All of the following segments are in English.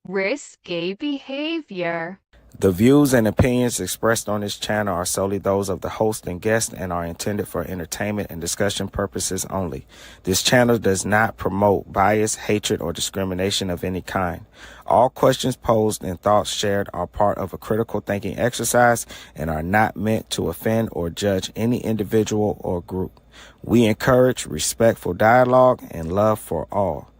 Risky behavior. The views and opinions expressed on this channel are solely those of the host and guest and are intended for entertainment and discussion purposes only. This channel does not promote bias, hatred, or discrimination of any kind. All questions posed and thoughts shared are part of a critical thinking exercise and are not meant to offend or judge any individual or group. We encourage respectful dialogue and love for all.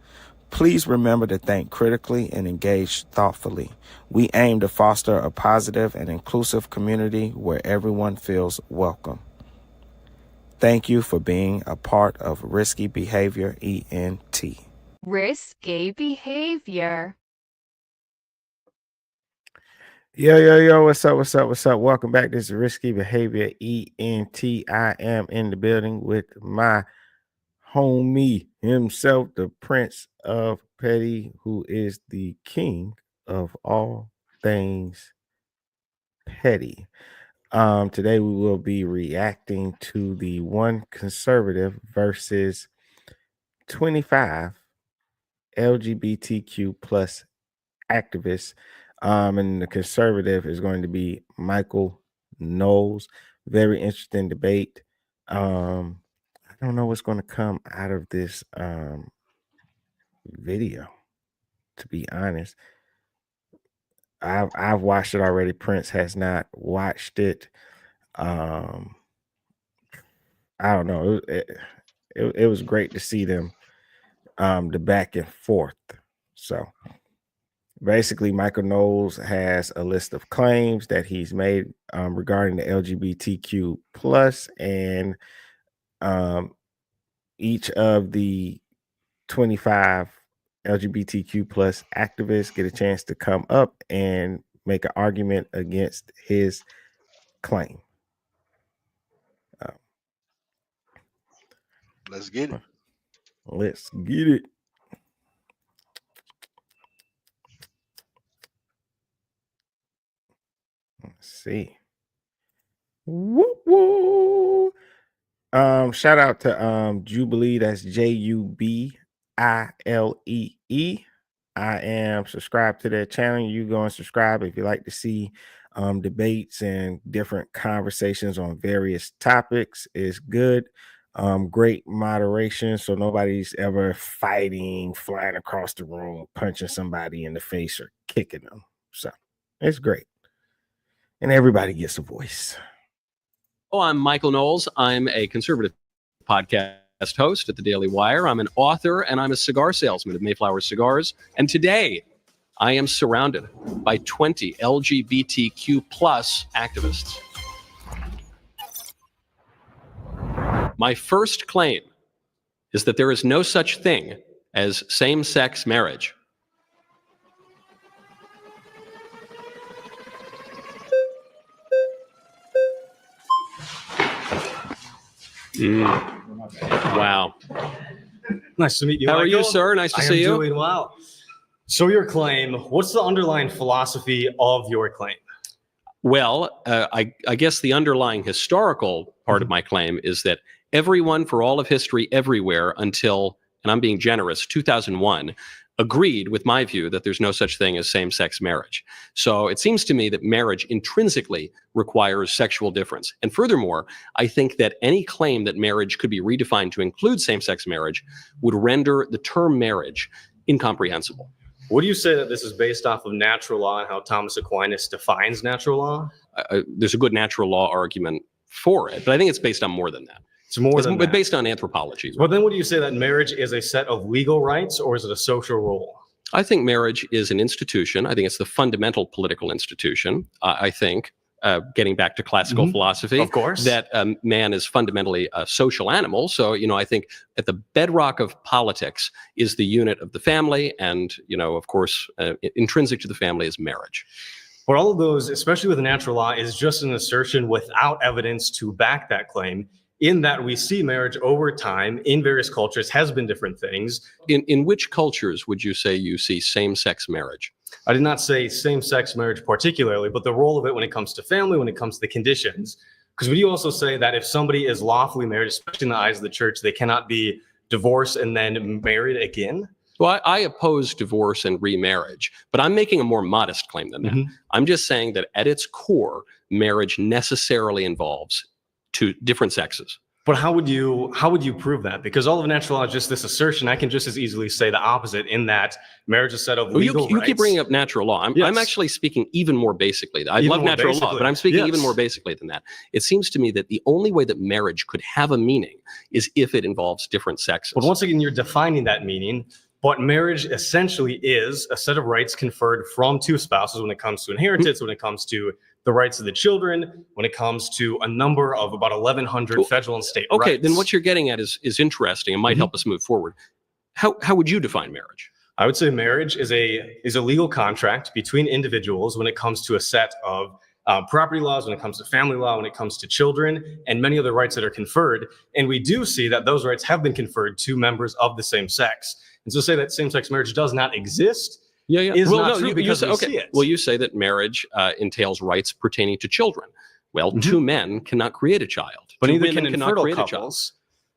Please remember to think critically and engage thoughtfully. We aim to foster a positive and inclusive community where everyone feels welcome. Thank you for being a part of Risky Behavior ENT. Risky behavior. Yo, what's up? Welcome back. This is Risky Behavior ENT. I am in the building with my homie himself, the Prince of Petty, who is the king of all things petty. Today we will be reacting to the one conservative versus 25 LGBTQ plus activists. And the conservative is going to be Michael Knowles. Very interesting debate. I don't know what's going to come out of this video, to be honest. I've watched it already. Prince has not watched it. I don't know. It was great to see them, the back and forth. So basically, Michael Knowles has a list of claims that he's made regarding the LGBTQ plus, and each of the 25 LGBTQ plus activists get a chance to come up and make an argument against his claim. Let's get it. Let's get it. Let's see. Woo woo. Shout out to Jubilee. That's Jubilee. I am subscribed to their channel. You go and subscribe if you like to see debates and different conversations on various topics. Is good. Great moderation, so nobody's ever fighting, flying across the room, punching somebody in the face or kicking them. So it's great, and everybody gets a voice. Oh, I'm Michael Knowles. I'm a conservative podcast host at the Daily Wire. I'm an author, and I'm a cigar salesman of Mayflower Cigars. And today, I am surrounded by 20 LGBTQ plus activists. My first claim is that there is no such thing as same-sex marriage. Wow. Nice to meet you. How Michael. are you, sir? Nice to see you. I'm doing well. So your claim, what's the underlying philosophy of your claim? Well, I guess the underlying historical part of my claim is that everyone for all of history everywhere until, and I'm being generous, 2001, agreed with my view that there's no such thing as same-sex marriage. So it seems to me that marriage intrinsically requires sexual difference. And furthermore, I think that any claim that marriage could be redefined to include same-sex marriage would render the term marriage incomprehensible. Would you say that this is based off of natural law and how Thomas Aquinas defines natural law? There's a good natural law argument for it, but I think it's based on more than that. It's more than that. Based on anthropology. But then would you say that marriage is a set of legal rights or is it a social rule? I think marriage is an institution. I think it's the fundamental political institution. I think, getting back to classical philosophy, of course, that man is fundamentally a social animal. So, I think at the bedrock of politics is the unit of the family. And, of course, intrinsic to the family is marriage. But all of those, especially with natural law, is just an assertion without evidence to back that claim. In that we see marriage over time in various cultures has been different things. In which cultures would you say you see same-sex marriage? I did not say same-sex marriage particularly, but the role of it when it comes to family, when it comes to the conditions. Because would you also say that if somebody is lawfully married, especially in the eyes of the church, they cannot be divorced and then married again? Well, I oppose divorce and remarriage, but I'm making a more modest claim than that. I'm just saying that at its core, marriage necessarily involves two different sexes. But how would you prove that? Because all of natural law is just this assertion. I can just as easily say the opposite, in that marriage is a set of legal rights. You keep bringing up natural law. I'm actually speaking even more basically. I love natural law, but I'm speaking even more basically than that. It seems to me that the only way that marriage could have a meaning is if it involves different sexes. But once again, you're defining that meaning. But marriage essentially is a set of rights conferred from two spouses when it comes to inheritance, when it comes to the rights of the children, when it comes to a number of about 1,100 federal and state rights. Okay, then what you're getting at is interesting and might help us move forward. How would you define marriage? I would say marriage is a legal contract between individuals when it comes to a set of property laws, when it comes to family law, when it comes to children, and many other rights that are conferred. And we do see that those rights have been conferred to members of the same sex. And so say that same-sex marriage does not exist is not true because we see it. Well, you say that marriage entails rights pertaining to children. Well, two men cannot create a child. But two neither can infertile create couples.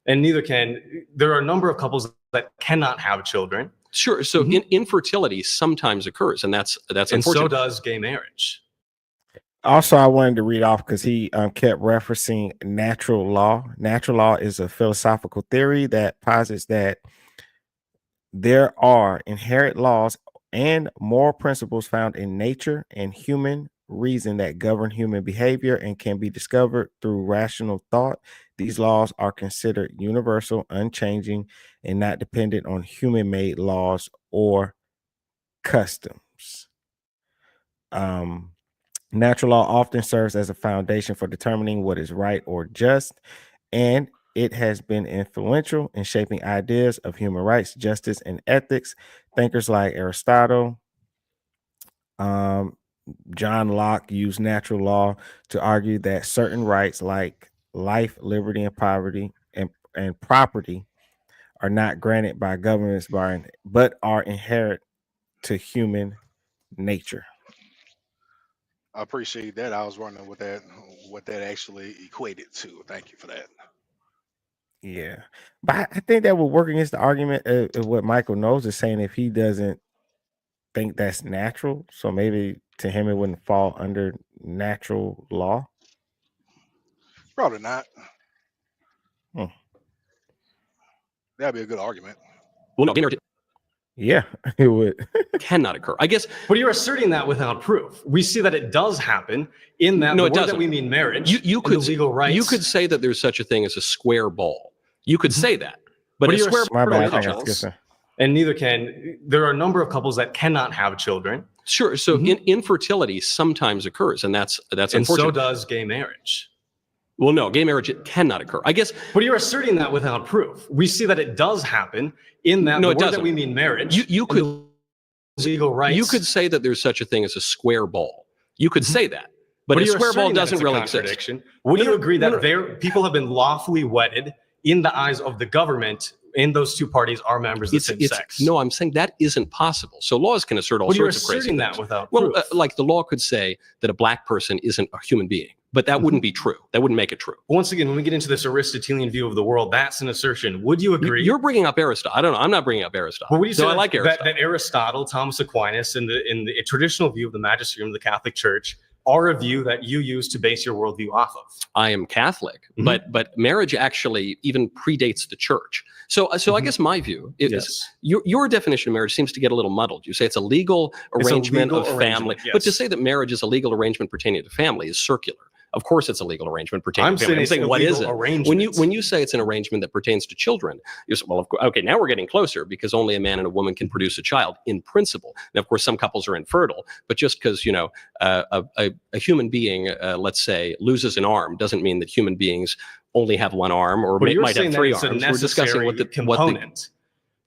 And neither can, there are a number of couples that cannot have children. Sure. So infertility sometimes occurs, and that's and unfortunate. So does gay marriage. Also, I wanted to read off because he kept referencing natural law. Natural law is a philosophical theory that posits that there are inherent laws and moral principles found in nature and human reason that govern human behavior and can be discovered through rational thought. These laws are considered universal, unchanging, and not dependent on human-made laws or customs. Natural law often serves as a foundation for determining what is right or just, and it has been influential in shaping ideas of human rights, justice, and ethics. Thinkers like Aristotle, John Locke used natural law to argue that certain rights like life, liberty, and poverty and property are not granted by governments but are inherent to human nature. I appreciate that. I was wondering what that actually equated to. Thank you for that. Yeah, but I think that would work against the argument of what Michael Knowles is saying if he doesn't think that's natural. So maybe to him it wouldn't fall under natural law. Probably not. That'd be a good argument. Well, no, yeah, it would. Cannot occur, I guess. But you're asserting that without proof. We see that it does happen in that no, the it word doesn't. that we mean marriage. You could legal rights. You could say that there's such a thing as a square ball. You could say that, but a square ball and neither can. There are a number of couples that cannot have children. Sure. So infertility sometimes occurs, and that's and unfortunate. So does gay marriage. Well, no, gay marriage cannot occur, I guess. But you're asserting that without proof. We see that it does happen in that no, the it word doesn't. that we mean marriage. You could legal rights. You could say that there's such a thing as a square ball. You could say that, but a square ball doesn't really exist. Would you agree that people have been lawfully wedded in the eyes of the government? And those two parties are members of the same sex. No, I'm saying that isn't possible. So laws can assert all sorts of crazy things. That without proof. Like the law could say that a black person isn't a human being, but that wouldn't be true. That wouldn't make it true. Once again, when we get into this Aristotelian view of the world, that's an assertion. Would you agree? You're bringing up Aristotle. I don't know. I'm not bringing up Aristotle. Well, would you say I like Aristotle. That Aristotle, Thomas Aquinas, in the traditional view of the magisterium of the Catholic Church, are a view that you use to base your worldview off of? I am Catholic, but marriage actually even predates the church. So I guess my view is your definition of marriage seems to get a little muddled. You say it's a legal arrangement of family, but to say that marriage is a legal arrangement pertaining to family is circular. Of course, it's a legal arrangement pertaining to family. I'm saying, what is it? When you say it's an arrangement that pertains to children, you say, well, of course, okay, now we're getting closer because only a man and a woman can produce a child in principle. Now, of course, some couples are infertile, but just because a human being, let's say, loses an arm, doesn't mean that human beings only have one arm or might have three arms. We're discussing what the component.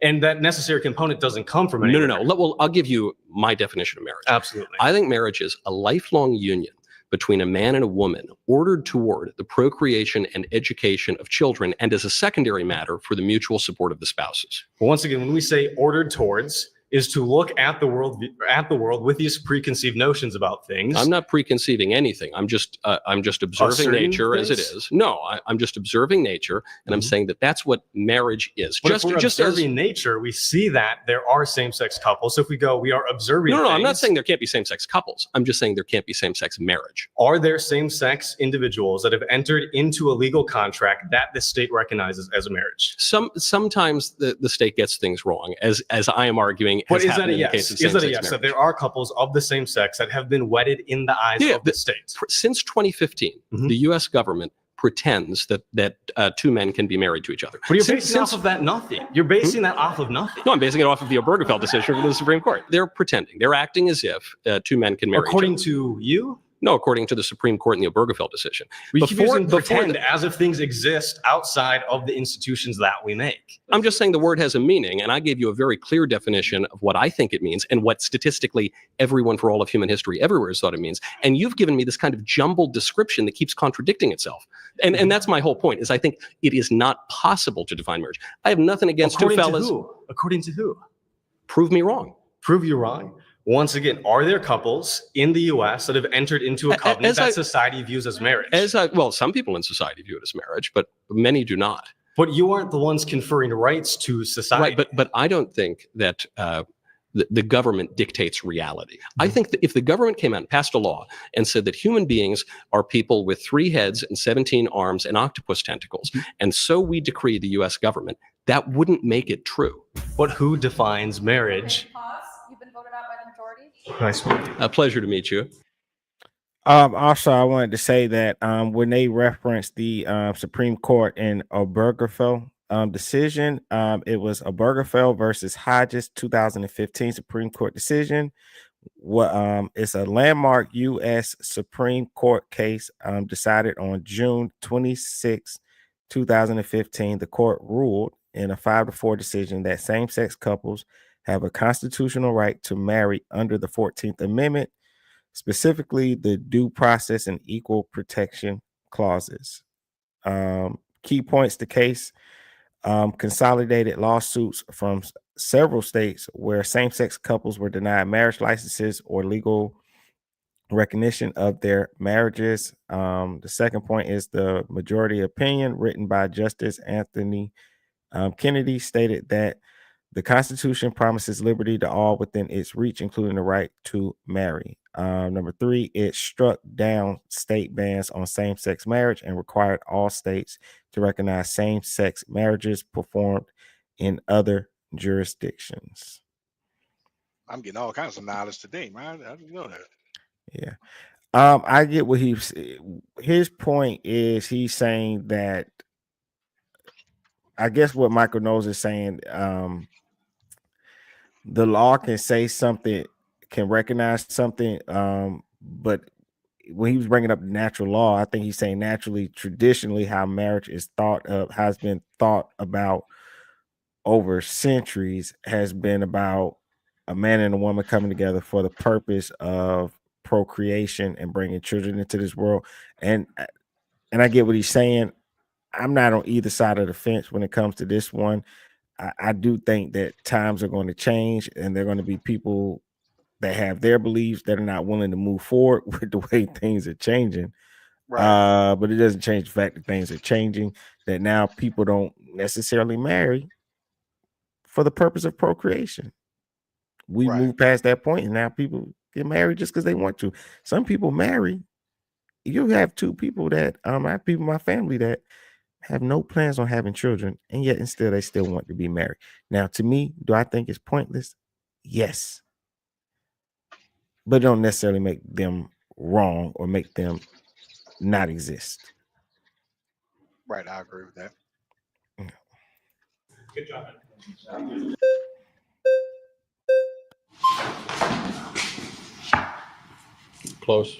And that necessary component doesn't come from anywhere. No. Well, I'll give you my definition of marriage. Absolutely. I think marriage is a lifelong union between a man and a woman ordered toward the procreation and education of children and as a secondary matter for the mutual support of the spouses. Well, once again, when we say ordered towards, is to look at the world with these preconceived notions about things. I'm not preconceiving anything. I'm just observing nature as it is. No, I'm just observing nature, and I'm saying that that's what marriage is. But if we're observing nature, we see that there are same-sex couples. So if we are observing No, things, I'm not saying there can't be same-sex couples. I'm just saying there can't be same-sex marriage. Are there same-sex individuals that have entered into a legal contract that the state recognizes as a marriage? Sometimes the state gets things wrong, as I am arguing. But is that a yes? Is that a yes? That there are couples of the same sex that have been wedded in the eyes of the state? Since 2015, the U.S. government pretends that two men can be married to each other. But you're basing off of that nothing. You're basing that off of nothing. No, I'm basing it off of the Obergefell decision from the Supreme Court. They're pretending. They're acting as if two men can marry each other. According to you? No, according to the Supreme Court in the Obergefell decision. We keep using pretend as if things exist outside of the institutions that we make. I'm just saying the word has a meaning, and I gave you a very clear definition of what I think it means and what statistically everyone for all of human history everywhere has thought it means. And you've given me this kind of jumbled description that keeps contradicting itself. And that's my whole point, is I think it is not possible to define marriage. I have nothing against two fellas. According to who? Prove me wrong. Prove you wrong. Once again, are there couples in the U.S. that have entered into a covenant that society views as marriage? Well, some people in society view it as marriage, but many do not. But you aren't the ones conferring rights to society. Right, but I don't think that the government dictates reality. I think that if the government came out and passed a law and said that human beings are people with 3 heads and 17 arms and octopus tentacles, and so we decree the U.S. government, that wouldn't make it true. But who defines marriage? You've been voted out by the majority. Nice. A pleasure to meet you. Also, I wanted to say that when they referenced the Supreme Court in Obergefell decision, it was Obergefell versus Hodges 2015 Supreme Court decision. It's a landmark U.S. Supreme Court case decided on June 26, 2015. The court ruled in a 5-4 decision that same-sex couples have a constitutional right to marry under the 14th Amendment, specifically the due process and equal protection clauses. Key points: the case consolidated lawsuits from several states where same-sex couples were denied marriage licenses or legal recognition of their marriages. The second point is the majority opinion written by Justice Anthony Kennedy stated that the Constitution promises liberty to all within its reach, including the right to marry. Number 3, it struck down state bans on same-sex marriage and required all states to recognize same-sex marriages performed in other jurisdictions. I'm getting all kinds of knowledge today, man. I didn't know that. Yeah. I get what his point is. He's saying that, I guess what Michael Knowles is saying, the law can say something, can recognize something, but when he was bringing up natural law, I think he's saying naturally, traditionally, how marriage is has been thought about over centuries, has been about a man and a woman coming together for the purpose of procreation and bringing children into this world. And I get what he's saying. I'm not on either side of the fence when it comes to this one. I do think that times are going to change, and there are going to be people that have their beliefs that are not willing to move forward with the way things are changing. Right. But it doesn't change the fact that things are changing, that now people don't necessarily marry for the purpose of procreation. We moved past that point, and now people get married just because they want to. Some people marry. You have 2 people that I have people in my family that have no plans on having children, and yet instead they still want to be married. Now, to me, do I think it's pointless? Yes. But it don't necessarily make them wrong or make them not exist. Right, I agree with that. Yeah. Good job. Close.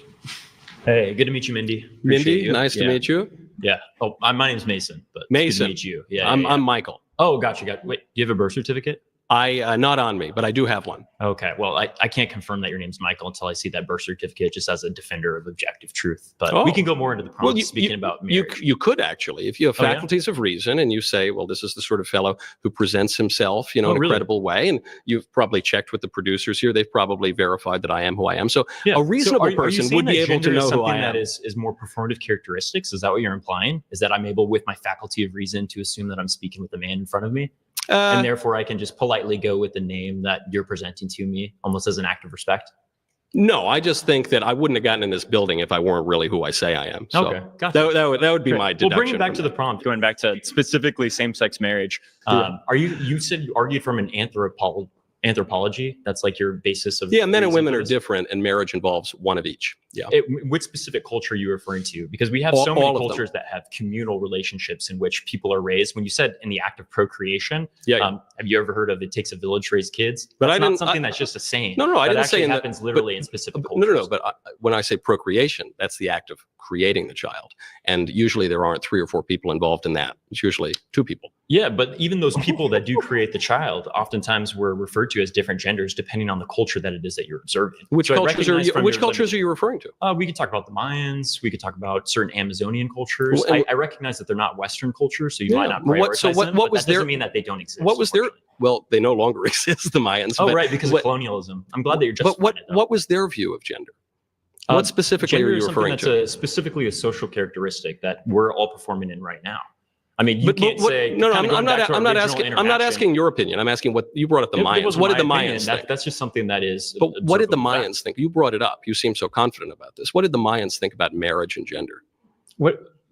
Hey, good to meet you, Mindy. Mindy, nice to meet you. Yeah. Oh, my name's Mason, but Mason. good to meet you. Yeah. I'm Michael. Oh, gotcha. Wait, do you have a birth certificate? Not on me, but I do have one. Okay. Well, I can't confirm that your name's Michael until I see that birth certificate just as a defender of objective truth. But we can go more into the prompts speaking about marriage. You could actually, if you have faculties of reason and you say, well, this is the sort of fellow who presents himself, in a credible way. And you've probably checked with the producers here. They've probably verified that I am who I am. So a reasonable person would be able to know who I am. That is more performative characteristics. Is that what you're implying? Is that I'm able with my faculty of reason to assume that I'm speaking with the man in front of me? And therefore I can just politely go with the name that you're presenting to me almost as an act of respect? No, I just think that I wouldn't have gotten in this building if I weren't really who I say I am. So okay, gotcha. that would be my deduction. Well, bring it back to the prompt. Going back to specifically same-sex marriage. You said you argued from an anthropology? That's like your basis of... Yeah, men and women are different and marriage involves one of each. Yeah. Which specific culture are you referring to? Because we have so many cultures that have communal relationships in which people are raised. When you said in the act of procreation, have you ever heard of it takes a village to raise kids? But that's not something that's just a saying. No, I didn't say it happens literally in specific cultures. No, but when I say procreation, that's the act of creating the child. And usually there aren't 3 or 4 people involved in that. It's usually 2 people. Yeah, but even those people that do create the child oftentimes were referred to as different genders depending on the culture that it is that you're observing. Which cultures are you referring to? We could talk about the Mayans. We could talk about certain Amazonian cultures. I recognize that they're not Western cultures, so you might not prioritize them, but that doesn't mean that they don't exist. What was their... Well, they no longer exist, the Mayans. Oh, right, because of colonialism. I'm glad that you're just... But what was their view of gender? What specifically are you referring to? Specifically a social characteristic that we're all performing in right now. I mean, you can't say... No, I'm not asking your opinion. I'm asking what you brought up the Mayans. What did the Mayans think? That's just something that is... But what did the Mayans think? You brought it up. You seem so confident about this. What did the Mayans think about marriage and gender?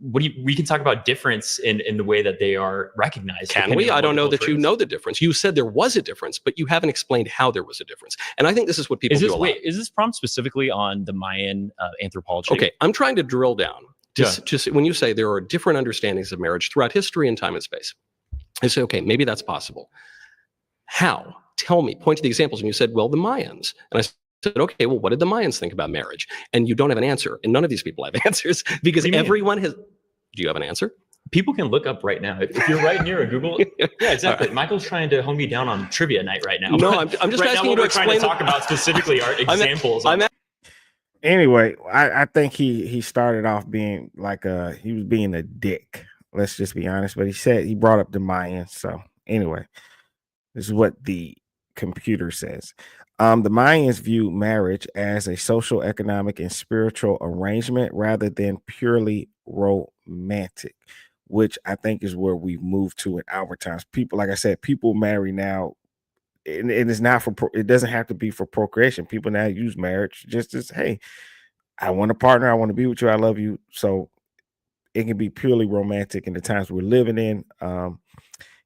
We can talk about difference in the way that they are recognized. Can we? I don't know that you know the difference. You said there was a difference, but you haven't explained how there was a difference. And I think this is what people do a lot. Wait, is this prompt specifically on the Mayan anthropology? Okay, I'm trying to drill down. Just when you say there are different understandings of marriage throughout history and time and space, I say, okay, maybe that's possible. How? Tell me. Point to the examples. And you said, well, the Mayans. And I said, okay, well, what did the Mayans think about marriage? And you don't have an answer. And none of these people have answers because everyone has... Do you have an answer? People can look up right now. If you're right near a Google... Yeah, exactly. Right. Michael's trying to hone me down on trivia night right now. No, I'm just right asking now, you to explain... We're trying to talk about specifically our examples. Anyway, I think he started off being like he was being a dick. Let's just be honest. But he brought up the Mayans. So anyway, this is what the computer says. The Mayans viewed marriage as a social, economic, and spiritual arrangement rather than purely romantic, which I think is where we've moved to in our times. People, like I said, people marry now. And it's not it doesn't have to be for procreation. People now use marriage just as, hey, I want a partner. I want to be with you. I love you. So it can be purely romantic in the times we're living in.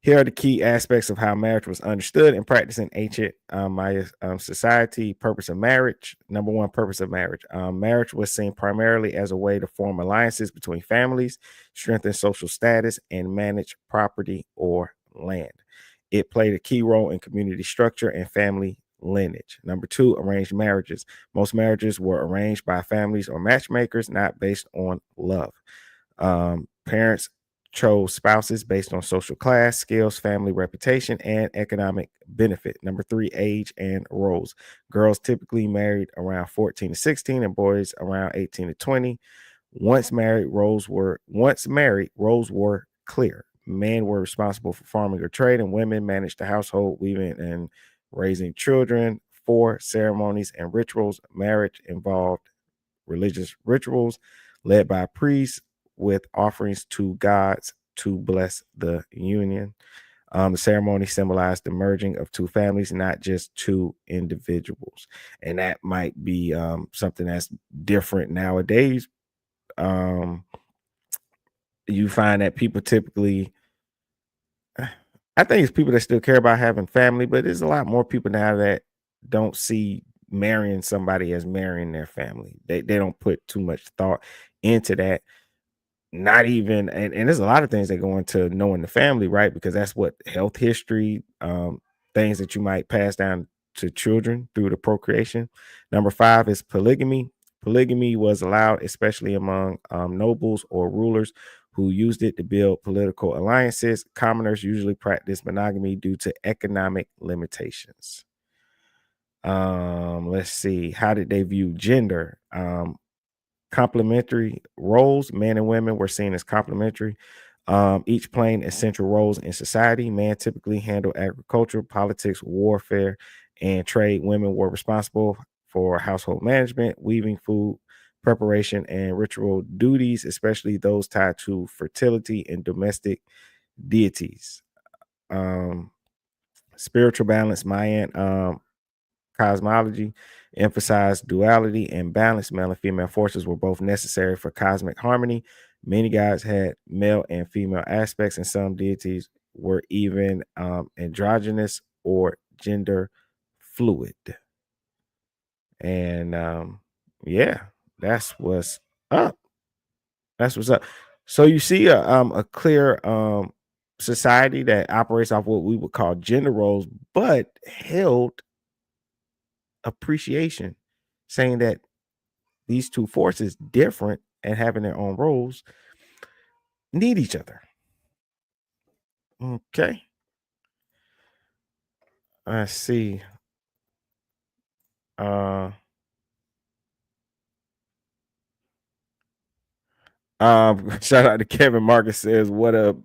Here are the key aspects of how marriage was understood and practiced in ancient Maya society. Purpose of marriage. Number one, purpose of marriage. Marriage was seen primarily as a way to form alliances between families, strengthen social status, and manage property or land. It played a key role in community structure and family lineage. Number two, arranged marriages. Most marriages were arranged by families or matchmakers, not based on love. Parents chose spouses based on social class, skills, family reputation, and economic benefit. Number three, age and roles. Girls typically married around 14 to 16 and boys around 18 to 20. Once married, roles were clear. Men were responsible for farming or trade, and women managed the household, weaving and raising children. 4, ceremonies and rituals. Marriage involved religious rituals led by priests with offerings to gods to bless the union. The ceremony symbolized the merging of 2 families, not just 2 individuals. And that might be something that's different nowadays. You find that people typically, I think it's people that still care about having family, but there's a lot more people now that don't see marrying somebody as marrying their family. They don't put too much thought into that. Not even, and there's a lot of things that go into knowing the family, right? Because that's what health history, things that you might pass down to children through the procreation. Number 5 is polygamy. Polygamy was allowed, especially among nobles or rulers who used it to build political alliances. Commoners usually practice monogamy due to economic limitations. Let's see. How did they view gender? Complementary roles. Men and women were seen as complementary, each playing essential roles in society. Man typically handled agriculture, politics, warfare, and trade. Women were responsible for household management, weaving, food preparation, and ritual duties, especially those tied to fertility and domestic deities. Spiritual balance. Mayan cosmology emphasized duality and balance. Male and female forces were both necessary for cosmic harmony. Many gods had male and female aspects, and some deities were even androgynous or gender fluid. And yeah, that's what's up. That's what's up. So you see a clear society that operates off what we would call gender roles, but held appreciation, saying that these two forces, different and having their own roles, need each other. Okay. Let's see. Shout out to Kevin. Marcus says, what up?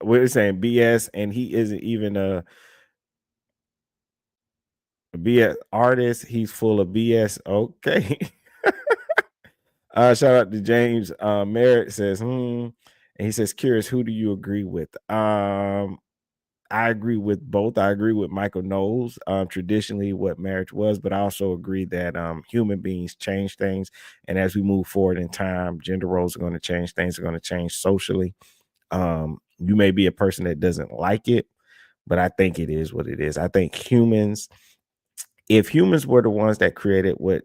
We're saying BS, and he isn't even a BS artist. He's full of BS. Okay. Shout out to James. Merritt says, and he says, curious, who do you agree with? I agree with both. I agree with Michael Knowles, traditionally what marriage was, but I also agree that human beings change things. And as we move forward in time, gender roles are going to change. Things are going to change socially. You may be a person that doesn't like it, but I think it is what it is. I think if humans were the ones that created what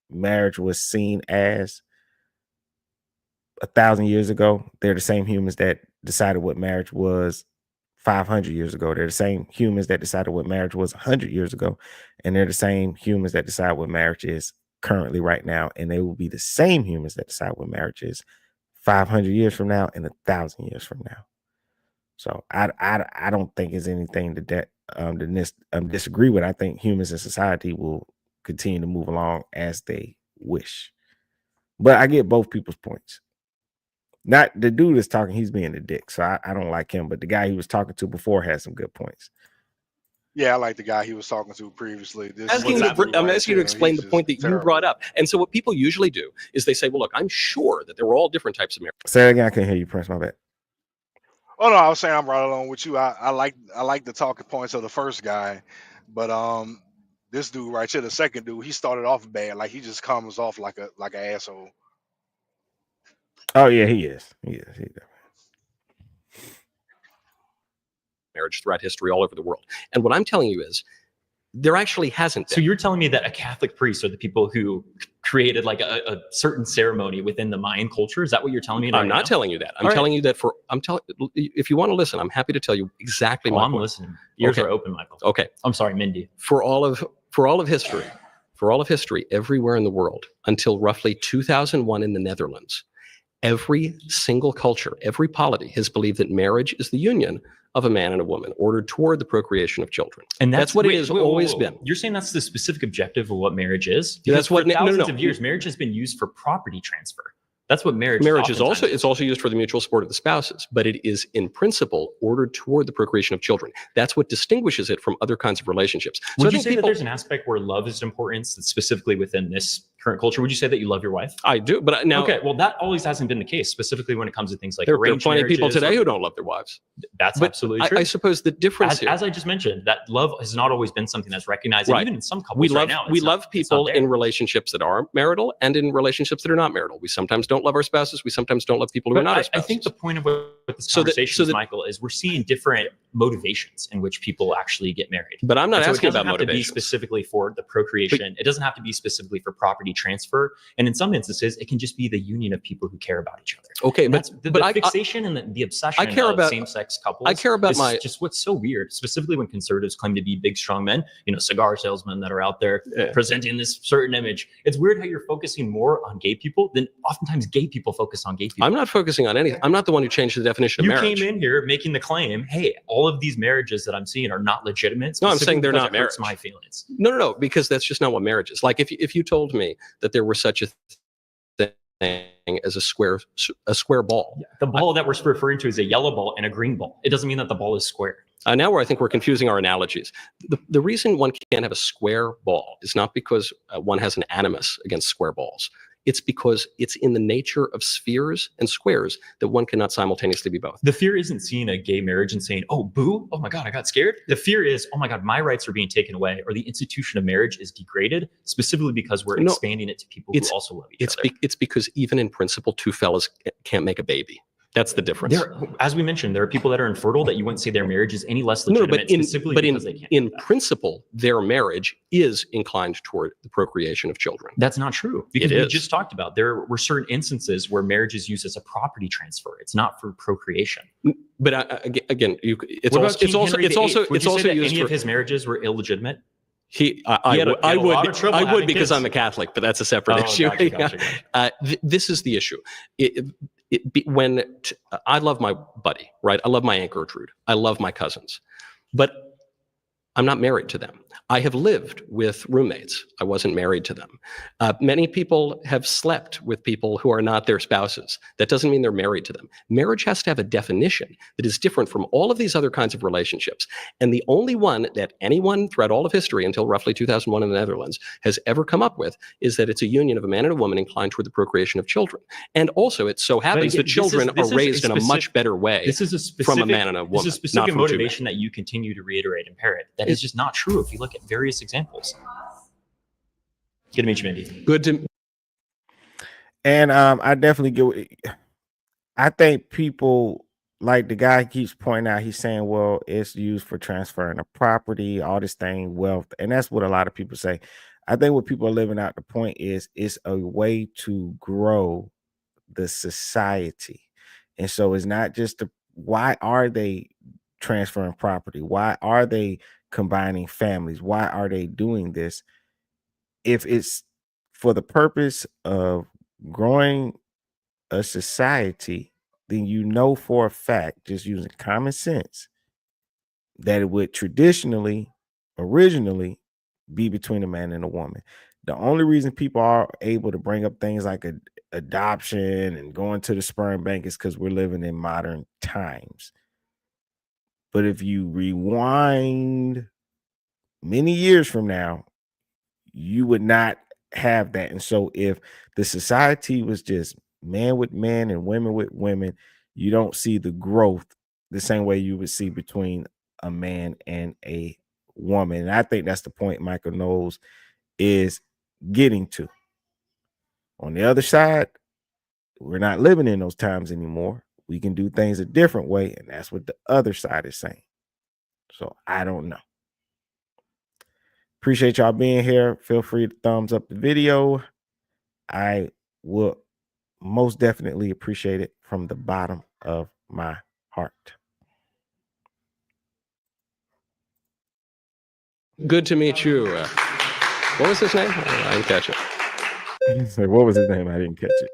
marriage was seen as 1,000 years ago, they're the same humans that decided what marriage was 500 years ago. They're the same humans that decided what marriage was 100 years ago. And they're the same humans that decide what marriage is currently right now. And they will be the same humans that decide what marriage is 500 years from now and 1,000 years from now. So I don't think it's anything to disagree with. I think humans in society will continue to move along as they wish. But I get both people's points. Not the dude that's talking, he's being a dick. So I don't like him. But the guy he was talking to before had some good points. Yeah, I like the guy he was talking to previously. I'm asking you to explain the point that you brought up. And so what people usually do is they say, well, look, I'm sure that there were all different types of marriage. Say it again. I couldn't hear you, Prince. My bad. Oh no, I was saying I'm right along with you. I like the talking points of the first guy, but this dude right here, the second dude, he started off bad. Like he just comes off like an asshole. Oh yeah, he is. He is. Marriage throughout history all over the world. And what I'm telling you is there actually hasn't been. So you're telling me that a Catholic priest are the people who created like a certain ceremony within the Mayan culture? Is that what you're telling me? I'm not telling you that. I'm telling you that if you want to listen, I'm happy to tell you exactly my I'm point. listening. Ears are open, Michael. Okay. I'm sorry, Mindy. For all of history, everywhere in the world, until roughly 2001 in the Netherlands, every single culture, every polity has believed that marriage is the union of a man and a woman ordered toward the procreation of children. And that's what it has always been. You're saying that's the specific objective of what marriage is? Because that's what thousands of years, marriage has been used for property transfer. That's what marriage is also. It's also used for the mutual support of the spouses, but it is in principle ordered toward the procreation of children. That's what distinguishes it from other kinds of relationships. Would you say that there's an aspect where love is important, specifically within this current culture? Would you say that you love your wife? I do, but now okay. Well, that always hasn't been the case, specifically when it comes to things like there are plenty of people today who don't love their wives. That's absolutely true. I suppose the difference, as I just mentioned, that love has not always been something that's recognized, and even in some couples we love people in relationships that are marital and in relationships that are not marital. We sometimes don't love our spouses. We sometimes don't love people who are not our spouses. I think the point of what this conversation, Michael, is we're seeing different motivations in which people actually get married. But I'm not asking about motivation. It doesn't have to be specifically for the procreation. It doesn't have to be specifically for property property transfer. And in some instances, it can just be the union of people who care about each other. Okay, and but the fixation and the obsession of same-sex couples. I care about just what's so weird, specifically when conservatives claim to be big, strong men, cigar salesmen that are out there presenting this certain image. It's weird how you're focusing more on gay people than oftentimes gay people focus on gay people. I'm not focusing on anything. I'm not the one who changed the definition of marriage. You came in here making the claim, hey, all of these marriages that I'm seeing are not legitimate. No, I'm saying they're not marriage. My feelings. No, because that's just not what marriage is. Like if you told me that there were such a thing as a square ball. Yeah, the ball that we're referring to is a yellow ball and a green ball. It doesn't mean that the ball is square. Now I think we're confusing our analogies. The reason one can't have a square ball is not because one has an animus against square balls. It's because it's in the nature of spheres and squares that one cannot simultaneously be both. The fear isn't seeing a gay marriage and saying, oh, boo, oh my God, I got scared. The fear is, oh my God, my rights are being taken away, or the institution of marriage is degraded, specifically because we're expanding it to people who also love each other. It's because even in principle, two fellas can't make a baby. That's the difference. As we mentioned, there are people that are infertile that you wouldn't say their marriage is any less legitimate, because they can't. In principle, their marriage is inclined toward the procreation of children. That's not true. Because we just talked about there were certain instances where marriage is used as a property transfer. It's not for procreation. But again, it's also used any of his marriages were illegitimate. I would because I'm a Catholic, but that's a separate issue. Gotcha. This is the issue. I love my buddy, right? I love my Aunt Gertrude. I love my cousins, but I'm not married to them. I have lived with roommates. I wasn't married to them. Many people have slept with people who are not their spouses. That doesn't mean they're married to them. Marriage has to have a definition that is different from all of these other kinds of relationships. And the only one that anyone throughout all of history until roughly 2001 in the Netherlands has ever come up with is that it's a union of a man and a woman inclined toward the procreation of children. And also it so happens that children are raised in a much better way from a man and a woman. This is a specific motivation that you continue to reiterate and parrot. That is just not true if you look at various examples. Good to meet you, Mindy. Good to. And I definitely I think people like the guy keeps pointing out. He's saying, "Well, it's used for transferring a property, all this thing, wealth," and that's what a lot of people say. I think what people are living out the point is it's a way to grow the society, and so it's not just why are they transferring property? Why are they combining families? Why are they doing this? If it's for the purpose of growing a society, then you know for a fact, just using common sense, that it would originally be between a man and a woman. The only reason people are able to bring up things like adoption and going to the sperm bank is because we're living in modern times. But if you rewind many years from now, you would not have that. And so if the society was just man with man and women with women, you don't see the growth the same way you would see between a man and a woman. And I think that's the point Michael Knowles is getting to. On the other side, we're not living in those times anymore. We can do things a different way, and that's what the other side is saying. So I don't know. Appreciate y'all being here. Feel free to thumbs up the video. I will most definitely appreciate it from the bottom of my heart. Good to meet you. What was his name? I didn't catch it. So what was his name? I didn't catch it.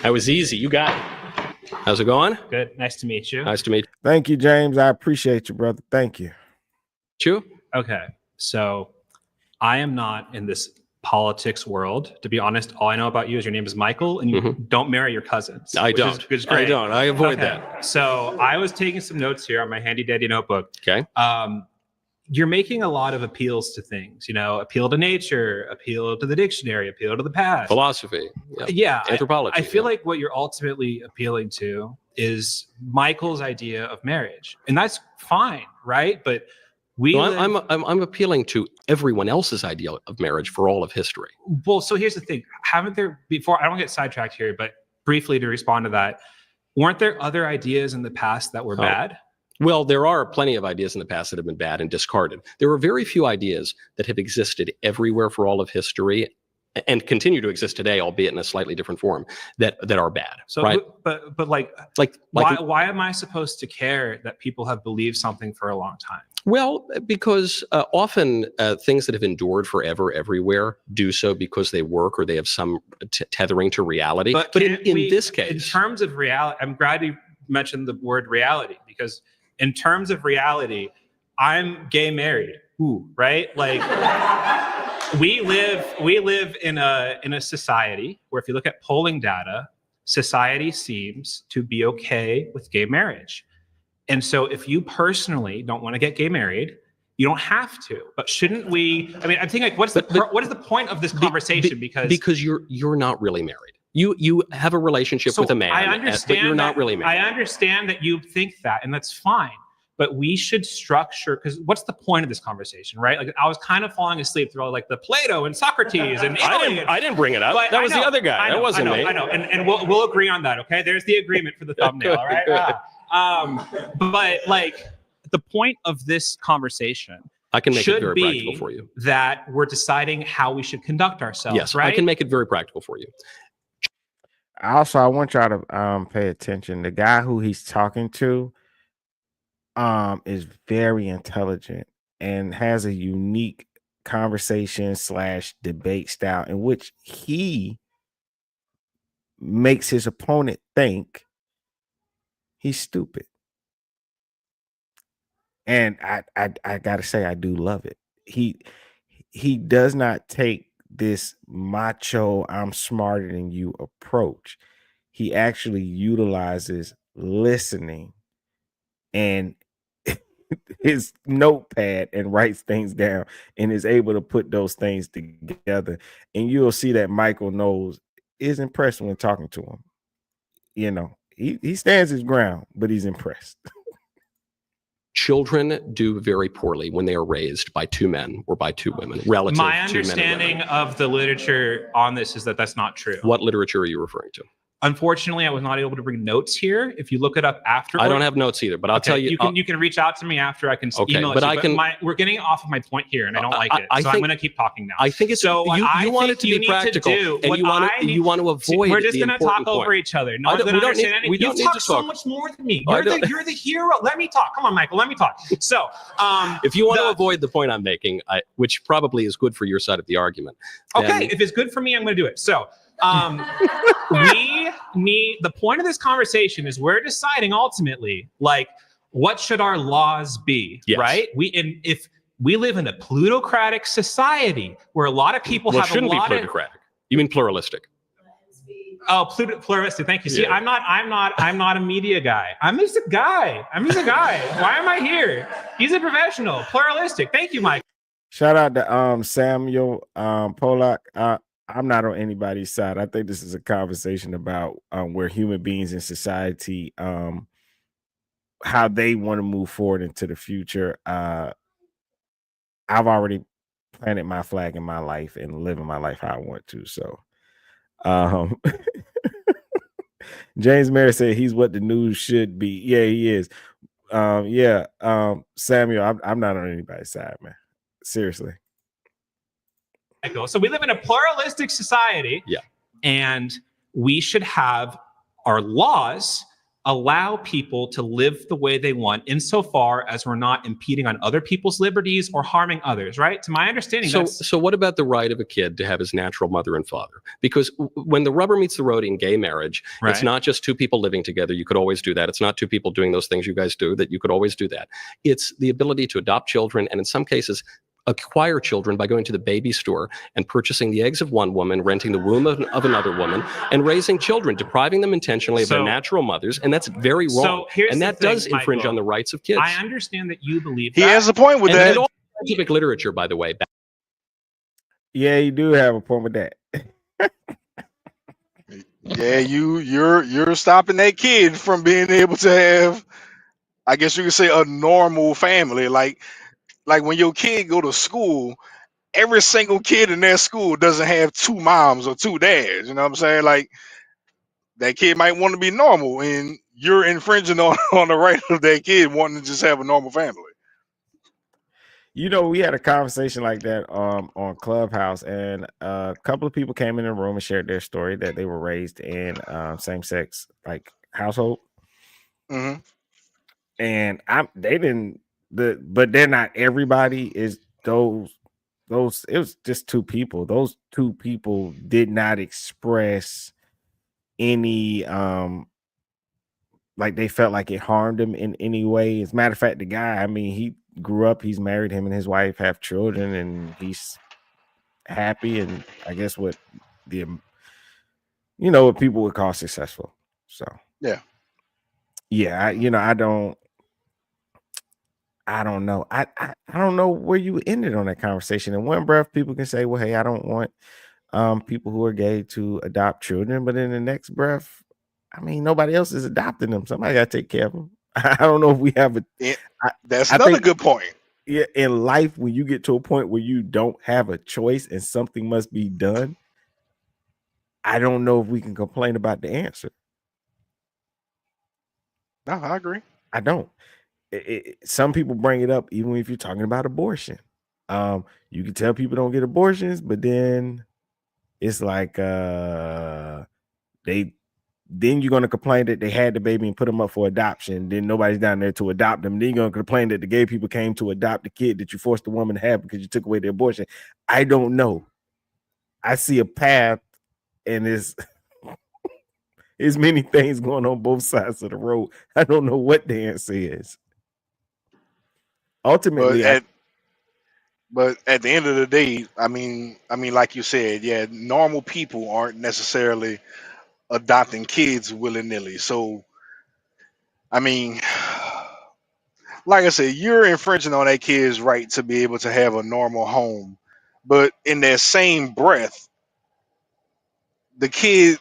That was easy. You got it. How's it going? Good. Nice to meet you. Nice to meet you. Thank you, James. I appreciate you, brother. Thank you. You? Okay. So I am not in this politics world. To be honest, all I know about you is your name is Michael and you don't marry your cousins. I don't. Which is great. I don't. I avoid that. So I was taking some notes here on my handy dandy notebook. Okay. You're making a lot of appeals to things, appeal to nature, appeal to the dictionary, appeal to the past. Philosophy. Yeah. Anthropology. I feel like what you're ultimately appealing to is Michael's idea of marriage. And that's fine, right? But I'm appealing to everyone else's idea of marriage for all of history. Well, so here's the thing. Haven't there before, I don't get sidetracked here, but briefly to respond to that, weren't there other ideas in the past that were bad? Well, there are plenty of ideas in the past that have been bad and discarded. There are very few ideas that have existed everywhere for all of history and continue to exist today, albeit in a slightly different form, that are bad. So, right? but why am I supposed to care that people have believed something for a long time? Well, because often things that have endured forever everywhere do so because they work or they have some tethering to reality. But in this case, in terms of reality, I'm glad you mentioned the word reality, because in terms of reality, I'm gay married. Ooh, right? Like we live in a society where, if you look at polling data, society seems to be okay with gay marriage. And so if you personally don't want to get gay married, you don't have to. But shouldn't we? I mean, I'm thinking, like, what is the point of this conversation? Because you're not really married. You have a relationship with a man. I understand, but you're not really married. I understand that you think that, and that's fine. But we should structure, because what's the point of this conversation, right? Like, I was kind of falling asleep through all, like, the Plato and Socrates and I didn't bring it up. That was the other guy. That wasn't me. I know, and we'll agree on that. Okay, there's the agreement for the thumbnail. All right. But like, the point of this conversation, I can make it very practical for you. That we're deciding how we should conduct ourselves. Yes, right? I can make it very practical for you. Also, I want y'all to pay attention. The guy who he's talking to is very intelligent and has a unique conversation / debate style in which he makes his opponent think he's stupid. And I gotta say, I do love it. He does not take this macho, I'm smarter than you approach. He actually utilizes listening and his notepad and writes things down and is able to put those things together. And you'll see that Michael Knowles is impressed when talking to him. You know, he stands his ground, but he's impressed. Children do very poorly when they are raised by two men or by two women. Relative My to men and women. understanding of the literature on this is that that's not true. What literature are you referring to? Unfortunately, I was not able to bring notes here. If you look it up after, I don't have notes either, but I'll tell you. You can reach out to me after. I can email it. But we're getting off of my point here, and I don't like it. So I'm going to keep talking now. I think it's so. You want it to be practical, and you want to avoid. We're just going to talk over each other. No one's going to understand anything. You talk so much more than me. You're the hero. Let me talk. Come on, Michael. Let me talk. So, if you want to avoid the point I'm making, which probably is good for your side of the argument. Okay, if it's good for me, I'm going to do it. So. We need, the point of this conversation is we're deciding ultimately, like, what should our laws be, right? If we live in a plutocratic society where a lot of people have shouldn't be plutocratic. You mean pluralistic? Oh, pluralistic. Thank you. See, I'm not a media guy. I'm just a guy. Why am I here? He's a professional. Pluralistic. Thank you, Mike. Shout out to Samuel Polak. I'm not on anybody's side. I think this is a conversation about where human beings in society, how they want to move forward into the future. I've already planted my flag in my life and living my life how I want to. So, James Mayer said he's what the news should be. Yeah, he is. Samuel, I'm not on anybody's side, man. Seriously. So we live in a pluralistic society, and we should have our laws allow people to live the way they want insofar as we're not impeding on other people's liberties or harming others, right? To my understanding, so what about the right of a kid to have his natural mother and father? Because when the rubber meets the road in gay marriage, it's not just two people living together. You could always do that. It's not two people doing those things you guys do, that you could always do that. It's the ability to adopt children, and in some cases, acquire children by going to the baby store and purchasing the eggs of one woman, renting the womb of another woman, and raising children, depriving them intentionally of their natural mothers. And that's very wrong. And that does infringe on the rights of kids. I understand that you believe he has a point with that. And all scientific literature, by the way. Yeah, you do have a point with that. Yeah, you're stopping that kid from being able to have, I guess you could say, a normal family. Like when your kid go to school, every single kid in that school doesn't have two moms or two dads. You know what I'm saying? Like, that kid might want to be normal, and you're infringing on the right of that kid wanting to just have a normal family. You know, we had a conversation like that on Clubhouse, and a couple of people came in the room and shared their story that they were raised in same-sex like household. Mm-hmm. And but they're not everybody is those it was just two people. Those two people did not express any like they felt like it harmed him in any way. As a matter of fact, the guy, I mean, he grew up, he's married, him and his wife have children, and he's happy, and I guess what what people would call successful. So yeah, I don't know. I don't know where you ended on that conversation. In one breath, people can say, well, hey, I don't want people who are gay to adopt children, but in the next breath, I mean, nobody else is adopting them. Somebody got to take care of them. I don't know if we have that's another good point. Yeah, in life, when you get to a point where you don't have a choice and something must be done, I don't know if we can complain about the answer. No, I agree. I don't. Some people bring it up even if you're talking about abortion. You can tell people don't get abortions, but then it's like then you're going to complain that they had the baby and put them up for adoption. Then nobody's down there to adopt them. Then you're going to complain that the gay people came to adopt the kid that you forced the woman to have because you took away the abortion. I don't know. I see a path, and there's many things going on both sides of the road. I don't know what the answer is. Ultimately, but at the end of the day, I mean, like you said, yeah, normal people aren't necessarily adopting kids willy-nilly. So, I mean, like I said, you're infringing on that kid's right to be able to have a normal home. But in that same breath, the kid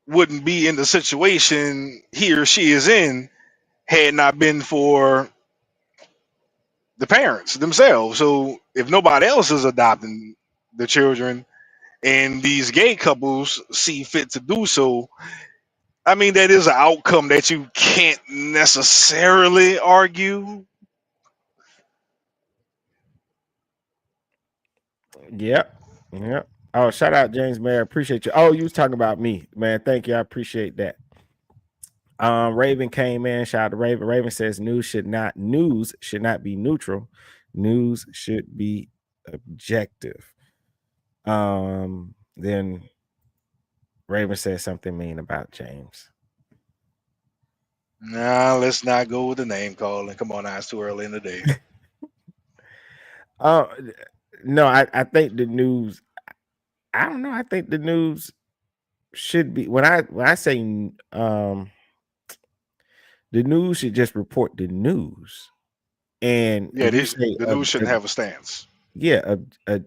wouldn't be in the situation he or she is in had not been for the parents themselves. So if nobody else is adopting the children and these gay couples see fit to do so, I mean, that is an outcome that you can't necessarily argue. Yep. Oh, shout out James Mayer. Appreciate you. Oh, you was talking about me, man. Thank you. I appreciate that. Raven came in. Shout out to Raven. Raven says news should not be neutral. News should be objective. Then Raven says something mean about James. Nah, let's not go with the name calling. Come on, now, it's too early in the day. No, I think the news. I don't know. I think the news should be when I say the news should just report the news. And yeah, the news shouldn't have a stance. Yeah,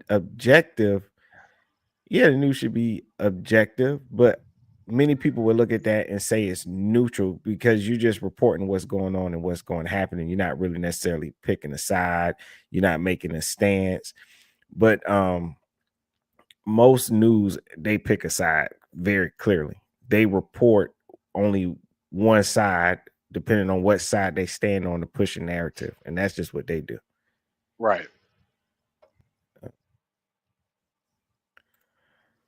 objective. Yeah, the news should be objective, but many people will look at that and say it's neutral because you're just reporting what's going on and what's going to happen, and you're not really necessarily picking a side. You're not making a stance. But most news, they pick a side very clearly. They report only one side, depending on what side they stand on to push a narrative, and that's just what they do. Right.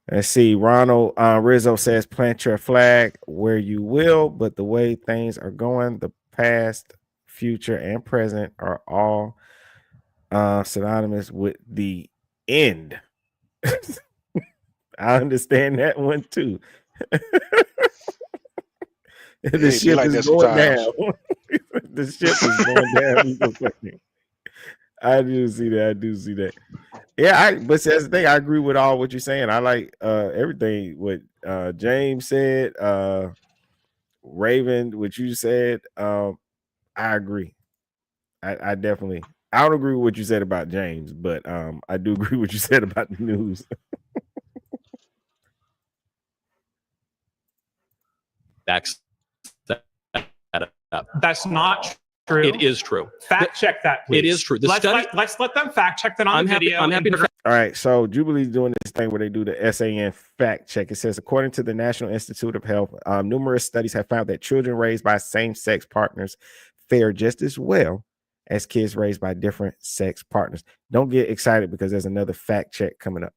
Let's see. Ronald Rizzo says, plant your flag where you will, but the way things are going, the past, future, and present are all synonymous with the end. I understand that one too. The ship is going down. The ship is going down. I do see that. Yeah, but that's the thing. I agree with all what you're saying. I like everything what James said, Raven, what you said. I agree. I definitely. I don't agree with what you said about James, but I do agree with what you said about the news. Backs that up. That's not true. It is true. Fact check that, please. It is true. Let's let them fact check that on the video. I'm happy to. All right, so Jubilee's doing this thing where they do the SAN fact check. It says, according to the National Institute of Health, numerous studies have found that children raised by same-sex partners fare just as well as kids raised by different sex partners. Don't get excited because there's another fact check coming up.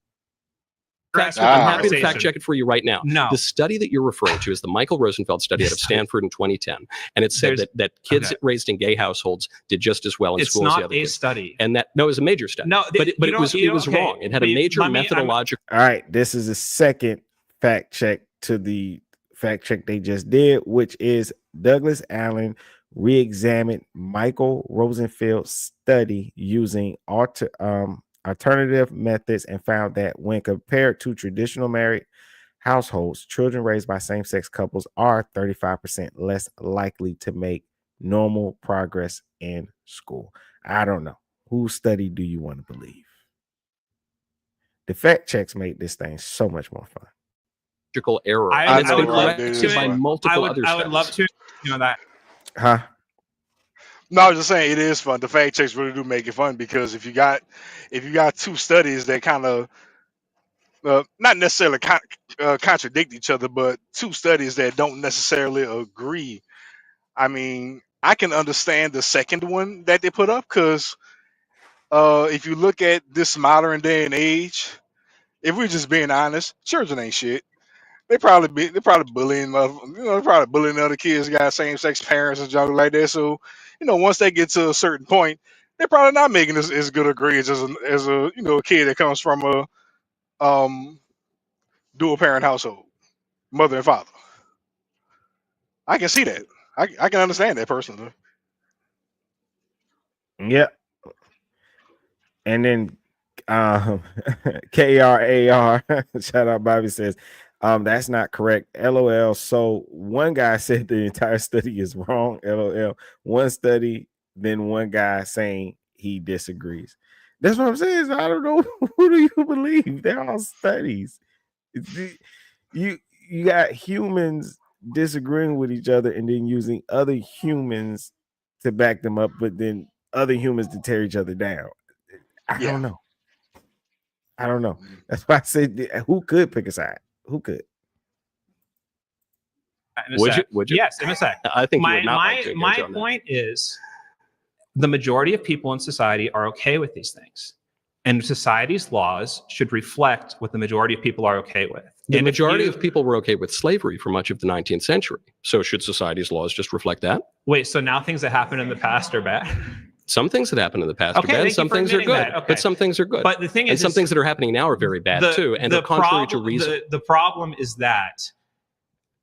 I'm happy to fact check it for you right now. No. The study that you're referring to is the Michael Rosenfeld study out of Stanford in 2010. And it said that kids raised in gay households did just as well in school as the other kids. It's not a study. And that, no, it was a major study. No, but it was wrong. It had a major methodological. All right, this is the second fact check to the fact check they just did, which is Douglas Allen re-examined Michael Rosenfeld's study using alternative methods and found that when compared to traditional married households, children raised by same-sex couples are 35% less likely to make normal progress in school. I don't know. Whose study do you want to believe? The fact checks made this thing so much more fun. Error. I it's been corrected by multiple other studies. I would love to know that. Huh? No, I was just saying it is fun. The fact checks really do make it fun because if you got two studies that kind of not necessarily contradict each other, but two studies that don't necessarily agree. I mean, I can understand the second one that they put up because if you look at this modern day and age, if we're just being honest, children ain't shit. They're probably bullying, they're probably bullying other kids got same sex parents and junk like that. So, once they get to a certain point, they're probably not making as good a grades as a a kid that comes from a dual parent household, mother and father. I can see that. I can understand that personally. Yep. And then KRAR, shout out Bobby says, that's not correct. LOL. So one guy said the entire study is wrong. LOL. One study, then one guy saying he disagrees. That's what I'm saying. I don't know. Who do you believe? They're all studies. You got humans disagreeing with each other and then using other humans to back them up, but then other humans to tear each other down. I don't know. That's why I said, who could pick a side? Who could? Would you? Yes, in a sec. I think my point is the majority of people in society are okay with these things. And society's laws should reflect what the majority of people are okay with. The majority of people were okay with slavery for much of the 19th century. So should society's laws just reflect that? Wait, so now things that happen in the past are bad? Some things that happen in the past are bad. Some things are good. Okay. But some things are good. But the thing is, and some things that are happening now are very bad too. And they're contrary to reason. The problem is that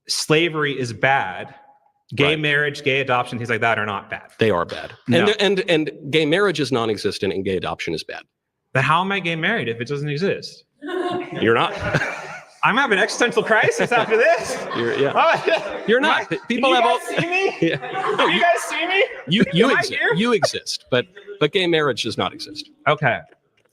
slavery is bad. Gay marriage, gay adoption, things like that are not bad. They are bad. No. And gay marriage is non-existent and gay adoption is bad. But how am I gay married if it doesn't exist? You're not. I'm having an existential crisis after this. You're not. People have all. See me? Yeah. No, you guys see me? You exist, but gay marriage does not exist. Okay.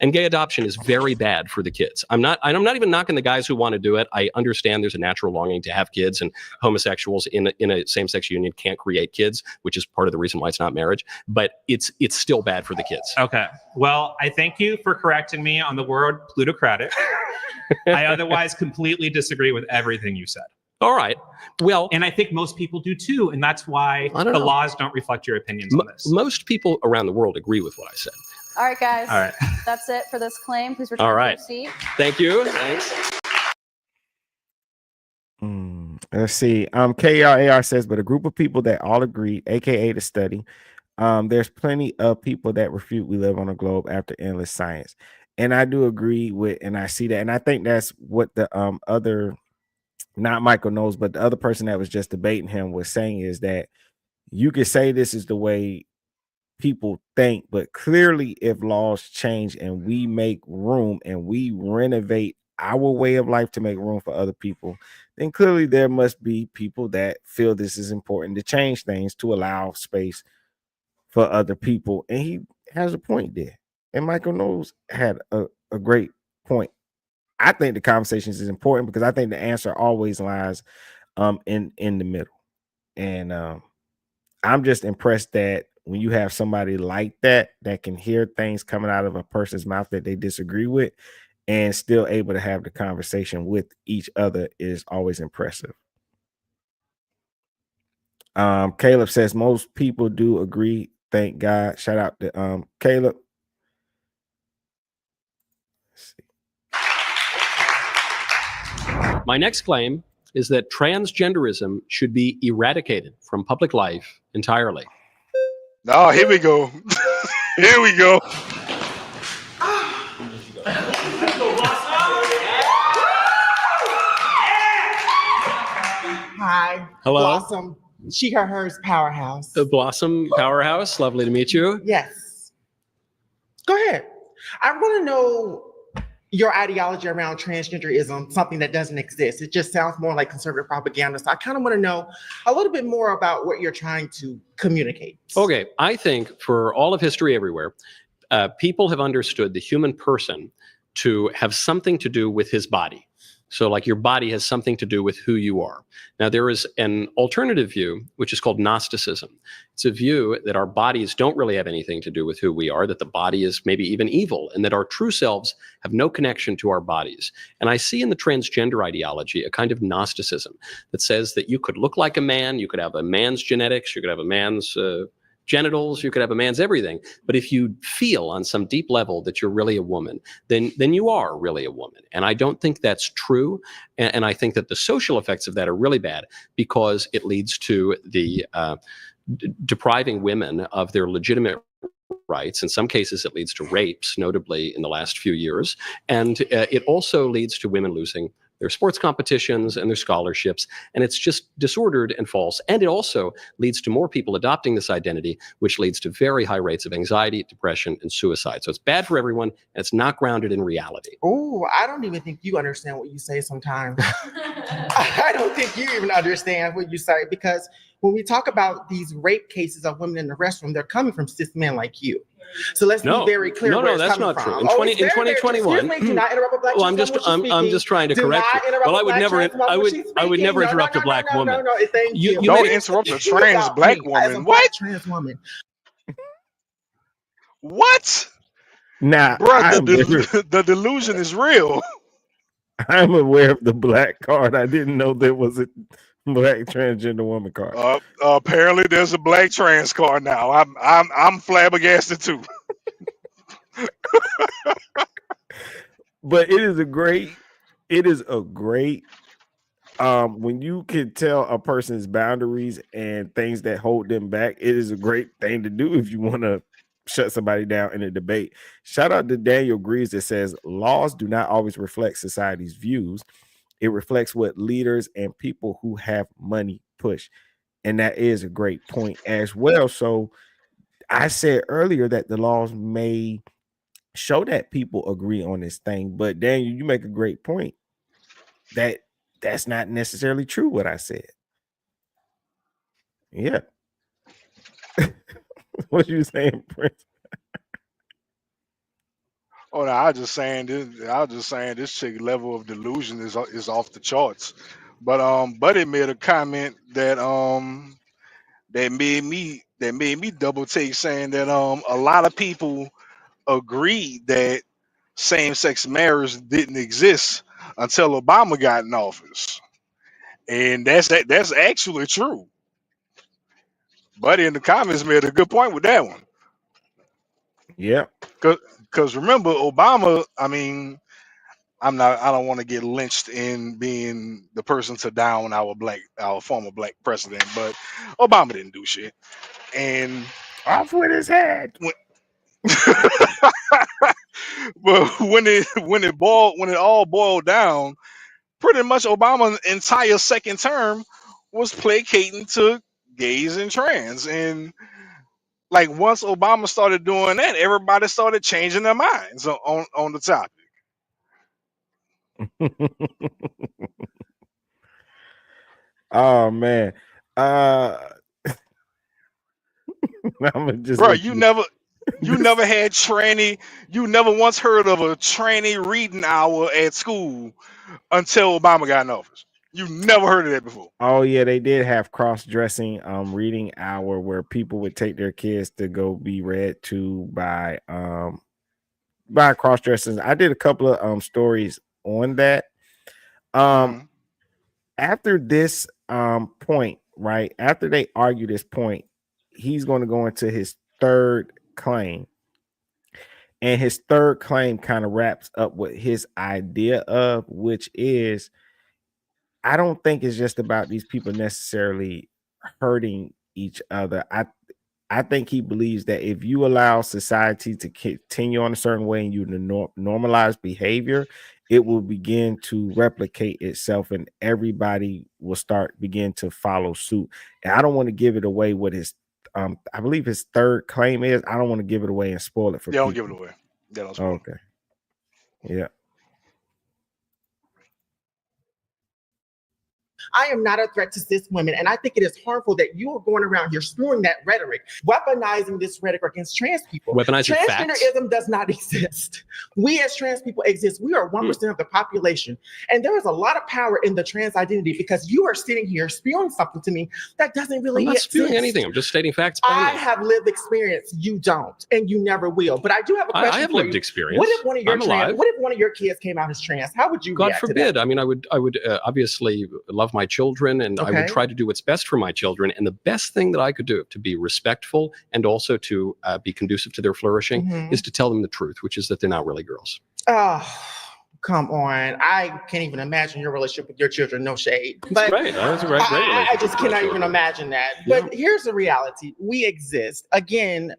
And gay adoption is very bad for the kids. I'm not even knocking the guys who want to do it. I understand there's a natural longing to have kids, and homosexuals in a same-sex union can't create kids, which is part of the reason why it's not marriage. But it's still bad for the kids. Okay. Well, I thank you for correcting me on the word plutocratic. I otherwise completely disagree with everything you said. All right. Well, and I think most people do too, and that's why the laws don't reflect your opinions on this. Most people around the world agree with what I said. All right, guys. All right. That's it for this claim. Please return to your seat. Thank you. Thanks. Let's see. KRAR says, but a group of people that all agreed, aka the study. There's plenty of people that refute we live on a globe after endless science. And I do agree with, and I see that. And I think that's what the other, not Michael Knowles, but the other person that was just debating him was saying is that you could say this is the way people think, but clearly if laws change and we make room and we renovate our way of life to make room for other people, then clearly there must be people that feel this is important to change things to allow space for other people. And he has a point there. And Michael Knowles had a great point. I think the conversations is important because I think the answer always lies in the middle. And I'm just impressed that when you have somebody like that can hear things coming out of a person's mouth that they disagree with and still able to have the conversation with each other is always impressive. Caleb says most people do agree. Thank God. Shout out to Caleb. Let's see. My next claim is that transgenderism should be eradicated from public life entirely. Oh, here we go. Here we go. Hi. Hello. Blossom. She, her, hers powerhouse. Blossom Powerhouse. Lovely to meet you. Yes. Go ahead. I want to know your ideology around transgenderism, something that doesn't exist. It just sounds more like conservative propaganda. So I kind of want to know a little bit more about what you're trying to communicate. Okay. I think for all of history everywhere, people have understood the human person to have something to do with his body. So like your body has something to do with who you are. Now there is an alternative view, which is called Gnosticism. It's a view that our bodies don't really have anything to do with who we are, that the body is maybe even evil, and that our true selves have no connection to our bodies. And I see in the transgender ideology a kind of Gnosticism that says that you could look like a man, you could have a man's genetics, you could have a man's genitals, you could have a man's everything. But if you feel on some deep level that you're really a woman, then you are really a woman. And I don't think that's true. And I think that the social effects of that are really bad because it leads to the depriving women of their legitimate rights. In some cases, it leads to rapes, notably in the last few years. And it also leads to women losing their sports competitions and their scholarships, and it's just disordered and false. And it also leads to more people adopting this identity, which leads to very high rates of anxiety, depression, and suicide. So it's bad for everyone, and it's not grounded in reality. Oh, I don't even think you understand what you say sometimes. I don't think you even understand what you say, because when we talk about these rape cases of women in the restroom, they're coming from cis men like you. So let's be very clear. No, that's not true. In 2021, do not interrupt a black well, I'm just trying to correct you. Well, I would never interrupt a black woman. No, thank you. Don't interrupt a trans black woman. What? Trans woman. What? Nah, the delusion is real. I'm aware of the black card. I didn't know there was a black transgender woman card. Apparently, there's a black trans card now. I'm flabbergasted too. But it is a great when you can tell a person's boundaries and things that hold them back. It is a great thing to do if you want to shut somebody down in a debate. Shout out to Daniel Greaves that says laws do not always reflect society's views. It reflects what leaders and people who have money push. And that is a great point as well. So I said earlier that the laws may show that people agree on this thing, but Daniel, you make a great point that that's not necessarily true what I said. Yeah. What you saying, Prince? Oh no, I was just saying this chick level of delusion is off the charts. But Buddy made a comment that that made me double take, saying that a lot of people agreed that same-sex marriage didn't exist until Obama got in office. And that's actually true. Buddy in the comments made a good point with that one. Yeah. Because remember, Obama, I mean, I don't want to get lynched in being the person to down our former black president, but Obama didn't do shit. And off with his head. But when it all boiled down, pretty much Obama's entire second term was placating to gays and trans. And like once Obama started doing that, everybody started changing their minds on the topic. Oh man. Bro, you never had tranny, you never once heard of a tranny reading hour at school until Obama got in office. You never heard of that before? Oh yeah, they did have cross-dressing reading hour where people would take their kids to go be read to by cross-dressers. I did a couple of stories on that. After this point, right? After they argue this point, he's going to go into his third claim. And his third claim kind of wraps up what his idea of, which is, I don't think it's just about these people necessarily hurting each other. I think he believes that if you allow society to continue on a certain way and you normalize behavior, it will begin to replicate itself and everybody will begin to follow suit. And I don't want to give it away what his I believe his third claim is. I don't want to give it away and spoil it for people. Don't give it away. Yeah, don't spoil it. Okay. Yeah. I am not a threat to cis women. And I think it is harmful that you are going around here spewing that rhetoric, weaponizing this rhetoric against trans people. Weaponizing Transgenderism does not exist. We as trans people exist. We are 1% of the population. And there is a lot of power in the trans identity because you are sitting here spewing something to me that doesn't really I'm not exist. spewing anything. I'm just stating facts. I have lived experience. You don't, and you never will. But I do have a question. I have lived experience. What if one of your kids came out as trans? How would you? God forbid. I mean, I would obviously love my children, and I would try to do what's best for my children. And the best thing that I could do to be respectful and also to be conducive to their flourishing is to tell them the truth, which is that they're not really girls. Oh, come on. I can't even imagine your relationship with your children. No shade. But right. That's a great I just cannot even imagine that. But here's the reality. We exist. Again,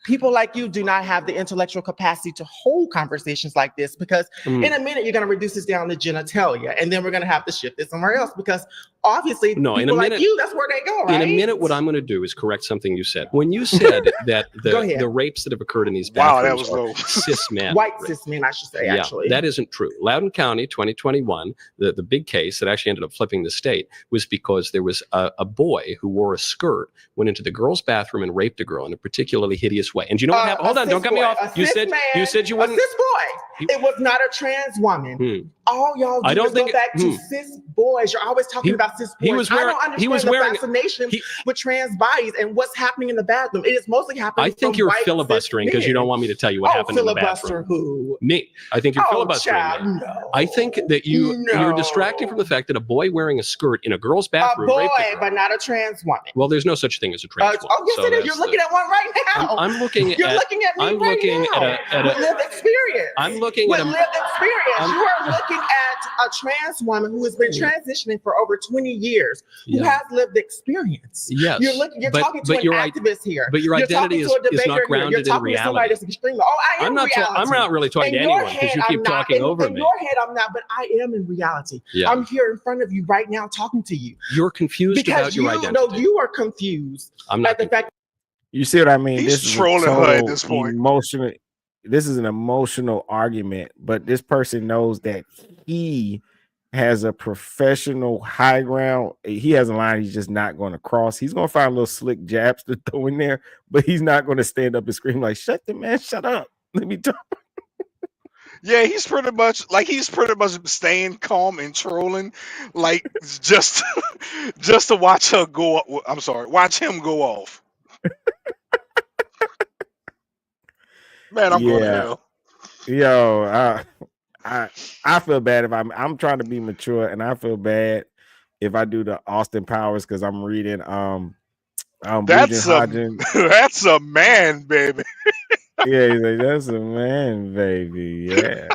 people like you do not have the intellectual capacity to hold conversations like this because in a minute you're going to reduce this down to genitalia, and then we're going to have to shift it somewhere else because obviously people like you, that's where they go, right? In a minute, what I'm going to do is correct something you said. When you said that the rapes that have occurred in these bathrooms are cis men. White cis men, I should say, actually. That isn't true. Loudoun County, 2021, the big case that actually ended up flipping the state was because there was a boy who wore a skirt, went into the girl's bathroom and raped a girl in a particularly hideous way. And you know what happened? Hold on, don't cut me off. You said you wouldn't. A cis boy. It was not a trans woman. All y'all do is go back to cis boys. You're always talking about cis boys. I don't understand the fascination with trans bodies and what's happening in the bathroom. It is mostly happening. I think you're filibustering because you don't want me to tell you what happened in the bathroom. Who? Me. I think you're filibustering. No. I think that you're distracting from the fact that a boy wearing a skirt in a girl's bathroom. A boy, but not a trans woman. Well, there's no such thing as a trans woman. Oh, yes, it is. You're looking at one right now. I'm looking You're looking at me right now. With lived experience. I'm looking at lived experience. You are looking at a trans woman who has been transitioning for over 20 years, who has lived experience. Yes. You're talking to an activist here. But your identity is not grounded in reality. Somebody that's extreme. Oh, I am reality. I'm not really talking to anyone because you keep talking over me. In your head, I'm not, but I am in reality. Yeah. I'm here in front of you right now talking to you. You're confused about your identity. No, you are confused. I'm not. The fact. You see what I mean? He's trolling her at this point. Emotional. This is an emotional argument, but this person knows that he has a professional high ground. He has a line he's just not going to cross. He's going to find little slick jabs to throw in there, but he's not going to stand up and scream like, "Shut up. Let me talk." Yeah, he's pretty much staying calm and trolling, like just to watch her go. I'm sorry, watch him go off. Man, I'm going to hell. Yo, I feel bad if I'm trying to be mature, and I feel bad if I do the Austin Powers because I'm reading that's a man, baby. Yeah, he's like, that's a man, baby. Yeah.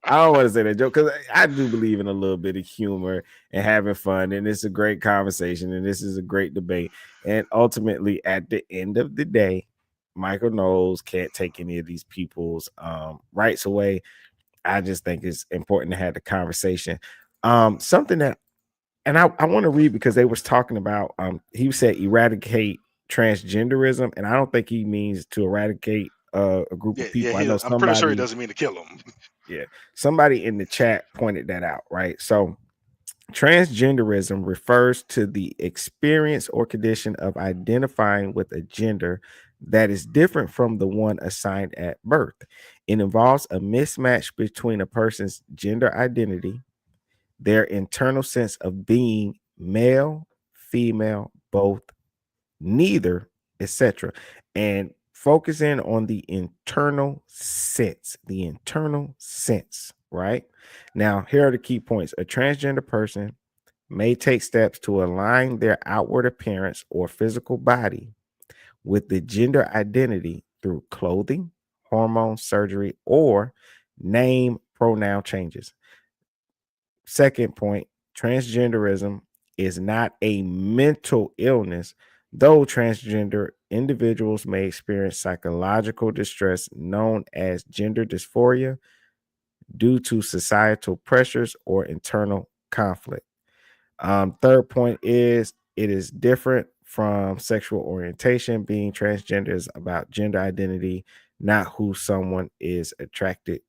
I don't want to say that joke because I do believe in a little bit of humor and having fun, and it's a great conversation, and this is a great debate. And ultimately, at the end of the day, Michael Knowles can't take any of these people's rights away. I just think it's important to have the conversation. Something that, and I want to read because they was talking about, he said eradicate transgenderism, and I don't think he means to eradicate a group of people. I know I'm pretty sure he doesn't mean to kill them. Yeah, somebody in the chat pointed that out, right? So transgenderism refers to the experience or condition of identifying with a gender that is different from the one assigned at birth. It involves a mismatch between a person's gender identity, their internal sense of being male, female, both, neither, etc. And focusing on the internal sense, right? Now, here are the key points. A transgender person may take steps to align their outward appearance or physical body with the gender identity through clothing, hormone surgery, or name pronoun changes. Second point, transgenderism is not a mental illness, though transgender individuals may experience psychological distress known as gender dysphoria due to societal pressures or internal conflict. Third point is it is different from sexual orientation. Being transgender is about gender identity, not who someone is attracted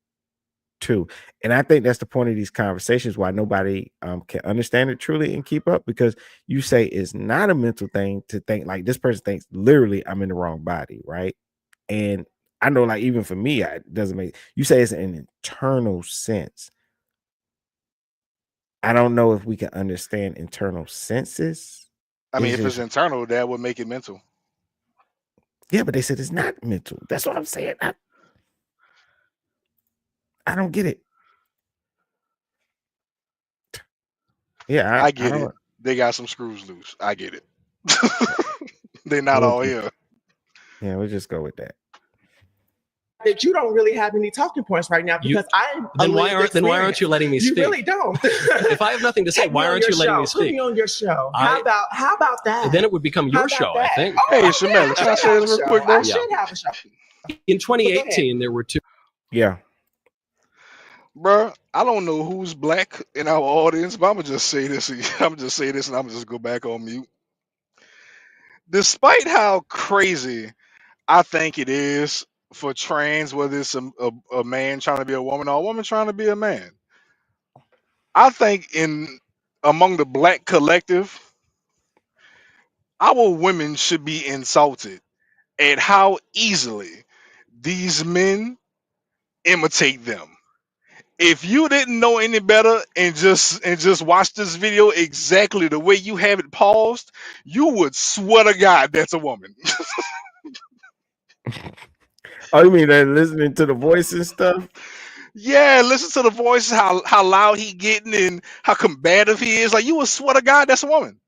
to. And I think that's the point of these conversations, why nobody can understand it truly and keep up, because you say it's not a mental thing to think like this person thinks literally I'm in the wrong body, right? And I know, like, even for me, it doesn't make you say it's an internal sense. I don't know if we can understand internal senses. I mean, if it's internal, that would make it mental. Yeah, but they said it's not mental. That's what I'm saying. I don't get it. Yeah, I get it. They got some screws loose. I get it. They're not all here. Yeah, we'll just go with that. That you don't really have any talking points right now because why aren't you letting me speak? You really don't. If I have nothing to say, why aren't you letting me speak? Put me on your show. How about that? Then it would become your show, I think. Hey, Shamel, can I say this real quick, bro? I should have a show. In 2018, there were two. Yeah. Bro, I don't know who's black in our audience, but I'm gonna just say this. And I'm gonna just go back on mute. Despite how crazy I think it is for trans, whether it's a man trying to be a woman or a woman trying to be a man, I think among the black collective, our women should be insulted at how easily these men imitate them. If you didn't know any better and just watch this video exactly the way you have it paused, you would swear to God that's a woman. Oh, you mean they're listening to the voice and stuff? Yeah, listen to the voice, how loud he getting and how combative he is. Like, you would swear to God that's a woman.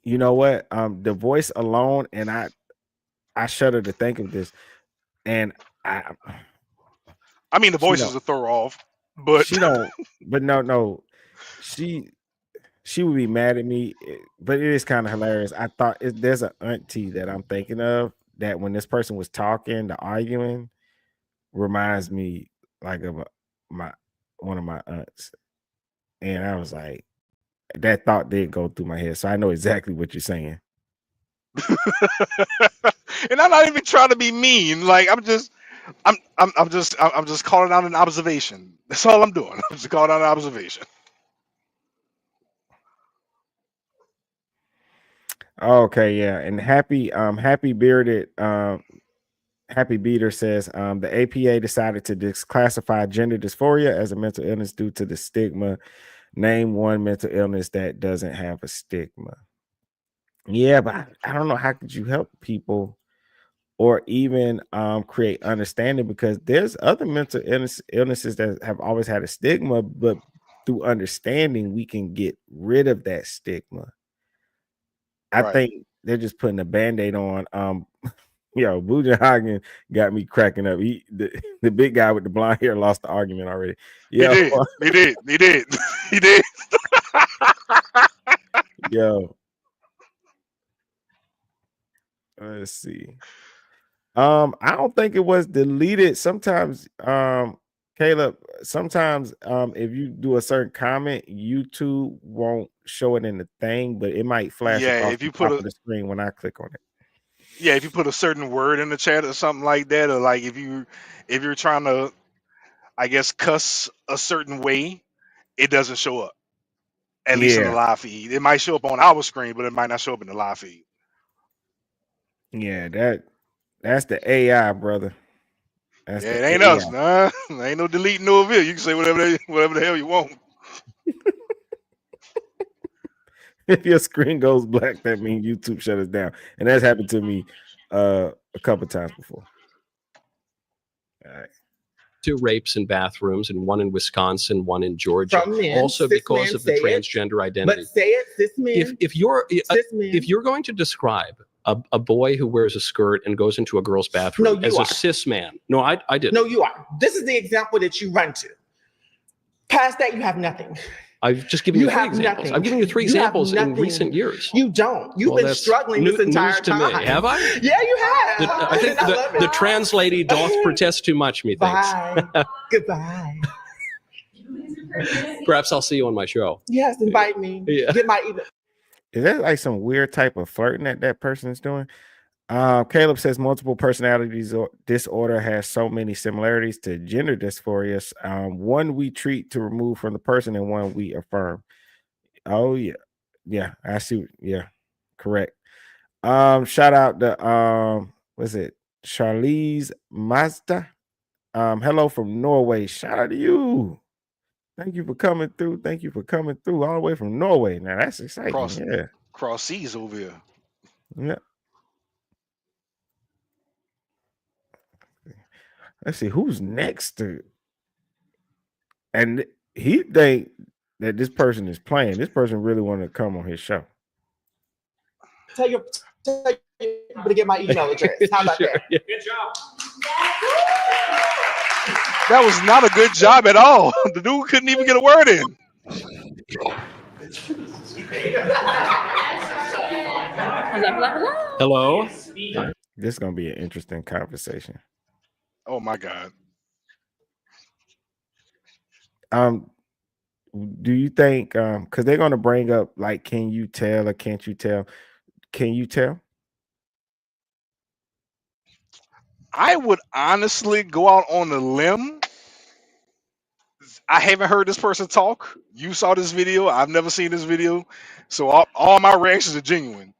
You know what? The voice alone, and I shudder to think of this. And I mean, the voice is a throw off, but she don't. But no, she would be mad at me. But it is kind of hilarious. I thought there's an auntie that I'm thinking of that when this person was talking, the arguing reminds me like of one of my aunts, and I was like, that thought did go through my head, so I know exactly what you're saying. And I'm not even trying to be mean. Like, I'm just calling out an observation. That's all I'm doing. I'm just calling out an observation. Okay, yeah, and happy bearded Happy Beater says the APA decided to declassify gender dysphoria as a mental illness due to the stigma. Name one mental illness that doesn't have a stigma. Yeah, but I don't know, how could you help people or even create understanding, because there's other mental illnesses that have always had a stigma, but through understanding we can get rid of that stigma. I think they're just putting a band-aid on. Yo, Bujahagen got me cracking up. The big guy with the blonde hair lost the argument already. Yeah, he did. Yo, let's see. I don't think it was deleted. Sometimes, Caleb, sometimes if you do a certain comment, YouTube won't show it in the thing, but it might flash across if you the top of the screen when I click on it. Yeah, if you put a certain word in the chat or something like that, or like if you're trying to, I guess, cuss a certain way, it doesn't show up. At least in the live feed. It might show up on our screen, but it might not show up in the live feed. Yeah, that's the AI, brother. It ain't us, nah. There ain't no deleting no video. You can say whatever the hell you want. If your screen goes black, that means YouTube shut us down, and that's happened to me a couple times before. All right. 2 rapes in bathrooms, and 1 in Wisconsin, 1 in Georgia. From men, Also cis because men, of the say it. transgender identity. But say it, cis men. If you're cis men. if you're going to describe a boy who wears a skirt and goes into a girl's bathroom as a cis man, no, I didn't. No, you are. This is the example that you run to. Past that, you have nothing. I've just given you 3 have examples. nothing. I've given you 3 You have examples in nothing. recent years. You don't. You've been that's struggling this entire news to time. me. Have I? Yeah, you have. I think the trans lady doth protest too much, methinks. Bye. Goodbye. Perhaps I'll see you on my show. Yes, invite me. Yeah. Get my email. Is that like some weird type of flirting that person is doing? Caleb says multiple personality disorder has so many similarities to gender dysphoria. One we treat to remove from the person, and one we affirm. Oh yeah, I see. Yeah, correct. Shout out to was it Charlize Mazda? Hello from Norway. Shout out to you. Thank you for coming through. Thank you for coming through all the way from Norway. Now that's exciting. Cross seas over here. Yeah. Let's see who's next to, and he think that this person is playing. This person really wanted to come on his show. Tell you to get my email address. How about that? Good job. That was not a good job at all. The dude couldn't even get a word in. Hello. This is gonna be an interesting conversation. Oh my God. Do you think because they're gonna bring up like, can you tell or can't you tell? Can you tell? I would honestly go out on a limb. I haven't heard this person talk. You saw this video. I've never seen this video. So all my reactions are genuine.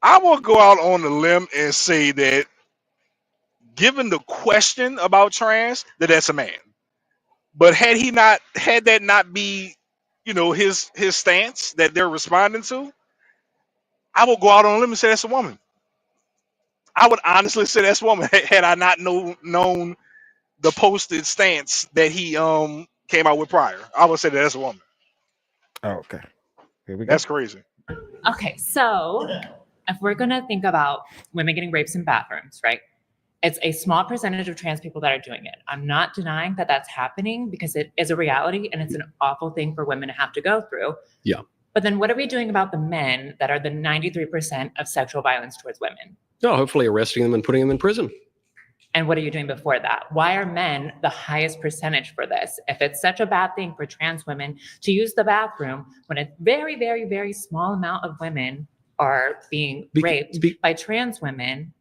I will go out on a limb and say that given the question about trans, that's a man. But had that not be, his stance that they're responding to, I will go out on a limb and say that's a woman. I would honestly say that's a woman had I not known the posted stance that he came out with prior. I would say that's a woman. Oh, okay. Here we go. That's crazy. Okay, so if we're gonna think about women getting raped in bathrooms, right? It's a small percentage of trans people that are doing it. I'm not denying that that's happening because it is a reality and it's an awful thing for women to have to go through. Yeah. But then what are we doing about the men that are the 93% of sexual violence towards women? No, hopefully arresting them and putting them in prison. And what are you doing before that? Why are men the highest percentage for this? If it's such a bad thing for trans women to use the bathroom when a very, very, very small amount of women are being raped by trans women,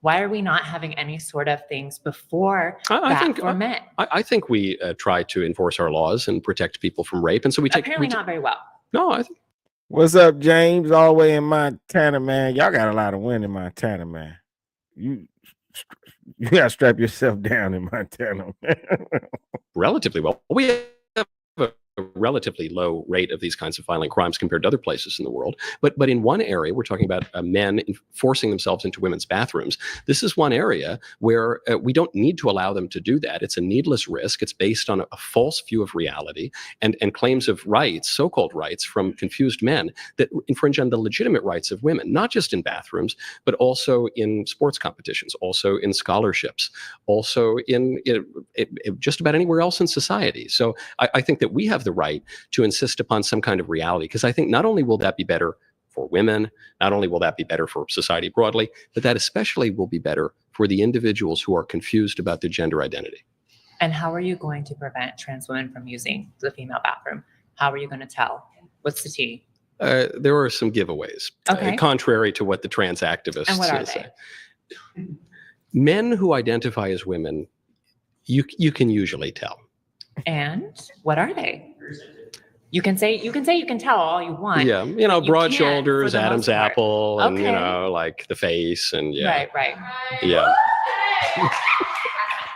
why are we not having any sort of things before for men? I think we try to enforce our laws and protect people from rape. And so we take... Apparently not very well. No, I think... What's up, James? All the way in Montana, man. Y'all got a lot of wind in Montana, man. You gotta strap yourself down in Montana. Relatively well. We have a relatively low rate of these kinds of violent crimes compared to other places in the world. But in one area, we're talking about men forcing themselves into women's bathrooms. This is one area where we don't need to allow them to do that. It's a needless risk. It's based on a false view of reality and claims of rights, so-called rights, from confused men that infringe on the legitimate rights of women, not just in bathrooms, but also in sports competitions, also in scholarships, also in just about anywhere else in society. So I think that we have the right to insist upon some kind of reality, because I think not only will that be better for women, not only will that be better for society broadly, but that especially will be better for the individuals who are confused about their gender identity. And how are you going to prevent trans women from using the female bathroom? How are you going to tell? What's the tea? There are some giveaways, contrary to what the trans activists and what are say. They? Men who identify as women, you can usually tell. And what are they? You can tell all you want. Yeah, broad shoulders, Adam's apple, and like the face, and Right. Yeah.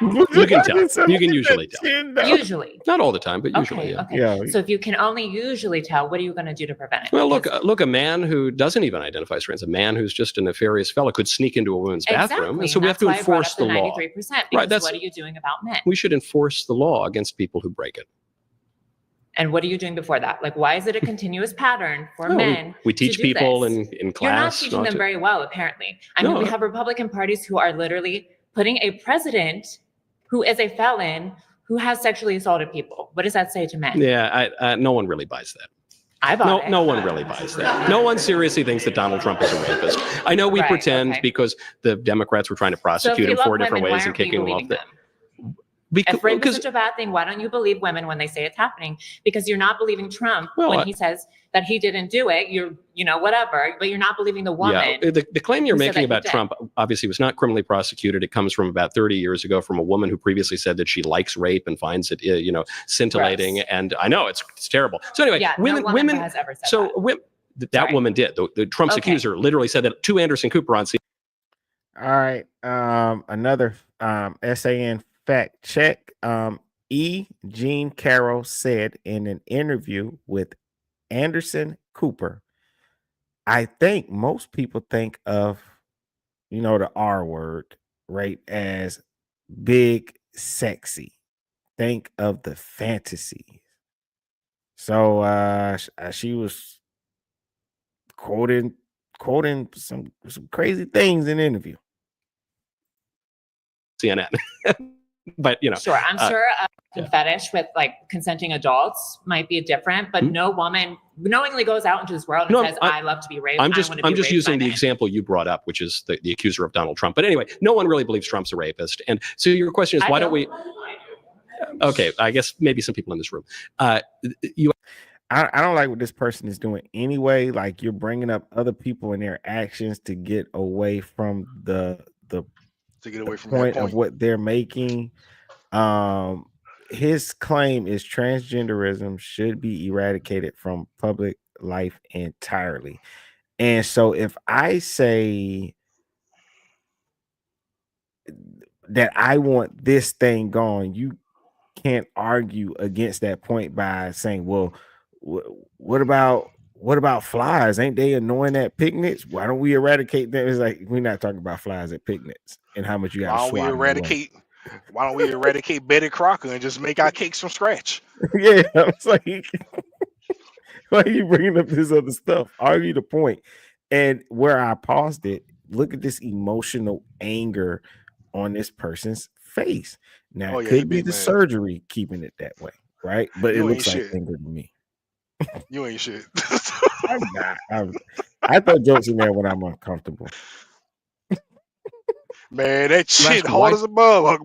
You can tell. You can usually tell. Usually. Not all the time, but usually. Okay, Yeah. okay. So if you can only usually tell, what are you going to do to prevent it? Well, look, a man who doesn't even identify as trans, a man who's just a nefarious fellow could sneak into a woman's bathroom. And so we have to enforce the law. 93%, Right, what are you doing about men? We should enforce the law against people who break it. And what are you doing before that? Like, why is it a continuous pattern for men? We teach people in class. You're not teaching them very well, apparently. I mean, we have Republican parties who are literally putting a president who is a felon who has sexually assaulted people. What does that say to men? Yeah, no one really buys that. I bought it. No one really buys that. No one seriously thinks that Donald Trump is a rapist. I know we pretend because the Democrats were trying to prosecute him 4 different ways and kicking him off. If rape is such a bad thing, why don't you believe women when they say it's happening? Because you're not believing Trump when he says that he didn't do it. You're, whatever, but you're not believing the woman. Yeah, the claim you're making about Trump obviously was not criminally prosecuted. It comes from about 30 years ago from a woman who previously said that she likes rape and finds it, scintillating. Gross. And I know it's terrible. So anyway, women has ever said that. That woman did. The Trump's accuser literally said that to Anderson Cooper on CNN. All right, another SAN fact check. Jean Carroll said in an interview with Anderson Cooper, I think most people think of, the R word, right, as big, sexy. Think of the fantasy. So she was quoting some crazy things in the interview. CNN. But sure, I'm sure a fetish with like consenting adults might be different, but no woman knowingly goes out into this world and says, I love to be raped. I'm just using the example you brought up, which is the accuser of Donald Trump. But anyway, no one really believes Trump's a rapist. And so your question is, why don't we? Okay, I guess maybe some people in this room. I don't like what this person is doing anyway. Like, you're bringing up other people and their actions to get away from the point of what they're making. His claim is transgenderism should be eradicated from public life entirely. And so if I say that I want this thing gone, you can't argue against that point by saying, well, what about flies? Ain't they annoying at picnics? Why don't we eradicate them? It's like, we're not talking about flies at picnics and how much you got to swat. Why don't we eradicate Betty Crocker and just make our cakes from scratch? Yeah, it's like, why are you bringing up this other stuff? Argue the point. And where I paused it, look at this emotional anger on this person's face. Now, it could be the surgery keeping it that way, right? But it looks like anger to me. You ain't shit. I'm not. I throw jokes in there when I'm uncomfortable. Man, that shit hard as a bug.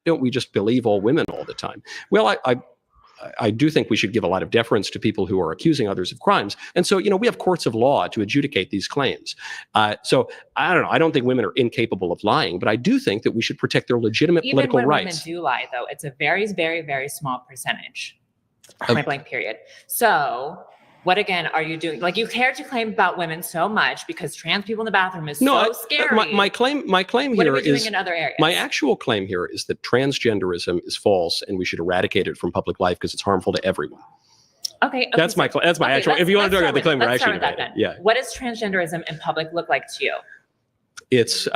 Don't we just believe all women all the time? Well, I do think we should give a lot of deference to people who are accusing others of crimes. And so, we have courts of law to adjudicate these claims. So I don't know. I don't think women are incapable of lying, but I do think that we should protect their legitimate political rights. Even when women do lie, though, it's a very, very, very small percentage. Point blank, period. So what again are you doing? Like, you care to claim about women so much because trans people in the bathroom is so scary. My claim what here are we doing is in other areas? My actual claim here is that transgenderism is false and we should eradicate it from public life because it's harmful to everyone. Okay. That's my actual. If you want to talk about the claim, we're actually debating. Yeah. What does transgenderism in public look like to you? It's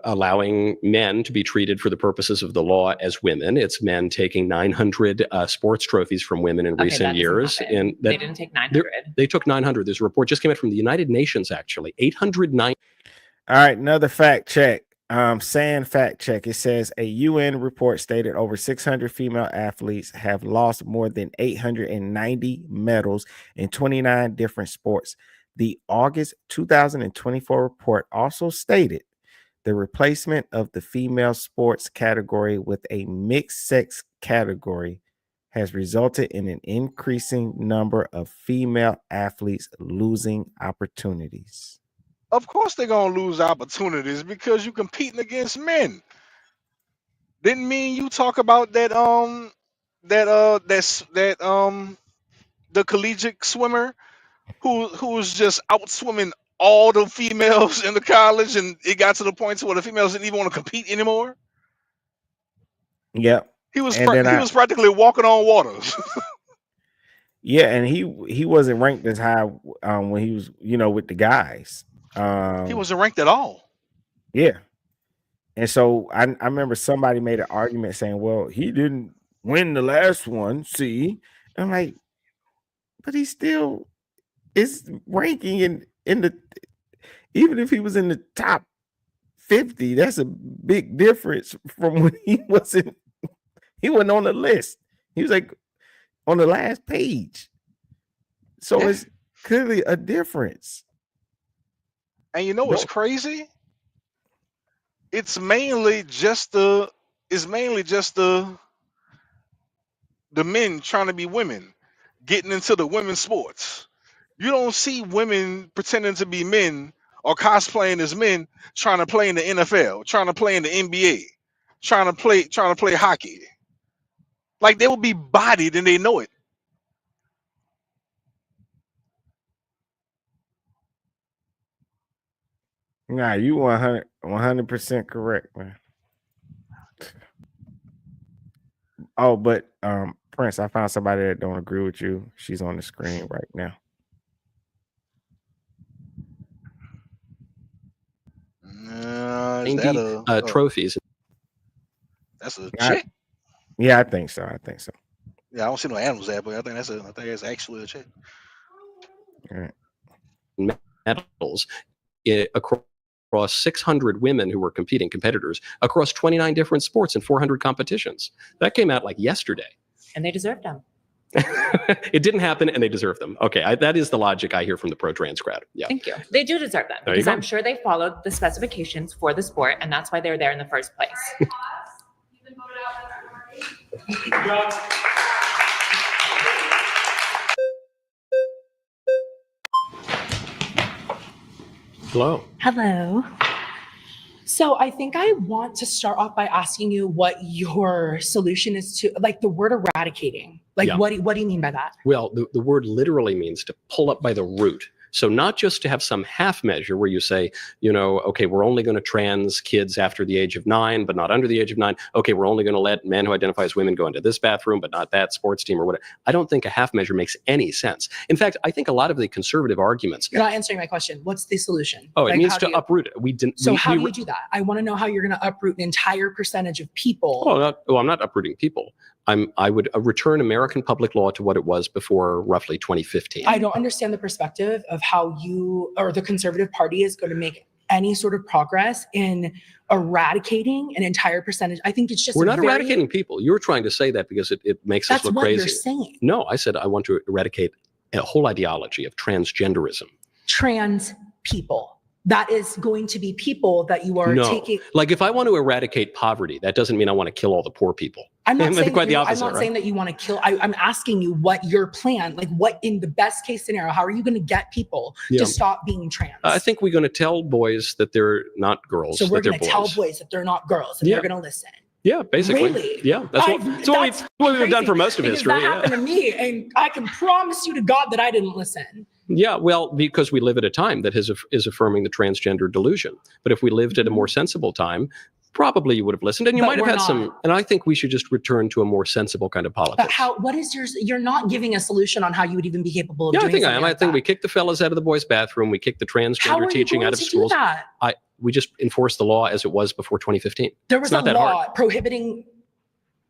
allowing men to be treated for the purposes of the law as women. It's men taking 900 sports trophies from women in recent years. And they didn't take 900. They took 900. There's a report just came out from the United Nations, actually. 809. All right, another fact check. SAN fact check. It says a UN report stated over 600 female athletes have lost more than 890 medals in 29 different sports. The August 2024 report also stated the replacement of the female sports category with a mixed sex category has resulted in an increasing number of female athletes losing opportunities. Of course they're gonna lose opportunities because you're competing against men. Didn't mean you talk about that the collegiate swimmer who was just out swimming all the females in the college, and it got to the point to where the females didn't even want to compete anymore. Yep. He was And then he was practically walking on waters. yeah, and he wasn't ranked as high when he was, with the guys. He wasn't ranked at all. Yeah. And so I remember somebody made an argument saying, well, he didn't win the last one. See, I'm like, but he still is ranking in the, even if he was in the top 50, that's a big difference from when he wasn't on the list. He was like on the last page. So it's clearly a difference. And you know what's crazy? It's mainly just the men trying to be women, getting into the women's sports. You don't see women pretending to be men or cosplaying as men trying to play in the NFL, trying to play in the NBA, trying to play hockey. Like, they will be bodied and they know it. Nah, you 100% correct, man. Oh, but Prince, I found somebody that don't agree with you. She's on the screen right now. Trophies. That's a chick. Yeah, I think so. Yeah, I don't see no animals there, but I think that's actually a chick. Medals across 600 women who were competitors across 29 different sports and 400 competitions. That came out like yesterday. And they deserved them. It didn't happen, and they deserve them. Okay, that is the logic I hear from the pro-trans crowd. Yeah. Thank you. They do deserve them because I'm sure they followed the specifications for the sport, and that's why they're there in the first place. Hello. Hello. So I think I want to start off by asking you what your solution is to, like, the word eradicating. Like, what do you mean by that? Well, the word literally means to pull up by the root. So not just to have some half measure where you say, okay, we're only going to trans kids after the age of 9, but not under the age of 9. Okay, we're only going to let men who identify as women go into this bathroom, but not that sports team or whatever. I don't think a half measure makes any sense. In fact, I think a lot of the conservative arguments. You're not answering my question. What's the solution? Oh, it means to uproot it. We didn't. So how do you do that? I want to know how you're going to uproot an entire percentage of people. I'm not uprooting people. I would return American public law to what it was before roughly 2015. I don't understand the perspective of how you or the Conservative Party is going to make any sort of progress in eradicating an entire percentage. I think it's just we're not eradicating people. You're trying to say that because it makes us look crazy. That's what you're saying. No, I said I want to eradicate a whole ideology of transgenderism. Trans people. That is going to be people that you are taking. Like, if I want to eradicate poverty, that doesn't mean I want to kill all the poor people. I'm not saying quite the opposite, I'm not saying that you want to kill. I'm asking you what your plan, like what in the best case scenario, how are you going to get people to stop being trans? I think we're going to tell boys that they're not girls. So we're going to tell boys that they're not girls, and they're going to listen. Yeah, basically. Really? Yeah, that's what we've done for most of history. That happened to me, and I can promise you to God that I didn't listen. Yeah, well, because we live at a time that is affirming the transgender delusion. But if we lived at a more sensible time, probably you would have listened, and you might have had some. And I think we should just return to a more sensible kind of politics. But what is yours? You're not giving a solution on how you would even be capable of doing something. I think I am. I think we kick the fellas out of the boys' bathroom. We kick the transgender teaching out of schools. How are you going to do that? We just enforce the law as it was before 2015. There was a law prohibiting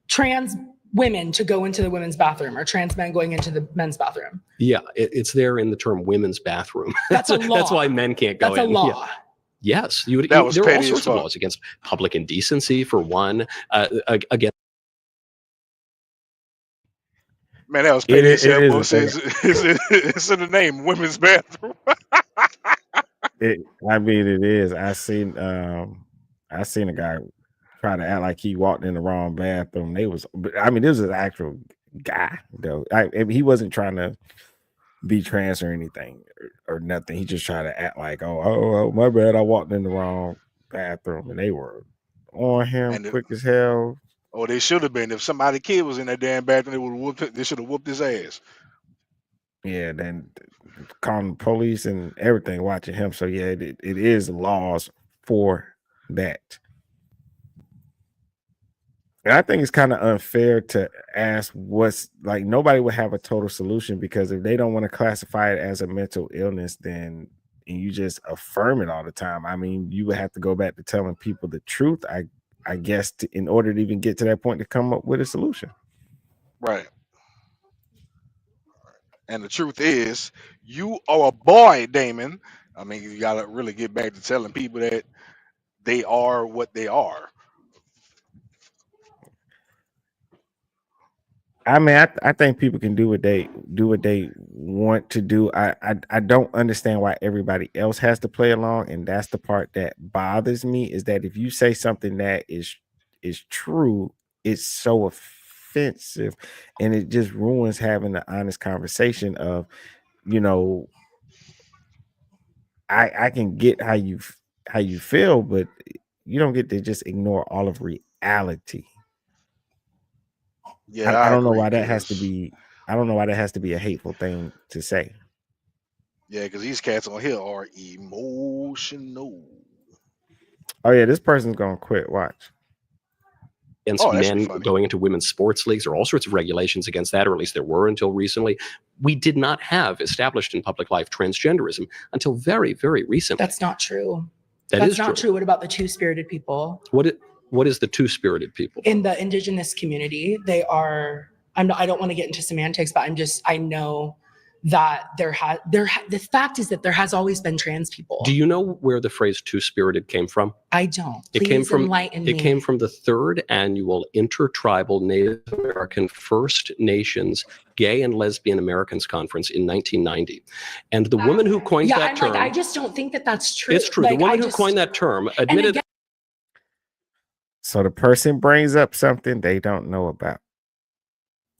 trans women to go into the women's bathroom or trans men going into the men's bathroom. Yeah, it's there in the term women's bathroom. That's a law. That's why men can't go in. That's a law. Yeah. Yes, there are all sorts of laws against public indecency, for one. Against. Man, that was petty. It's in the name, women's bathroom. It is. I seen a guy try to act like he walked in the wrong bathroom. This was an actual guy though. He wasn't trying to be trans or anything or nothing. He just tried to act like, oh, my bad, I walked in the wrong bathroom, and they were on him quick as hell. Oh, they should have been. If somebody kid was in that damn bathroom, they should have whooped his ass. Yeah, then calling the police and everything watching him. So yeah, it is laws for that. And I think it's kind of unfair to ask what's like, nobody would have a total solution, because if they don't want to classify it as a mental illness, then and you just affirm it all the time. I mean, you would have to go back to telling people the truth, I guess, in order to even get to that point to come up with a solution. Right. And the truth is, you are a boy, Damon. I mean, you gotta really get back to telling people that they are what they are. I mean, I think people can do what they want to do. I don't understand why everybody else has to play along, and that's the part that bothers me, is that if you say something that is true, it's so offensive, and it just ruins having the honest conversation of, you know, I can get how you feel, but you don't get to just ignore all of reality. Yeah, I I don't know agree. why that has to 'Cause be. I don't know why that has to be a hateful thing to say. yeah, because these cats on here are emotional. Oh yeah, this person's gonna quit. Watch. Against Oh, that should be men funny. going into women's sports leagues, or all sorts of regulations against that, or at least there were until recently. We did not have established in public life transgenderism until very, very recently. That's not true. That That's is not true. true. What about the two-spirited people? What is the two-spirited people? In the indigenous community, they are, I don't want to get into semantics, but I know that the fact is that there has always been trans people. Do you know where the phrase two-spirited came from? I don't. It came from enlighten me. It came from the third annual Intertribal Native American First Nations Gay and Lesbian Americans Conference in 1990. And the woman who coined that term, I just don't think that that's true. It's true. The woman who coined that term admitted. So the person brings up something they don't know about.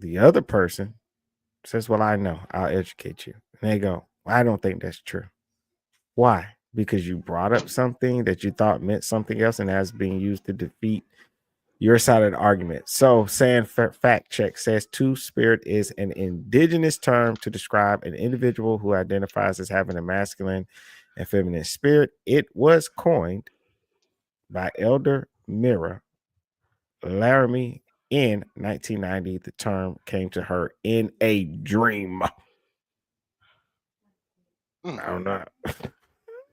The other person says, well, I know, I'll educate you. And they go, well, I don't think that's true. Why? Because you brought up something that you thought meant something else, and that's being used to defeat your side of the argument. So saying fact check says two-spirit is an indigenous term to describe an individual who identifies as having a masculine and feminine spirit. It was coined by Elder Mira Laramie in 1990. The term came to her in a dream. I don't know.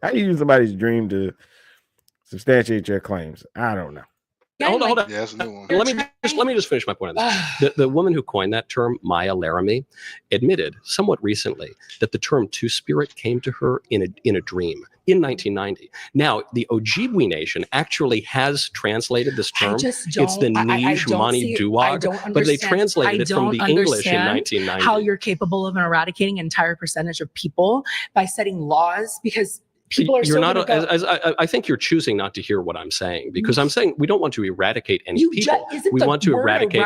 How you use somebody's dream to substantiate your claims? I don't know. Hold on. Yeah, that's a new one. Let me just finish my point on this. The woman who coined that term, Maya Laramie, admitted somewhat recently that the term two-spirit came to her in a dream in 1990. Now, the Ojibwe Nation actually has translated this term. It's the Niche Mani Duwag, but they translated it from the English in 1990. How you're capable of eradicating an entire percentage of people by setting laws, because people are I think you're choosing not to hear what I'm saying, because I'm saying we don't want to eradicate any people. We want to eradicate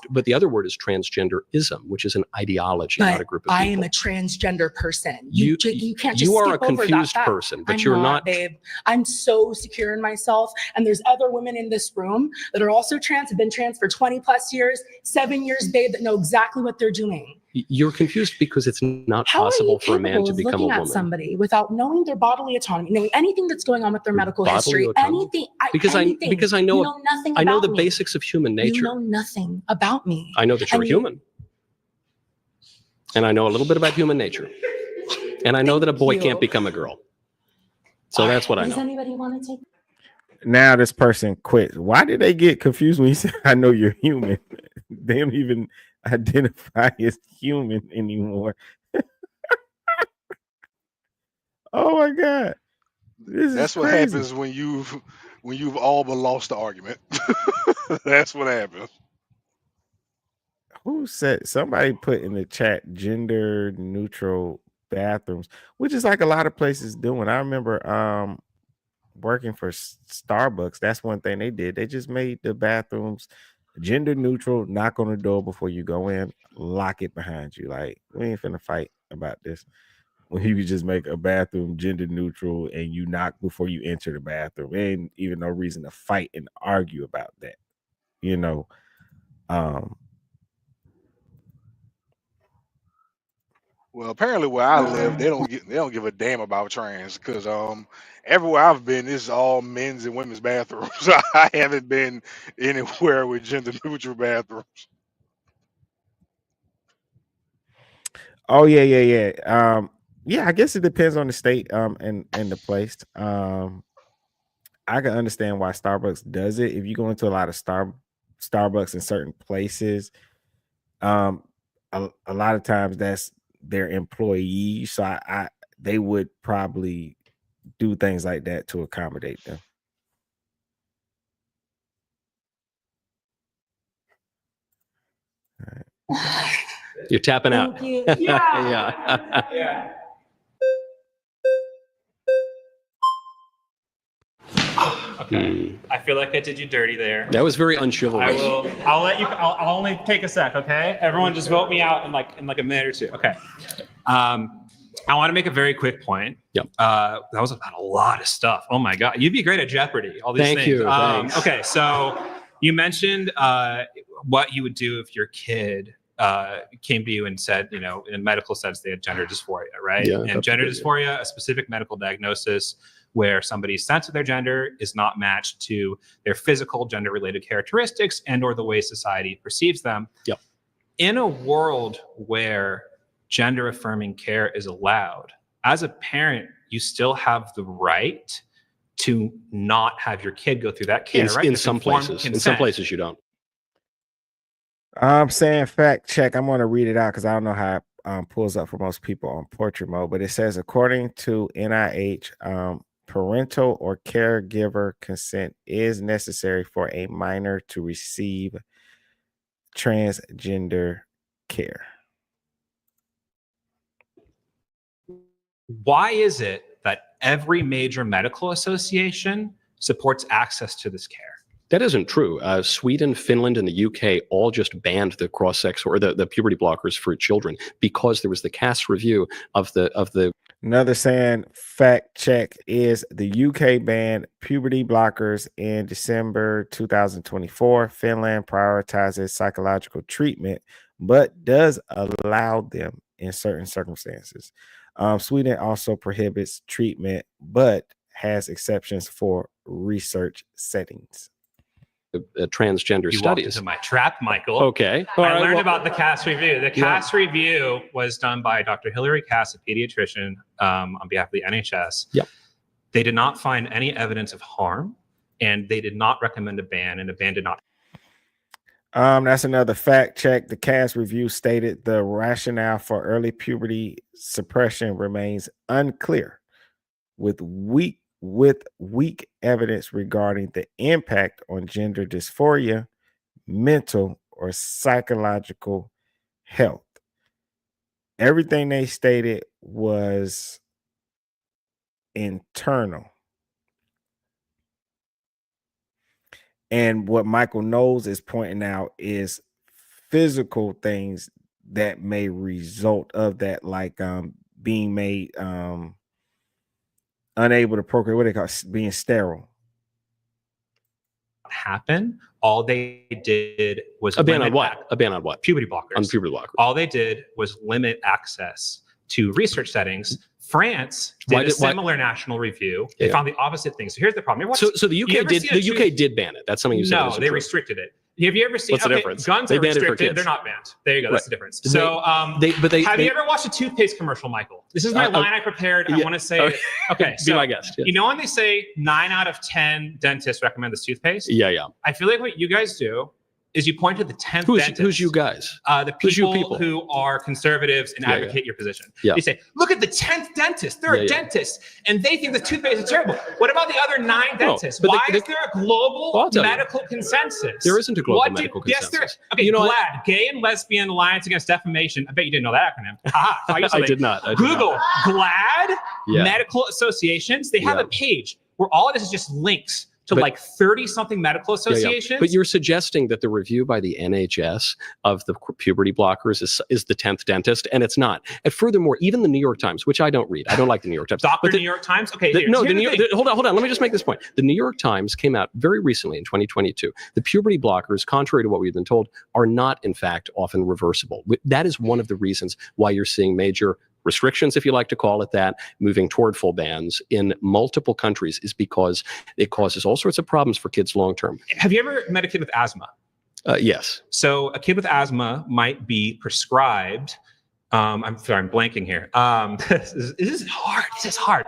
but the other word is transgenderism, which is an ideology, not a group of people. I am a transgender person. You can't just you are skip a over confused that person, but I'm you're not, babe. I'm so secure in myself, and there's other women in this room that are also trans, have been trans for 20 plus years, 7 years, babe, that know exactly what they're doing. You're confused because it's not possible for a man to become a woman. Looking at somebody without knowing their bodily autonomy, knowing anything that's going on with their medical history, anything. Because I know you know nothing I know about the me. basics of human nature. You know nothing about me. I know that you're human, and I know a little bit about human nature, and I know that a boy can't become a girl. So that's what I know. Does anybody want to take? Now this person quit. Why did they get confused when he said, I know you're human? They don't even identify as human anymore. Oh my God. That's what happens when you've all but lost the argument. That's what happens. Who said, somebody put in the chat, gender neutral bathrooms, which is like a lot of places doing. I remember working for Starbucks. That's one thing they did. They just made the bathrooms gender neutral, knock on the door before you go in, lock it behind you. Like, we ain't finna fight about this. When you could just make a bathroom gender neutral and you knock before you enter the bathroom. There ain't even no reason to fight and argue about that. You know. Well, apparently where I live, they don't give a damn about trans because everywhere I've been is all men's and women's bathrooms. I haven't been anywhere with gender neutral bathrooms. Oh yeah. Yeah, I guess it depends on the state and the place. I can understand why Starbucks does it. If you go into a lot of Starbucks in certain places, a lot of times that's their employees. So they would probably do things like that to accommodate them. You're tapping out. Thank you. Yeah. Okay. I feel like I did you dirty there. That was very unchivalrous. I'll let you. I'll only take a sec. Okay. Everyone, just vote me out in like a minute or two. Okay. I want to make a very quick point. Yep. That was about a lot of stuff. Oh my God. You'd be great at Jeopardy. All these Thank things. you. Thanks. Okay. So you mentioned what you would do if your kid came to you and said, in a medical sense, they had gender dysphoria, right? Yeah, and gender dysphoria, a specific medical diagnosis where somebody's sense of their gender is not matched to their physical gender-related characteristics and or the way society perceives them. Yep. In a world where gender-affirming care is allowed, as a parent, you still have the right to not have your kid go through that care, right? In some places. In some places you don't. I'm saying fact check. I'm going to read it out because I don't know how it pulls up for most people on portrait mode, but it says, according to NIH, parental or caregiver consent is necessary for a minor to receive transgender care. Why is it that every major medical association supports access to this care? That isn't true. Sweden, Finland, and the UK all just banned the cross-sex or the puberty blockers for children because there was the CAS review of the. Another saying fact check is the UK banned puberty blockers in December 2024. Finland prioritizes psychological treatment, but does allow them in certain circumstances. Sweden also prohibits treatment, but has exceptions for research settings. Transgender You studies. walked into my trap, Michael. Okay. I learned about the CAS review. The CAS review was done by Dr. Hilary Cass, a pediatrician, on behalf of the NHS. Yep. They did not find any evidence of harm, and they did not recommend a ban, and a ban did not. That's another fact check. The CAS review stated the rationale for early puberty suppression remains unclear, with weak evidence regarding the impact on gender dysphoria, mental or psychological health. Everything they stated was internal. And what Michael Knowles is pointing out is physical things that may result of that, like being made unable to procreate, what they call being sterile. Happen. All they did was A ban on what? A ban on what? Puberty blockers. On puberty blockers. All they did was limit access to research settings. France did a similar national review. They found the opposite thing. So here's the problem. So the UK did ban it. That's something you said. No, they restricted it. Have you ever seen? What's the difference? Guns are restricted. They're not banned. There you go. That's the difference. So, have you ever watched a toothpaste commercial, Michael? This is my line I prepared. I want to say, okay. Be my guest. Yes. You know when they say 9 out of 10 dentists recommend this toothpaste? Yeah. I feel like what you guys do is you point to the 10th dentist. Who's you guys? The people who are conservatives and advocate your position. Yeah. They say, look at the 10th dentist. They're a dentist, and they think the toothpaste is terrible. What about the other 9 dentists? Why is there a global medical consensus? There isn't a global medical consensus. Yes, there is. Okay, GLAAD, Gay and Lesbian Alliance Against Defamation. I bet you didn't know that acronym. I did not. Google GLAAD medical associations. They have a page where all of this is just links to like 30-something medical associations. But you're suggesting that the review by the NHS of the puberty blockers is the 10th dentist, and it's not. And furthermore, even the New York Times, which I don't read. I don't like the New York Times. New York Times? Okay. Hold on. Let me just make this point. The New York Times came out very recently in 2022. The puberty blockers, contrary to what we've been told, are not, in fact, often reversible. That is one of the reasons why you're seeing major restrictions, if you like to call it that, moving toward full bans in multiple countries is because it causes all sorts of problems for kids long term. Have you ever met a kid with asthma? Yes. So a kid with asthma might be prescribed. I'm sorry, I'm blanking here. This is hard. This is hard.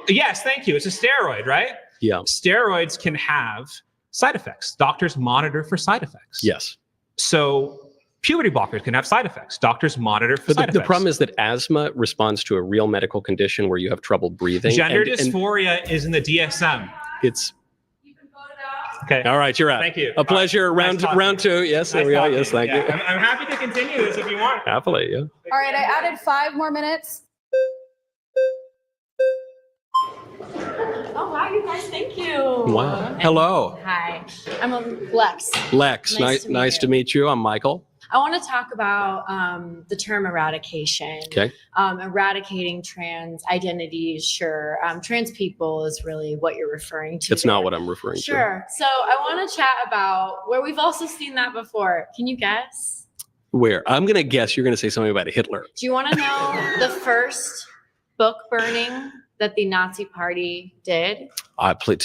Yes, thank you. It's a steroid, right? Yeah. Steroids can have side effects. Doctors monitor for side effects. Yes. So puberty blockers can have side effects. Doctors monitor for side effects. The problem is that asthma responds to a real medical condition where you have trouble breathing. Gender dysphoria is in the DSM. It's okay. All right, you're out. Thank you. A pleasure. Nice round two. Yes, there we are. Yes, thank you. I'm happy to continue this if you want. Happily, yeah. All right, I added 5 more minutes. Oh, wow, you guys, thank you. Wow. Hello. Hi, I'm Lex. Lex, nice to meet you. I'm Michael. I want to talk about the term eradication. Okay. Eradicating trans identities, sure. Trans people is really what you're referring to. It's not what I'm referring to. Sure. So I want to chat about where we've also seen that before. Can you guess? Where? I'm going to guess you're going to say something about Hitler. Do you want to know the first book burning that the Nazi Party did?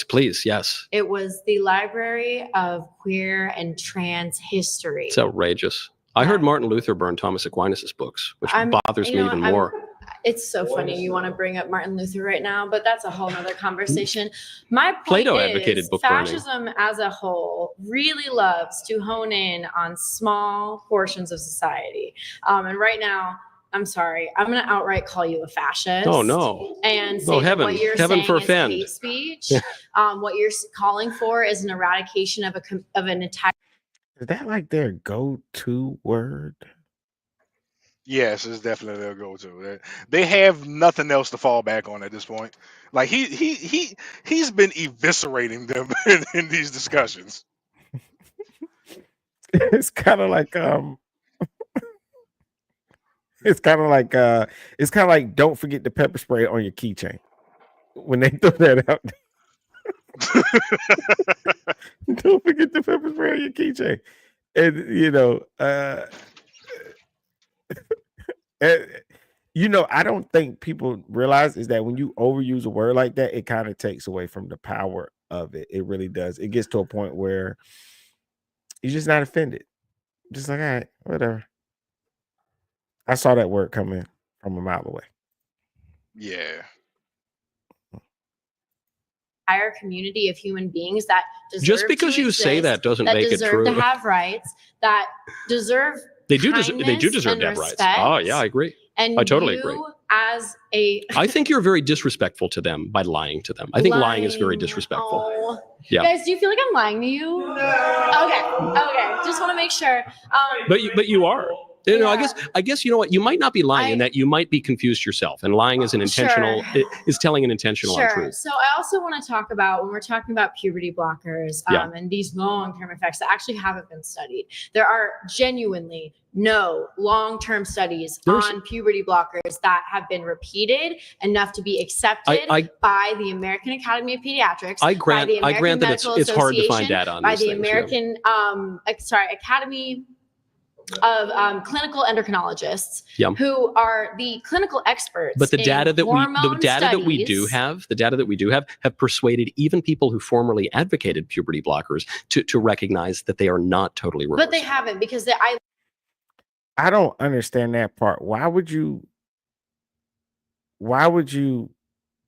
Please, yes. It was the Library of Queer and Trans History. It's outrageous. I heard Martin Luther burn Thomas Aquinas' books, which bothers me even more. It's so funny you want to bring up Martin Luther right now, but that's a whole nother conversation. My point Plato is, advocated book burning. fascism as a whole really loves to hone in on small portions of society. And right now, I'm sorry, I'm going to outright call you a fascist. Oh, no. And say that what you're heaven saying forfend. is hate speech. What you're calling for is an eradication of an entire. Is that like their go-to word? Yes, it's definitely their go-to. They have nothing else to fall back on at this point. Like he's been eviscerating them in these discussions. It's kind of like it's kind of like don't forget the pepper spray on your keychain when they throw that out. Don't forget the pepper spray on your keychain. And I don't think people realize is that when you overuse a word like that, it kind of takes away from the power of it. It really does. It gets to a point where you're just not offended. Just like, all right, whatever. I saw that word coming from a mile away. Yeah. Entire community of human beings that deserve just because you say that doesn't make it true. That deserve to have rights, that deserve they do deserve to have rights. Oh yeah, I agree. And I totally agree. As a I think you're very disrespectful to them by lying to them. I think lying is very disrespectful. Oh. Yeah. Guys, do you feel like I'm lying to you? No. Okay. Just want to make sure. But you are. I guess you know what, you might not be lying in that you might be confused yourself, and lying is an intentional is telling an intentional untruth. So I also want to talk about when we're talking about puberty blockers and these long-term effects that actually haven't been studied. There are genuinely no long-term studies on puberty blockers that have been repeated enough to be accepted by the American Academy of Pediatrics. I grant that it's hard to find data on by these the things, American Academy of clinical endocrinologists who are the clinical experts. But the data that we do have persuaded even people who formerly advocated puberty blockers to recognize that they are not totally reversible. But they haven't, because I don't understand that part. Why would you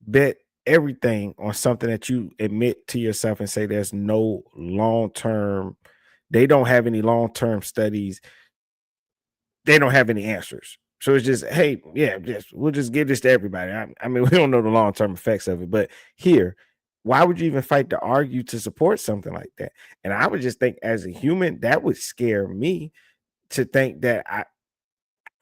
bet everything on something that you admit to yourself and say there's no long-term, they don't have any long-term studies, they don't have any answers. So it's just, hey, we'll just give this to everybody. I mean, we don't know the long-term effects of it, but here, why would you even fight to argue to support something like that? And I would just think as a human, that would scare me to think that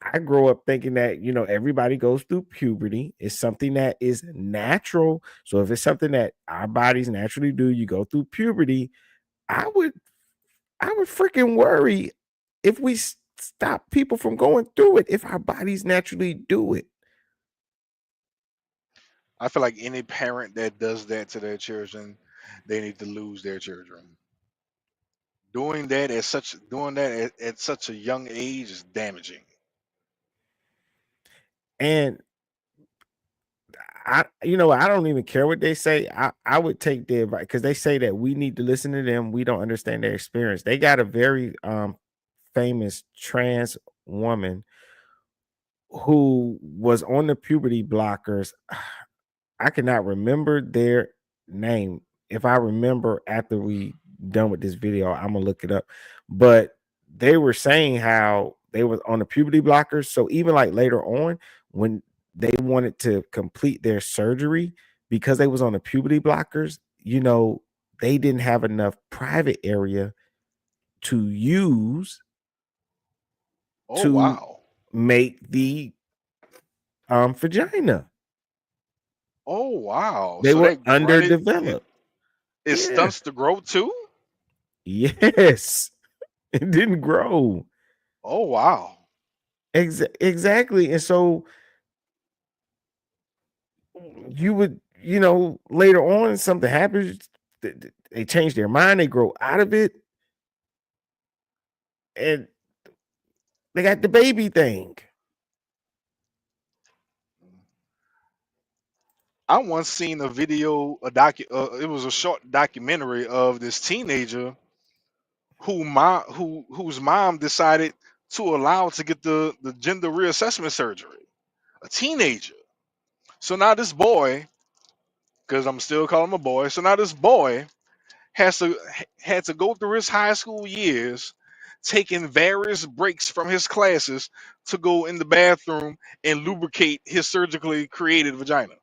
I grow up thinking that, everybody goes through puberty. It's something that is natural. So if it's something that our bodies naturally do, you go through puberty, I would freaking worry if we stop people from going through it, if our bodies naturally do it. I feel like any parent that does that to their children, they need to lose their children. Doing that at such a young age is damaging. And I don't even care what they say. I would take their advice because they say that we need to listen to them. We don't understand their experience. They got a very famous trans woman who was on the puberty blockers. I cannot remember their name. If I remember after we done with this video, I'm gonna look it up. But they were saying how they was on the puberty blockers. So even like later on, when they wanted to complete their surgery because they was on the puberty blockers, they didn't have enough private area to use make the vagina. Oh wow! They so were underdeveloped. It stunts the growth too. Yes, it didn't grow. Oh wow! Exactly, and so you would, later on something happens. They change their mind. They grow out of it, and they got the baby thing. I once seen a video, it was a short documentary of this teenager whose mom decided to allow to get the gender reassessment surgery. A teenager. So now this boy, because I'm still calling him a boy, so now this boy had to go through his high school years taking various breaks from his classes to go in the bathroom and lubricate his surgically created vagina.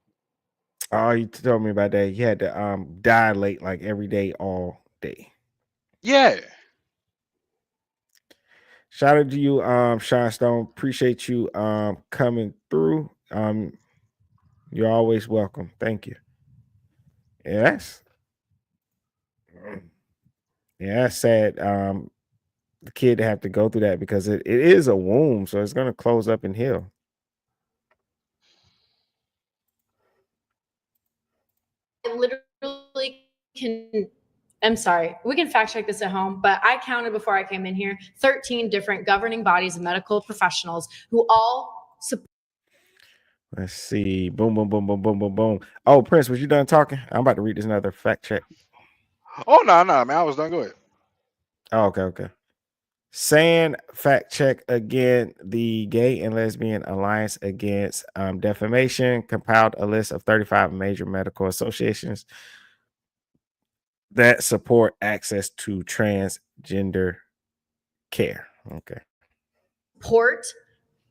Oh, you told me about that. He had to dilate like every day, all day. Yeah. Shout out to you, Sean Stone. Appreciate you coming through. You're always welcome. Thank you. Yes. Yeah, that's sad. The kid to have to go through that because it is a womb, so it's gonna close up and heal. I literally can. I'm sorry, we can fact check this at home, but I counted before I came in here 13 different governing bodies of medical professionals who all support. Let's see. Boom, boom, boom, boom, boom, boom, boom. Oh, Prince, was you done talking? I'm about to read this another fact check. Oh, no, man. I was done. Go ahead. Oh, okay. Saying fact check again. The Gay and Lesbian Alliance Against Defamation compiled a list of 35 major medical associations that support access to transgender care. Okay. Support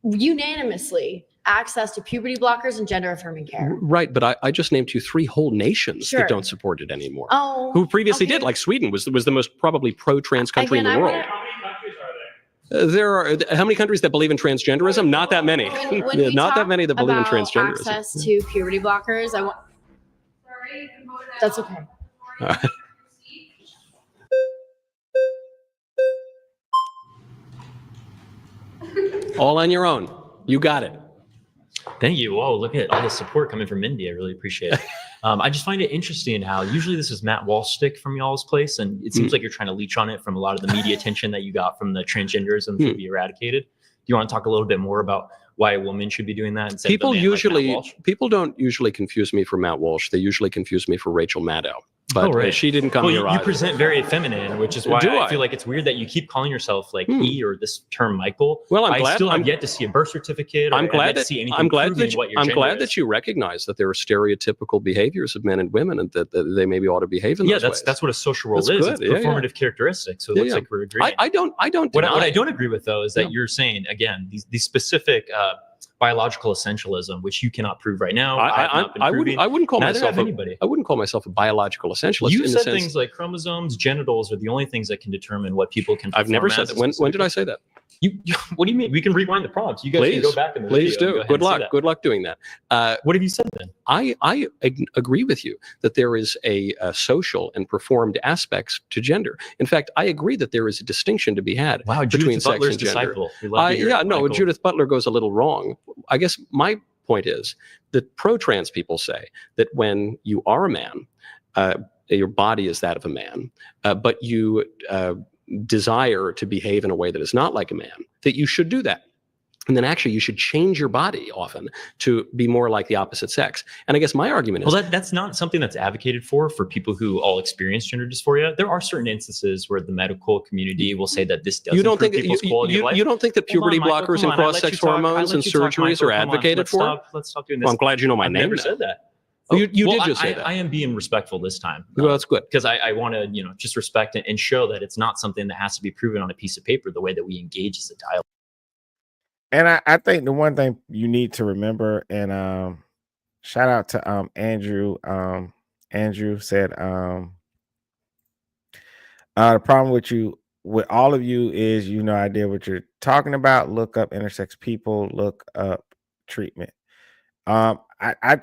unanimously access to puberty blockers and gender affirming care. Right, but I just named you 3 whole nations that don't support it anymore. Oh, who previously did, like Sweden was the most probably pro-trans country in the world. There are how many countries that believe in transgenderism? Not that many. Not that many that believe in transgenderism. Access to puberty blockers. I want. Sorry, that's okay. All on your own. You got it. Thank you. Whoa, look at all the support coming from India. I really appreciate it. I just find it interesting how usually this is Matt Walsh stick from y'all's place, and it seems like you're trying to leech on it from a lot of the media attention that you got from the transgenderism should be eradicated. Do you want to talk a little bit more about why a woman should be doing that instead of a man like Matt Walsh? People don't usually confuse me for Matt Walsh. They usually confuse me for Rachel Maddow. But she didn't come here. You present very feminine, which is why I feel like it's weird that you keep calling yourself like he or this term Michael. Well, I still have yet to see a birth certificate. I'm glad that you recognize that there are stereotypical behaviors of men and women, and that they maybe ought to behave in those ways. That's what a social role is. It's performative characteristics. So it looks like we're agreeing. I don't. What I don't agree with though is that you're saying again these specific. Biological essentialism, which you cannot prove right now. I wouldn't call myself a biological essentialist. You said things like chromosomes, genitals are the only things that can determine what people can. I've never said that. When did I say that? What do you mean? We can rewind the prompts. You guys can go back in the please video. Do. Good luck. Good luck doing that. What have you said then? I agree with you that there is a social and performed aspects to gender. In fact, I agree that there is a distinction to be had between Judith sex Butler's and gender. disciple. Judith Butler goes a little wrong. I guess my point is that pro-trans people say that when you are a man, your body is that of a man, but you desire to behave in a way that is not like a man, that you should do that. And then actually you should change your body often to be more like the opposite sex. And I guess my argument is, well, that's not something that's advocated for people who all experience gender dysphoria. There are certain instances where the medical community will say that this does improve people's quality of life. You don't think that puberty blockers and cross-sex hormones and surgeries are advocated for? Let's stop doing this. Well, I'm glad you know my name. I've never said that. Oh, you did just say that. I am being respectful this time. Well, that's good. Because I want to, just respect it and show that it's not something that has to be proven on a piece of paper, the way that we engage as a dialogue. And I think the one thing you need to remember, and shout out to Andrew. Andrew said the problem with all of you is no idea what you're talking about. Look up intersex people, look up treatment. I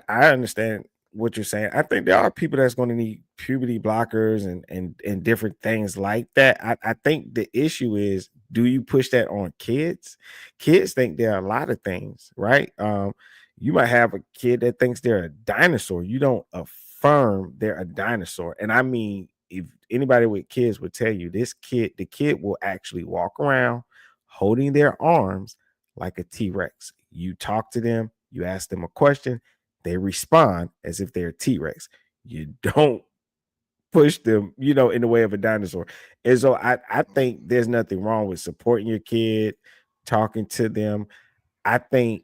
understand what you're saying. I think there are people that's going to need puberty blockers and different things like that. I think the issue is, do you push that on kids? Kids think there are a lot of things, right? You might have a kid that thinks they're a dinosaur. You don't affirm they're a dinosaur. And I mean, if anybody with kids would tell you, the kid will actually walk around holding their arms like a T-Rex. You talk to them, you ask them a question, they respond as if they're a T-Rex. You don't push them, in the way of a dinosaur. And so I think there's nothing wrong with supporting your kid, talking to them. I think,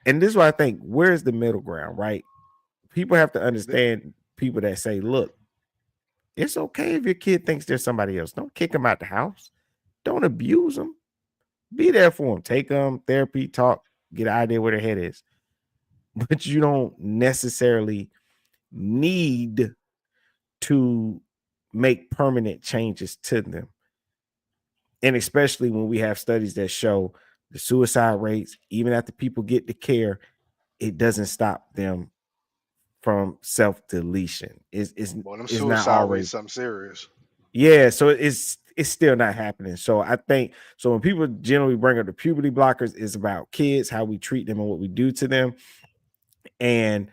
and this is why I think, where's the middle ground, right? People have to understand people that say, look, it's okay if your kid thinks there's somebody else. Don't kick them out the house. Don't abuse them. Be there for them. Take them, therapy, talk, get an idea where their head is. But you don't necessarily need to make permanent changes to them. And especially when we have studies that show the suicide rates, even after people get the care, it doesn't stop them from self-deletion. It's suicide not always rates something serious. Yeah, so it's still not happening. So I think when people generally bring up the puberty blockers, it's about kids, how we treat them and what we do to them. And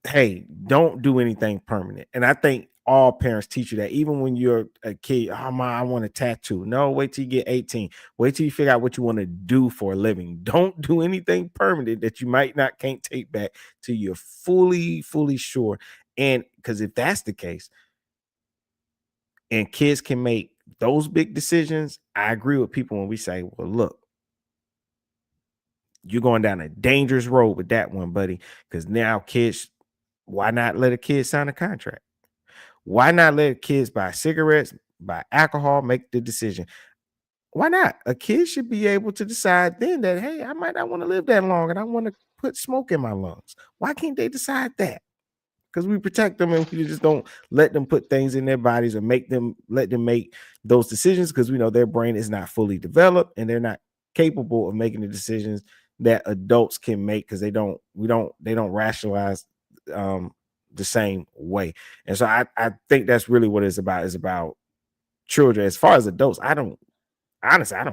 hey, don't do anything permanent. And I think all parents teach you that, even when you're a kid. Oh, Mom, I want a tattoo. No, wait till you get 18. Wait till you figure out what you want to do for a living. Don't do anything permanent that you can't take back till you're fully sure. And because if that's the case, and kids can make those big decisions, I agree with people when we say, well, look, you're going down a dangerous road with that one, buddy. Because now kids, why not let a kid sign a contract? Why not let kids buy cigarettes, buy alcohol, make the decision? Why not? A kid should be able to decide then that, hey, I might not want to live that long and I want to put smoke in my lungs. Why can't they decide that? Because we protect them and we just don't let them put things in their bodies or let them make those decisions, because we know their brain is not fully developed and they're not capable of making the decisions that adults can make, because they don't rationalize the same way. And so I think that's really what it's about. Is about children. As far as adults, I don't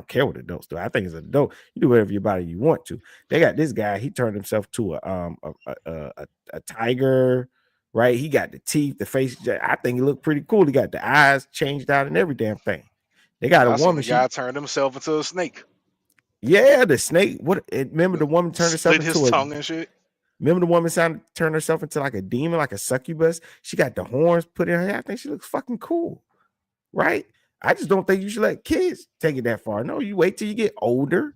care what adults do. I think as an adult, you do whatever your body you want to. They got this guy, he turned himself to a tiger, right? He got the teeth, the face. I think he looked pretty cool. He got the eyes changed out and every damn thing. They got a woman. The guy turned himself into a snake. Yeah, the snake. Remember the woman turned herself into his tongue and shit. Remember the woman turned herself into like a demon, like a succubus. She got the horns put in her hair. I think she looks fucking cool, right? I just don't think you should let kids take it that far. No, you wait till you get older,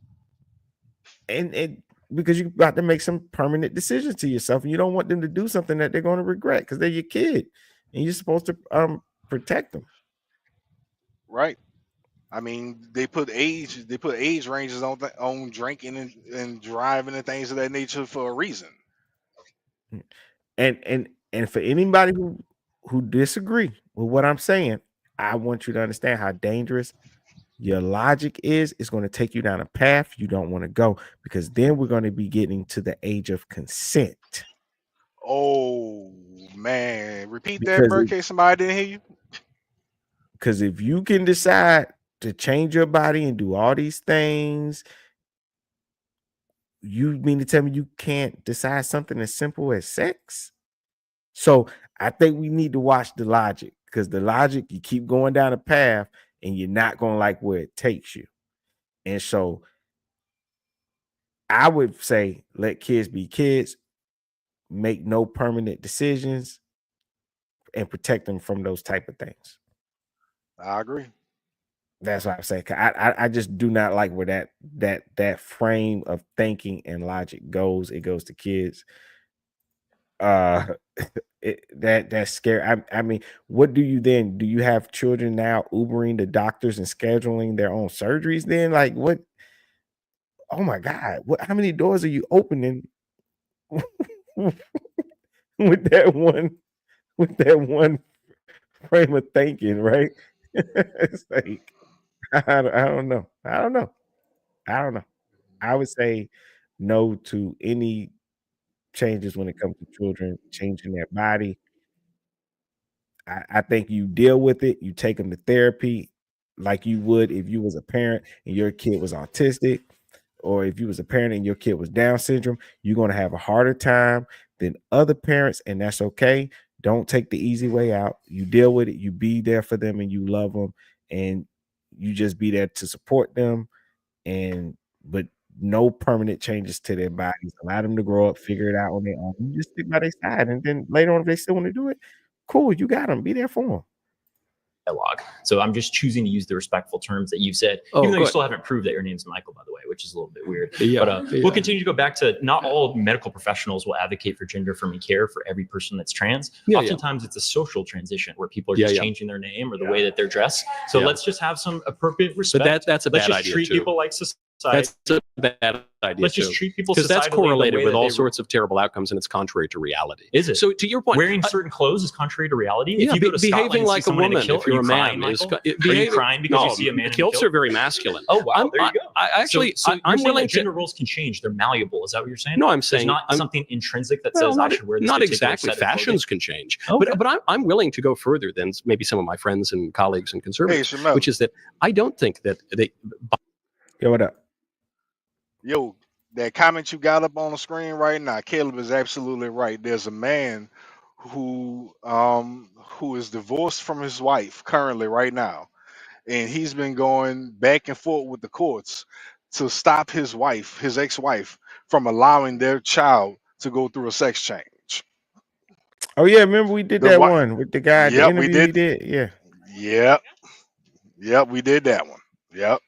and because you're about to make some permanent decisions to yourself, and you don't want them to do something that they're going to regret, because they're your kid, and you're supposed to protect them. Right. I mean, they put age ranges on drinking and driving and things of that nature for a reason. And for anybody who disagree with what I'm saying, I want you to understand how dangerous your logic is. It's going to take you down a path you don't want to go, because then we're going to be getting to the age of consent. Oh man, repeat that, bro, in case somebody didn't hear you. Because if you can decide to change your body and do all these things, you mean to tell me you can't decide something as simple as sex? So I think we need to watch the logic, because the logic, you keep going down a path and you're not going to like where it takes you. And so I would say let kids be kids, make no permanent decisions, and protect them from those type of things. I agree. That's what I'm saying. I just do not like where that frame of thinking and logic goes. It goes to kids. That's scary. I mean, what do you then? Do you have children now Ubering to doctors and scheduling their own surgeries? Then, like, what? Oh my God! How many doors are you opening with that one frame of thinking? Right? It's like I don't know. I don't know. I would say no to any changes when it comes to children changing their body. I think you deal with it. You take them to therapy like you would if you was a parent and your kid was autistic, or if you was a parent and your kid was Down syndrome. You're going to have a harder time than other parents, and that's okay. Don't take the easy way out. You deal with it. You be there for them, and you love them, and you just be there to support them. But no permanent changes to their bodies. Allow them to grow up, figure it out on their own. You just stick by their side, and then later on, if they still want to do it, cool. You got them. Be there for them. Dialogue. So I'm just choosing to use the respectful terms that you've said, even though you still haven't proved that your name's Michael, by the way, which is a little bit weird. But we'll continue to go back to not all medical professionals will advocate for gender affirming care for every person that's trans. Oftentimes it's a social transition where people are just changing their name or the way that they're dressed. So let's just have some appropriate respect. But that's a bad idea. Let's just treat people like society. That's a bad idea. Let's just treat people because that's correlated with all sorts sorts of terrible outcomes, and it's contrary to reality. Is it? So to your point, wearing certain clothes is contrary to reality. Yeah, if you go to behaving like a woman, if you're a man, are you crying because you see a man? The kilts are very masculine. Oh wow, there you go. I'm willing to. Gender roles can change; they're malleable. Is that what you're saying? No, I'm saying there's not something intrinsic that says I should wear this. Not exactly. Fashions can change, but I'm willing to go further than maybe some of my friends and colleagues and conservatives, which is that I don't think that they. Yo, what up? Yo, that comment you got up on the screen right now, Caleb is absolutely right. There's a man who is divorced from his wife currently right now, and he's been going back and forth with the courts to stop his wife, his ex-wife, from allowing their child to go through a sex change. Oh yeah, remember we did that one with the guy. Yep, the interview we did. Yeah. Yep, we did that one. Yep.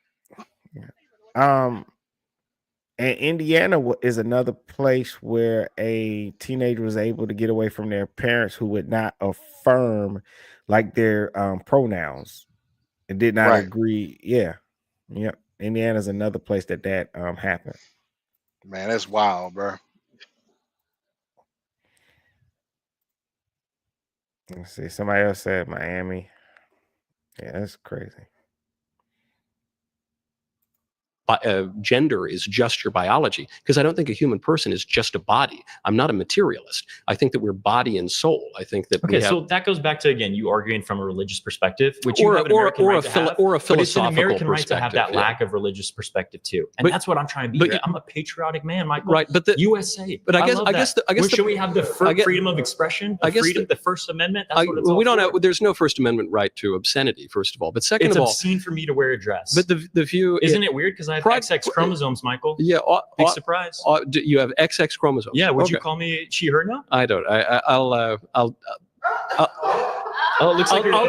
And Indiana is another place where a teenager was able to get away from their parents who would not affirm like their pronouns and did not agree. Yeah. Yep. Indiana's another place that happened. Man, that's wild, bro. Let's see. Somebody else said Miami. Yeah, that's crazy. Gender is just your biology, because I don't think a human person is just a body. I'm not a materialist. I think that we're body and soul. I think that so that goes back to, again, you arguing from a religious perspective, which or you have an American right to have, or a but it's an American philosophical right to have that lack of religious perspective too, and that's what I'm trying to be. Here. I'm a patriotic man, Michael. Right, but the USA. But I guess should we have the freedom of expression? The First Amendment. That's what it's we don't have. There's no First Amendment right to obscenity, first of all. But second of all, it's obscene for me to wear a dress. But the view isn't it weird because I have XX chromosomes, Michael? Yeah. Big surprise. You have XX chromosomes. Yeah. Would you call me she, her now? I don't. I'll it looks like I'll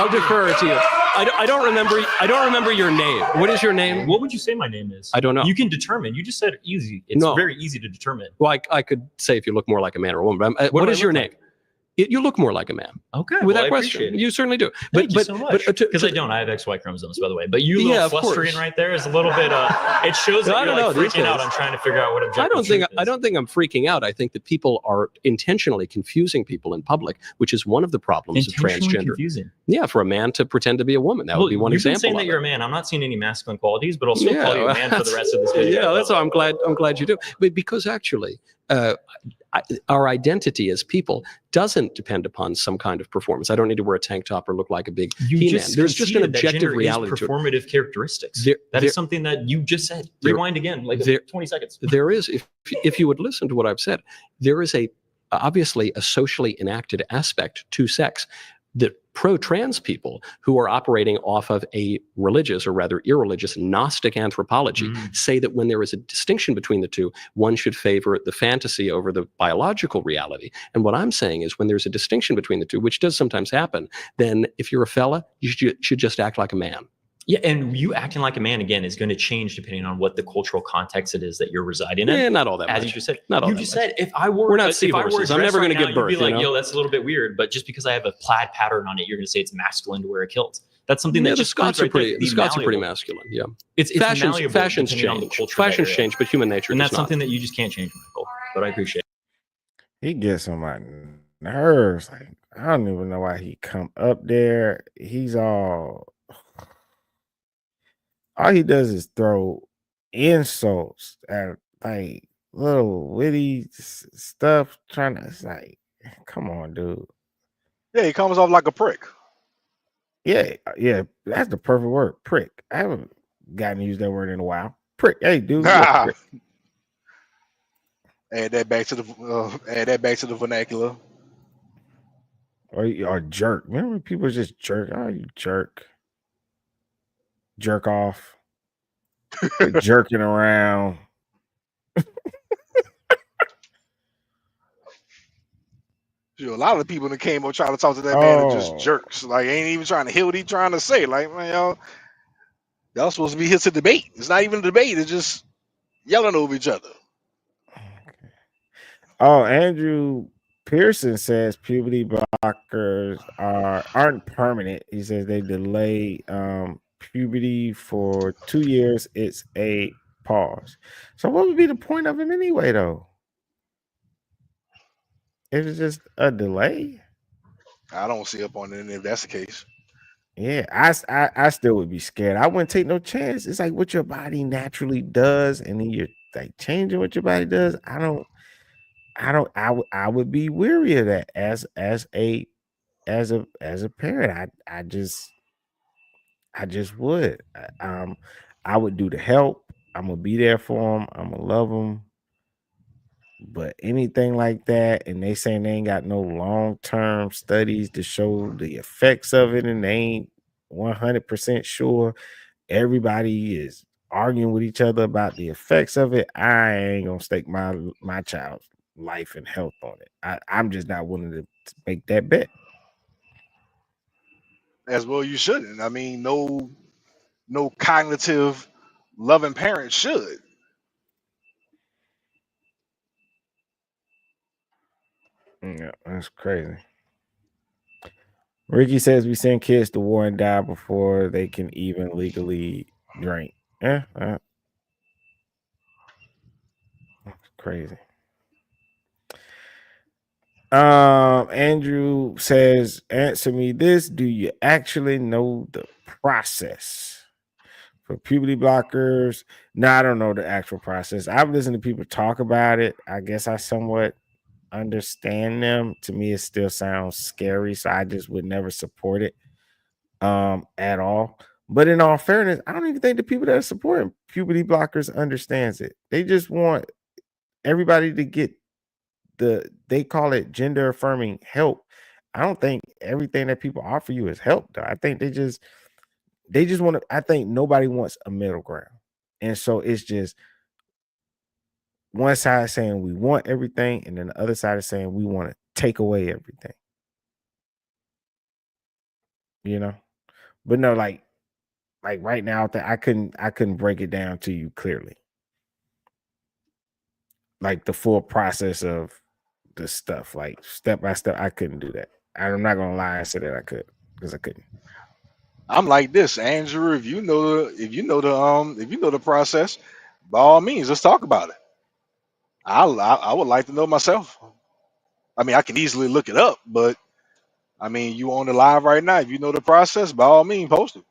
defer to you. I don't remember your name. What is your name? What would you say my name is? I don't know. You can determine. You just said easy. It's very easy to determine. Well, I could say if you look more like a man or a woman. But what is your name? You look more like a man. Okay. Without question. You certainly do. Thank you so much. Because I don't. I have XY chromosomes, by the way. But you little flustering right there is a little bit, it shows that you're freaking out. I'm trying to figure out what objective I don't think I'm freaking out. I think that people are intentionally confusing people in public, which is one of the problems of transgender. Confusing. Yeah, for a man to pretend to be a woman. That would be one example. You've been saying that you're a man. I'm not seeing any masculine qualities, but I'll still call you a man for the rest of this video. Yeah, that's why I'm glad you do. But because actually, our identity as people doesn't depend upon some kind of performance. I don't need to wear a tank top or look like a big He-Man. There's just an objective reality to it. Performative characteristics. That is something that you just said. Rewind again, like 20 seconds. There is, if you would listen to what I've said, there is obviously a socially enacted aspect to sex that pro-trans people who are operating off of a religious, or rather irreligious, Gnostic anthropology say that when there is a distinction between the two, one should favor the fantasy over the biological reality. And what I'm saying is when there's a distinction between the two, which does sometimes happen, then if you're a fella, you should just act like a man. Yeah, and you acting like a man, again, is going to change depending on what the cultural context it is that you're residing in. Yeah, not all that As much. you just said. Not all you that just much. said, if I wore, We're not seahorses. I'm never going to give birth. You'd be like, you know? yo, that's a little bit weird. But just because I have a plaid pattern on it, you're going to say it's masculine to wear a kilt. That's something that the Scots are pretty. The Scots are pretty masculine. Yeah, it's fashions malleable change. on the culture Fashions change, but human nature and does that's something that you just can't change, Michael. But I appreciate it. He gets on my nerves. Like, I don't even know why he come up there. He's all he does is throw insults at like little witty stuff. Trying to, it's like, come on, dude. Yeah, he comes off like a prick. Yeah, that's the perfect word, prick. I haven't gotten to use that word in a while. Prick. Hey, dude. Prick. Add that back to the vernacular. Or jerk. Remember people just jerk? Oh, you jerk. Jerk off. Jerking around. A lot of the people that came up trying to talk to that man are just jerks. Like, ain't even trying to hear what he's trying to say. Like, man, y'all supposed to be here to debate. It's not even a debate. It's just yelling over each other. Oh, Andrew Pearson says puberty blockers aren't permanent. He says they delay puberty for 2 years. It's a pause. So what would be the point of him anyway, though? If it's just a delay? I don't see up on it if that's the case. Yeah, I still would be scared. I wouldn't take no chance. It's like what your body naturally does, and then you're like changing what your body does. I would be weary of that as a parent. I just would. I would do the help. I'm gonna be there for them. I'm gonna love them. But anything like that, and they saying they ain't got no long-term studies to show the effects of it, and they ain't 100% sure. Everybody is arguing with each other about the effects of it. I ain't gonna stake my child's life and health on it. I'm just not willing to make that bet. As well, you shouldn't. I mean, no cognitive, loving parent should. Yeah, that's crazy. Ricky says we send kids to war and die before they can even legally drink. Yeah, that's crazy. Andrew says, answer me this. Do you actually know the process for puberty blockers? No, I don't know the actual process. I've listened to people talk about it. I guess I somewhat understand them. To me, it still sounds scary, so I just would never support it at all. But in all fairness, I don't even think the people that are supporting puberty blockers understands it. They just want everybody to get they call it gender affirming help. I don't think everything that people offer you is help, though. I think they just want to. I think nobody wants a middle ground, and so it's just one side saying we want everything, and then the other side is saying we want to take away everything. You know, but no, like right now, I couldn't break it down to you clearly, like the full process of the stuff, like step by step. I couldn't do that. I'm not gonna lie and say that I could, because I couldn't. I'm like this, Andrew. If you know the process, by all means, let's talk about it. I would like to know myself. I mean, I can easily look it up, but I mean, you on the live right now. If you know the process, by all means, post it.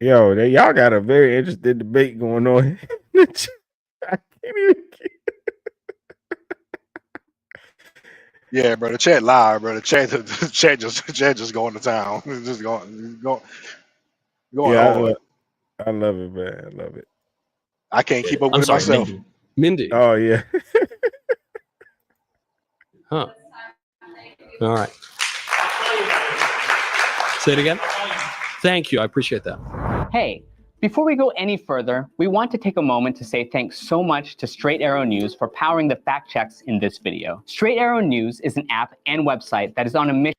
Yo, y'all got a very interesting debate going on. I can't even Yeah, bro. The chat live, bro. The chat just going to town. Just going hard. I love it, man. I love it. I can't keep up I'm with it sorry, myself. Mindy. Oh yeah. Huh. All right. Say it again. Thank you. I appreciate that. Hey, before we go any further, we want to take a moment to say thanks so much to Straight Arrow News for powering the fact checks in this video. Straight Arrow News is an app and website that is on a mission.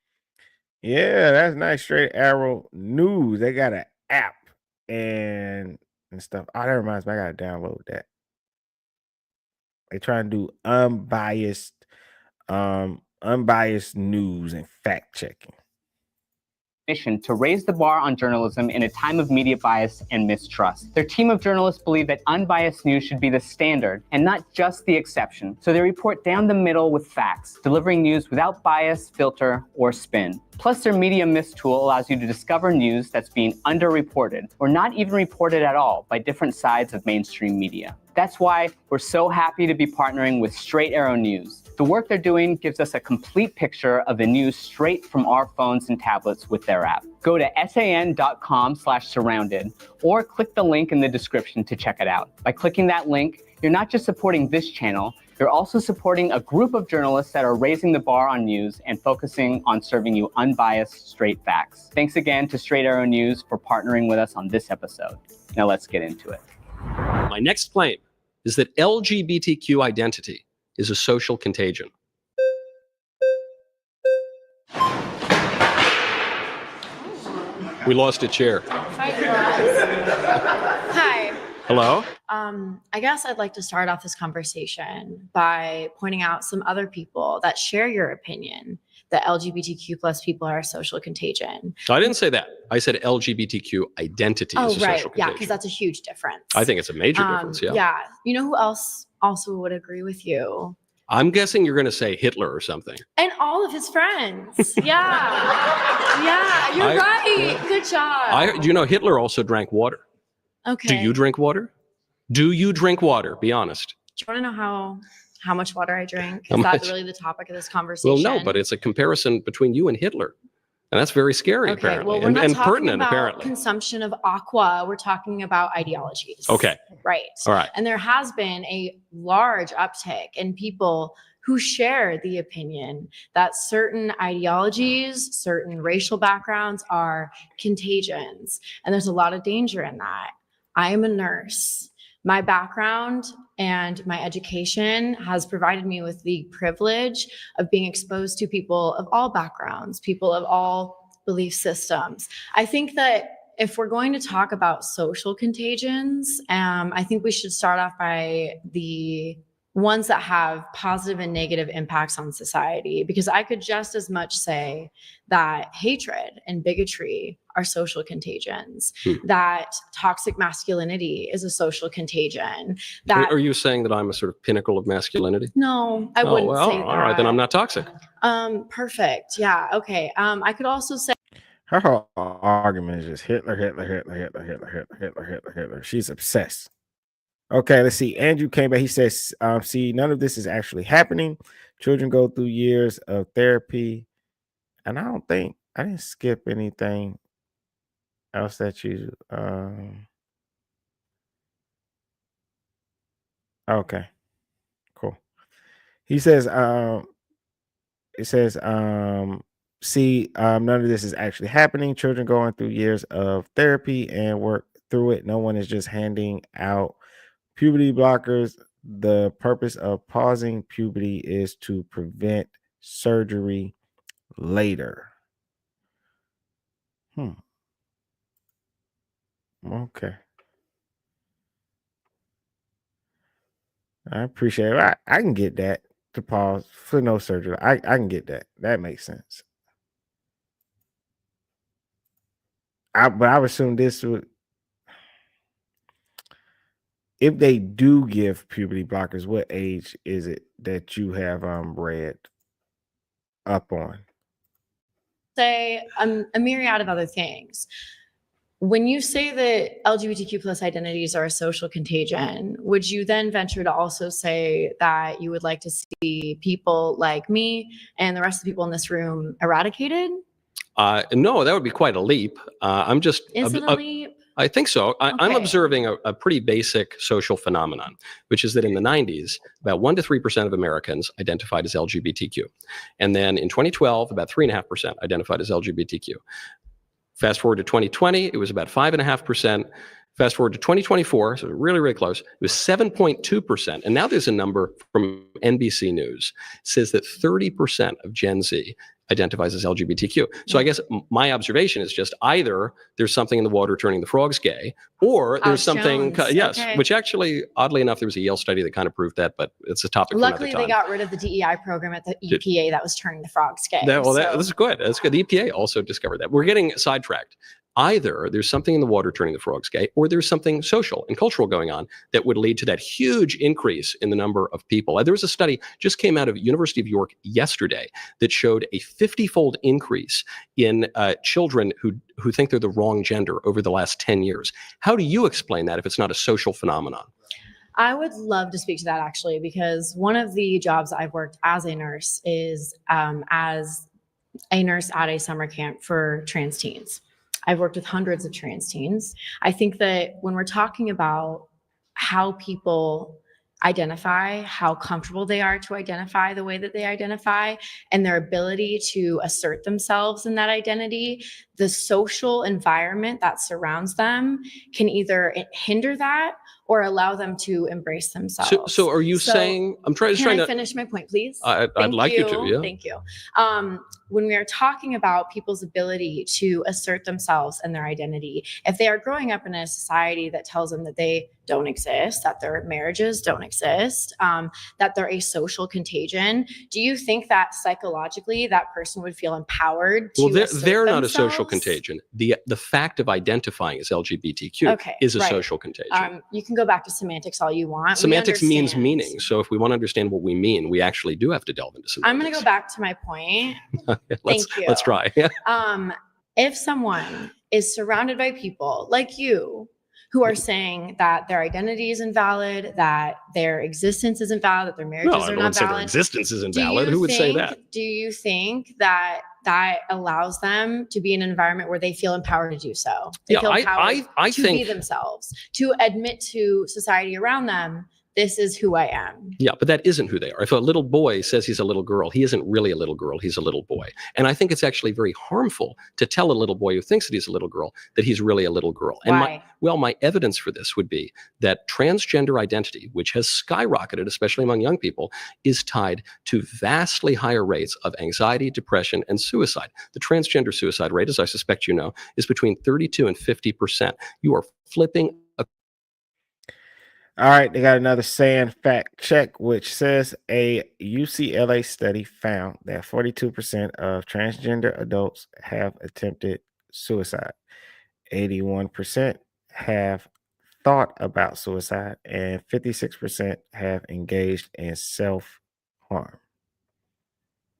Yeah, that's nice. Straight Arrow News. They got an app and stuff. Oh, that reminds me, I gotta download that. They try and do unbiased news and fact checking. Mission to raise the bar on journalism in a time of media bias and mistrust. Their team of journalists believe that unbiased news should be the standard and not just the exception. So they report down the middle with facts, delivering news without bias, filter, or spin. Plus, their media mist tool allows you to discover news that's being underreported or not even reported at all by different sides of mainstream media. That's why we're so happy to be partnering with Straight Arrow News. The work they're doing gives us a complete picture of the news straight from our phones and tablets with their app. Go to san.com/surrounded or click the link in the description to check it out. By clicking that link, you're not just supporting this channel, you're also supporting a group of journalists that are raising the bar on news and focusing on serving you unbiased, straight facts. Thanks again to Straight Arrow News for partnering with us on this episode. Now let's get into it. My next claim is that LGBTQ identity is a social contagion. We lost a chair. Hi. Hello? I guess I'd like to start off this conversation by pointing out some other people that share your opinion that LGBTQ plus people are a social contagion. I didn't say that. I said LGBTQ identity is a social contagion. Yeah, because that's a huge difference. I think it's a major difference, yeah. Yeah. You know who else also would agree with you? I'm guessing you're going to say Hitler or something. And all of his friends. Yeah. Yeah, you're right. Good job. Do you know Hitler also drank water? Okay. Do you drink water? Do you drink water? Be honest. Do you want to know how much water I drink? How Is that much? really the topic of this conversation? Well, no, but it's a comparison between you and Hitler. And that's very scary, Okay, apparently. well, we're not and talking pertinent, about apparently. consumption of aqua. We're talking about ideologies. Okay. Right. All right. And there has been a large uptick in people who share the opinion that certain ideologies, certain racial backgrounds are contagions. And there's a lot of danger in that. I am a nurse. My background and my education has provided me with the privilege of being exposed to people of all backgrounds, people of all belief systems. I think that if we're going to talk about social contagions, I think we should start off by the ones that have positive and negative impacts on society, because I could just as much say that hatred and bigotry are social contagions, that toxic masculinity is a social contagion. That Are you saying that I'm a sort of pinnacle of masculinity? No, I wouldn't say that. All right, then I'm not toxic. Perfect. Yeah. Okay. I could also say Her whole argument is just Hitler, Hitler, Hitler, Hitler, Hitler, Hitler, Hitler, Hitler, Hitler. She's obsessed. Okay, let's see. Andrew came back. He says, see, none of this is actually happening. Children go through years of therapy. And I didn't skip anything else that you okay, cool. He says, see, none of this is actually happening. Children going through years of therapy and work through it. No one is just handing out puberty blockers. The purpose of pausing puberty is to prevent surgery later. Okay. I appreciate it. I can get that, to pause for no surgery. I can get that. That makes sense. But I would assume this would, if they do give puberty blockers, what age is it that you have read up on? say a myriad of other things. When you say that LGBTQ plus identities are a social contagion, would you then venture to also say that you would like to see people like me and the rest of the people in this room eradicated? No, that would be quite a leap. Is it a leap? I think so. I'm observing a pretty basic social phenomenon, which is that in the 90s, about 1 to 3% of Americans identified as LGBTQ. And then in 2012, about 3.5% identified as LGBTQ. Fast forward to 2020, it was about 5.5%. Fast forward to 2024, so really, really close, it was 7.2%. And now there's a number from NBC News, says that 30% of Gen Z identifies as LGBTQ. So I guess my observation is just either there's something in the water turning the frogs gay, or there's something, yes, which actually, oddly enough, there was a Yale study that kind of proved that, but it's a topic for another Luckily, time. they got rid of the DEI program at the EPA that was turning the frogs gay. This is good. That's good. The EPA also discovered that. We're getting sidetracked. Either there's something in the water turning the frogs gay, or there's something social and cultural going on that would lead to that huge increase in the number of people. There was a study just came out of University of York yesterday that showed a 50-fold increase in children who think they're the wrong gender over the last 10 years. How do you explain that if it's not a social phenomenon? I would love to speak to that actually, because one of the jobs I've worked as a nurse is as a nurse at a summer camp for trans teens. I've worked with hundreds of trans teens. I think that when we're talking about how people identify, how comfortable they are to identify the way that they identify, and their ability to assert themselves in that identity, the social environment that surrounds them can either hinder that or allow them to embrace themselves. So are you saying, I'm trying Can to I finish my point, please? I'd like you to, yeah. Thank you. When we are talking about people's ability to assert themselves and their identity, if they are growing up in a society that tells them that they don't exist, that their marriages don't exist, that they're a social contagion, do you think that psychologically that person would feel empowered to they're not themselves? a social contagion. The fact of identifying as LGBTQ is a social contagion. You can go back to semantics all you want. Semantics means meaning. So if we want to understand what we mean, we actually do have to delve into semantics. I'm going to go back to my point. Thank you. Let's try. If someone is surrounded by people like you who are saying that their identity is invalid, that their existence isn't valid, that their marriages are not valid. No, I don't say their existence isn't valid. Who would say that? Do you think that that allows them to be in an environment where they feel empowered to do so? They feel empowered to be themselves, to admit to society around them, this is who I am. Yeah, but that isn't who they are. If a little boy says he's a little girl, he isn't really a little girl, he's a little boy. And I think it's actually very harmful to tell a little boy who thinks that he's a little girl that he's really a little girl. And my evidence for this would be that transgender identity, which has skyrocketed, especially among young people, is tied to vastly higher rates of anxiety, depression, and suicide. The transgender suicide rate, as I suspect you know, is between 32 and 50%. You are flipping a All right, they got another saying fact check, which says a UCLA study found that 42% of transgender adults have attempted suicide. 81% have thought about suicide, and 56% have engaged in self-harm.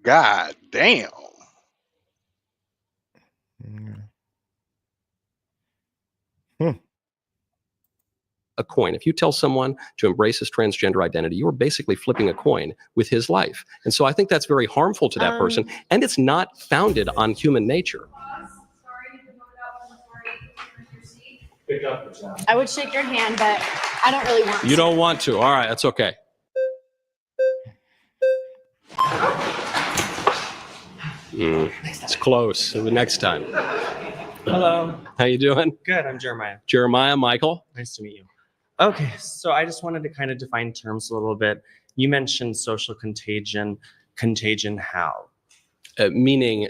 God damn. A coin. If you tell someone to embrace his transgender identity, you are basically flipping a coin with his life. And so I think that's very harmful to that person, and it's not founded on human nature. I would shake your hand, but I don't really want to. You don't want to. All right, that's okay. It's close. So the next time. Hello. How you doing? Good. I'm Jeremiah. Jeremiah, Michael. Nice to meet you. Okay, so I just wanted to kind of define terms a little bit. You mentioned social contagion. Contagion how? Meaning,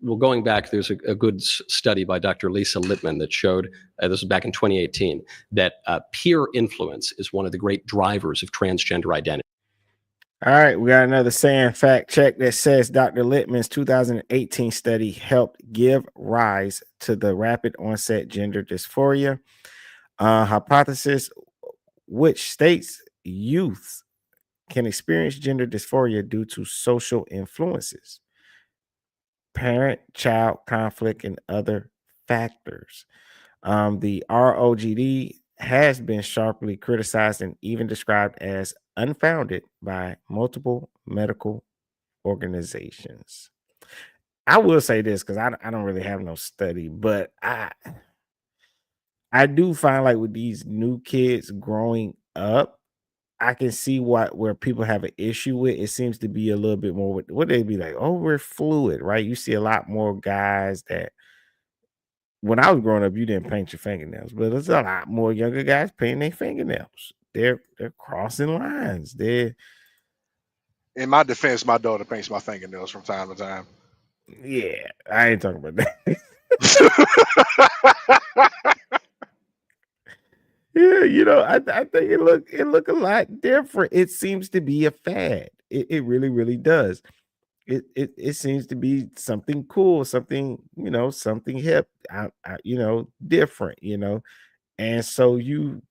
well, going back, there's a good study by Dr. Lisa Littman that showed, this was back in 2018, that peer influence is one of the great drivers of transgender identity. All right, we got another saying fact check that says Dr. Littman's 2018 study helped give rise to the rapid onset gender dysphoria hypothesis, which states youth can experience gender dysphoria due to social influences, parent-child conflict, and other factors. The ROGD has been sharply criticized and even described as unfounded by multiple medical organizations. I will say this because I don't really have no study, but I do find like with these new kids growing up, I can see where people have an issue with. It seems to be a little bit more with what they be like, oh, we're fluid, right? You see a lot more guys that when I was growing up, you didn't paint your fingernails, but there's a lot more younger guys painting their fingernails. They're crossing lines. They're In my defense, my daughter paints my fingernails from time to time. Yeah, I ain't talking about that. Yeah, I think it look a lot different. It seems to be a fad. It really, really does. It seems to be something cool, something, something hip, different, and so you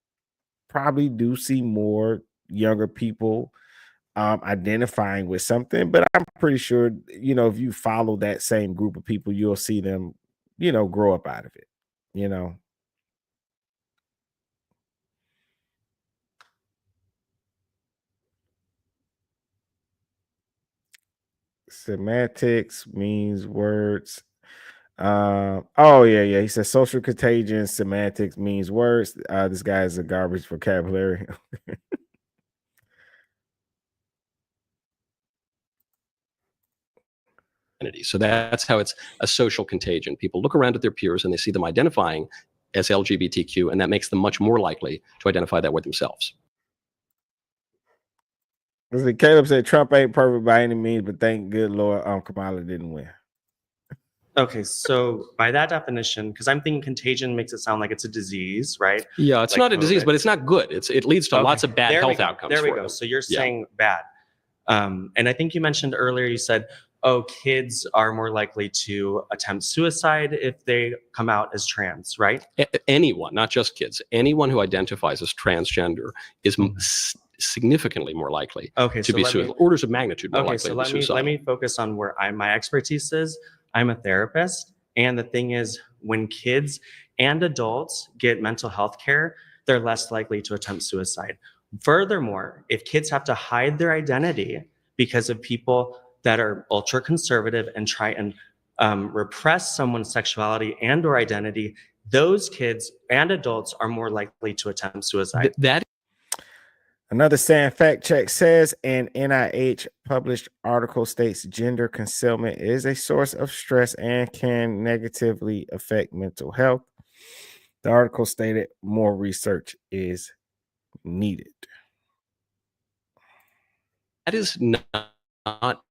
probably do see more younger people identifying with something, but I'm pretty sure, if you follow that same group of people, you'll see them, grow up out of it. Semantics means words. Oh yeah. He says social contagion, semantics means words. This guy is a garbage vocabulary. So that's how it's a social contagion. People look around at their peers and they see them identifying as LGBTQ, and that makes them much more likely to identify that with themselves. Caleb said Trump ain't perfect by any means, but thank good Lord Kamala didn't win. Okay, so by that definition, because I'm thinking contagion makes it sound like it's a disease, right? Yeah, it's like not a COVID. disease, but it's not good. It leads to lots of bad health outcomes. There we go. So you're saying bad. And I think you mentioned earlier, you said, oh, kids are more likely to attempt suicide if they come out as trans, right? Anyone, not just kids, anyone who identifies as transgender is significantly more likely to be suicidal. Orders of magnitude more likely to be suicidal. Let me focus on where my expertise is. I'm a therapist. And the thing is, when kids and adults get mental health care, they're less likely to attempt suicide. Furthermore, if kids have to hide their identity because of people that are ultra conservative and try and repress someone's sexuality and or identity, those kids and adults are more likely to attempt suicide. Another SAN fact check says an NIH published article states gender concealment is a source of stress and can negatively affect mental health. The article stated more research is needed. That is not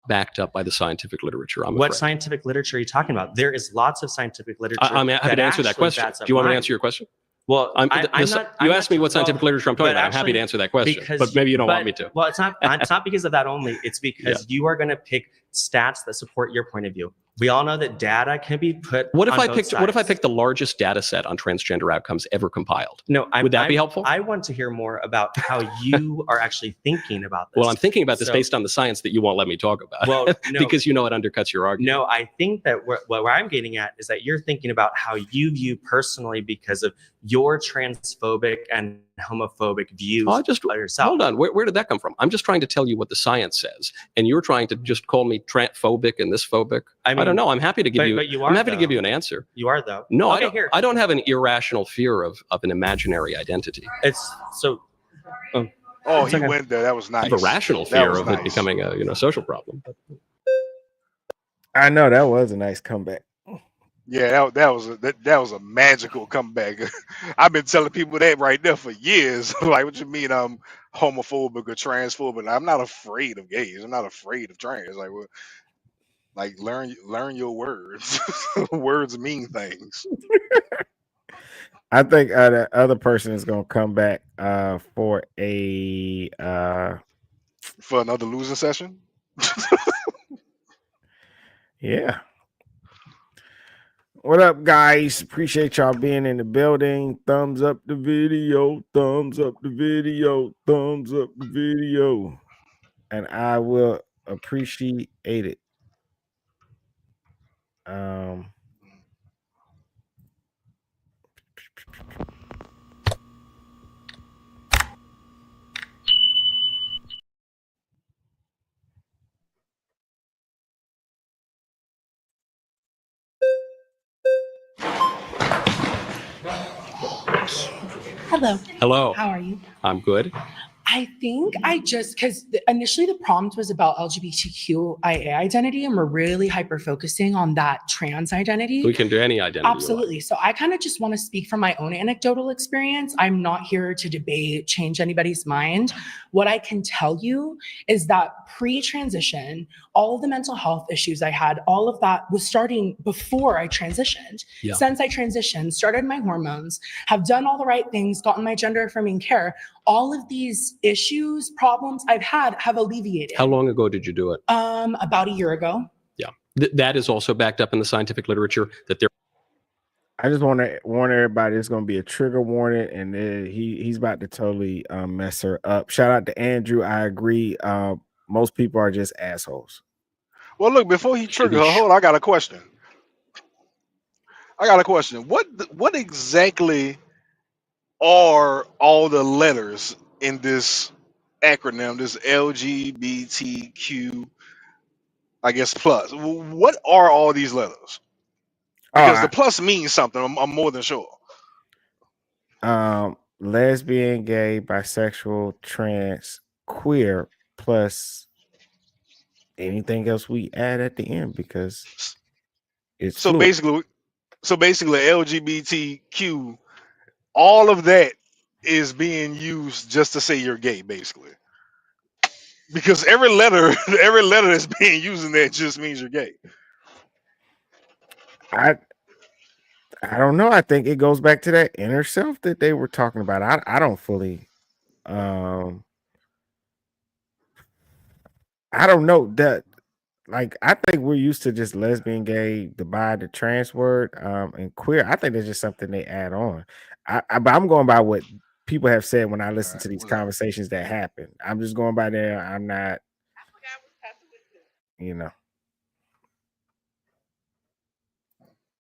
backed up by the scientific literature. What scientific literature are you talking about? There is lots of scientific literature. I'm happy to answer that question. Do you want me to answer your question? Well, you asked me what scientific literature I'm talking about. I'm happy to answer that question, but maybe you don't want me to. Well, it's not because of that only. It's because you are going to pick stats that support your point of view. We all know that data can be put. What if I picked the largest data set on transgender outcomes ever compiled? No, would that be helpful? I want to hear more about how you are actually thinking about this. Well, I'm thinking about this based on the science that you won't let me talk about. Well, no, because it undercuts your argument. No, I think that where I'm getting at is that you're thinking about how you view personally because of your transphobic and homophobic views of yourself. Hold on. Where did that come from? I'm just trying to tell you what the science says, and you're trying to just call me transphobic and this phobic. I don't know. I'm happy to give to give you an answer. You are though. No, I don't have an irrational fear of an imaginary identity. It's so. Oh, he went there. That was nice. I have a rational fear of it becoming a social problem. I know that was a nice comeback. Yeah, that was a magical comeback. I've been telling people that right there for years. Like, what you mean I'm homophobic or transphobic? I'm not afraid of gays. I'm not afraid of trans. Like learn your words. Words mean things. I think the other person is gonna come back for another losing session. Yeah. What up, guys? Appreciate y'all being in the building. Thumbs up the video. Thumbs up the video. Thumbs up the video. And I will appreciate it. Hello. Hello. How are you? I'm good. I think because initially the prompt was about LGBTQIA identity, and we're really hyper focusing on that trans identity. We can do any identity. Absolutely. So I kind of just want to speak from my own anecdotal experience. I'm not here to debate, change anybody's mind. What I can tell you is that pre-transition, all of the mental health issues I had, all of that was starting before I transitioned. Yeah. Since I transitioned, started my hormones, have done all the right things, gotten my gender affirming care, all of these issues, problems I've had have alleviated. How long ago did you do it? About a year ago. Yeah. That is also backed up in the scientific literature that there. I just want to warn everybody, it's going to be a trigger warning, and he's about to totally mess her up. Shout out to Andrew. I agree. Most people are just assholes. Well, look, before he triggers her, hold on, I got a question. What exactly are all the letters in this acronym, this LGBTQ, I guess, plus? What are all these letters? Because the plus means something, I'm more than sure. Lesbian, gay, bisexual, trans, queer, plus anything else we add at the end, because it's so fluid. basically LGBTQ, all of that is being used just to say you're gay, basically. Because every letter that's being used in there just means you're gay. I don't know. I think it goes back to that inner self that they were talking about. I don't fully I don't know that. Like, I think we're used to just lesbian, gay, the bi, the trans word, and queer. I think it's just something they add on. But I'm going by what people have said when I listen to these conversations that happen. I'm just going by there. I'm not,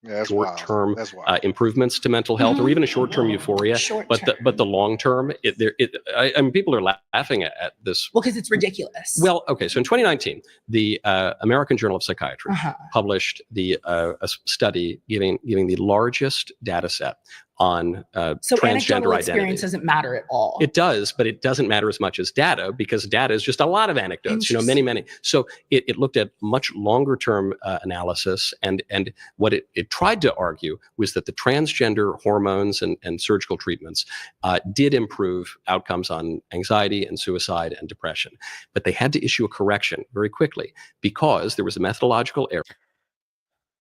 Yeah, that's short-term improvements to mental health, or even a short-term euphoria. But the long-term, I mean, people are laughing at this. Well, because it's ridiculous. Well, okay. So in 2019, the American Journal of Psychiatry published a study giving the largest data set on so transgender anecdotal identity. Experience doesn't matter at all. It does, but it doesn't matter as much as data, because data is just a lot of anecdotes, many. So it looked at much longer term analysis, and what it tried to argue was that the transgender hormones and surgical treatments did improve outcomes on anxiety and suicide and depression. But they had to issue a correction very quickly because there was a methodological error.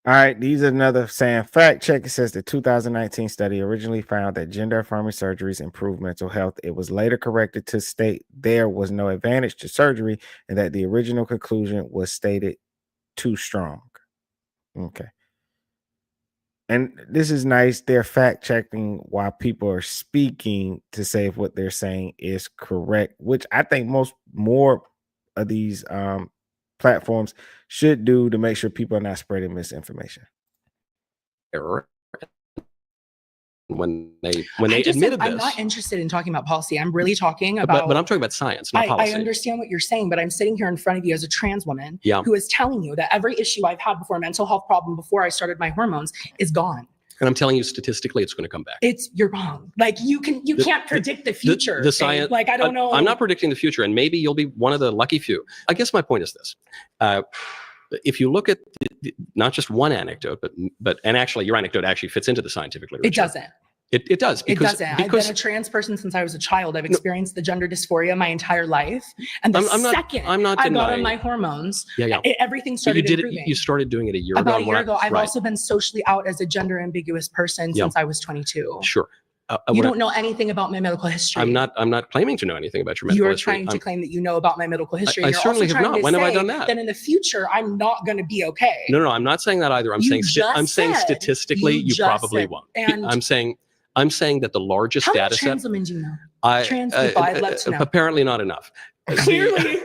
All right, these are another saying fact check. It says the 2019 study originally found that gender affirming surgeries improve mental health. It was later corrected to state there was no advantage to surgery, and that the original conclusion was stated too strong. Okay. And this is nice. They're fact checking while people are speaking to say if what they're saying is correct, which I think more of these platforms should do to make sure people are not spreading misinformation. Error. When they admitted this, I'm not interested in talking about policy. I'm really talking about. But I'm talking about science, not policy. I understand what you're saying, but I'm sitting here in front of you as a trans woman who is telling you that every issue I've had before, mental health problem before I started my hormones, is gone. And I'm telling you, statistically, it's going to come back. You're wrong. Like you can't predict the future. The science. Like I don't know. I'm not predicting the future, and maybe you'll be one of the lucky few. I guess my point is this: if you look at not just one anecdote, but actually your anecdote actually fits into the scientific literature. It doesn't. It does. Because, I've been a trans person since I was a child. I've experienced the gender dysphoria my entire life. And second I got on my hormones, everything started improving. You started doing it a year ago. About a year ago. I've also been socially out as a gender ambiguous person since I was 22. Sure. You don't know anything about my medical history. I'm not claiming to know anything about your medical history. You're trying to claim that you know about my medical history. I certainly have not. When have I done that? Then in the future, I'm not going to be okay. No, I'm not saying that either. I'm saying statistically, you probably won't. I'm saying that the largest data set. How many trans women do you know? Trans people, I'd love to know. Apparently not enough. Clearly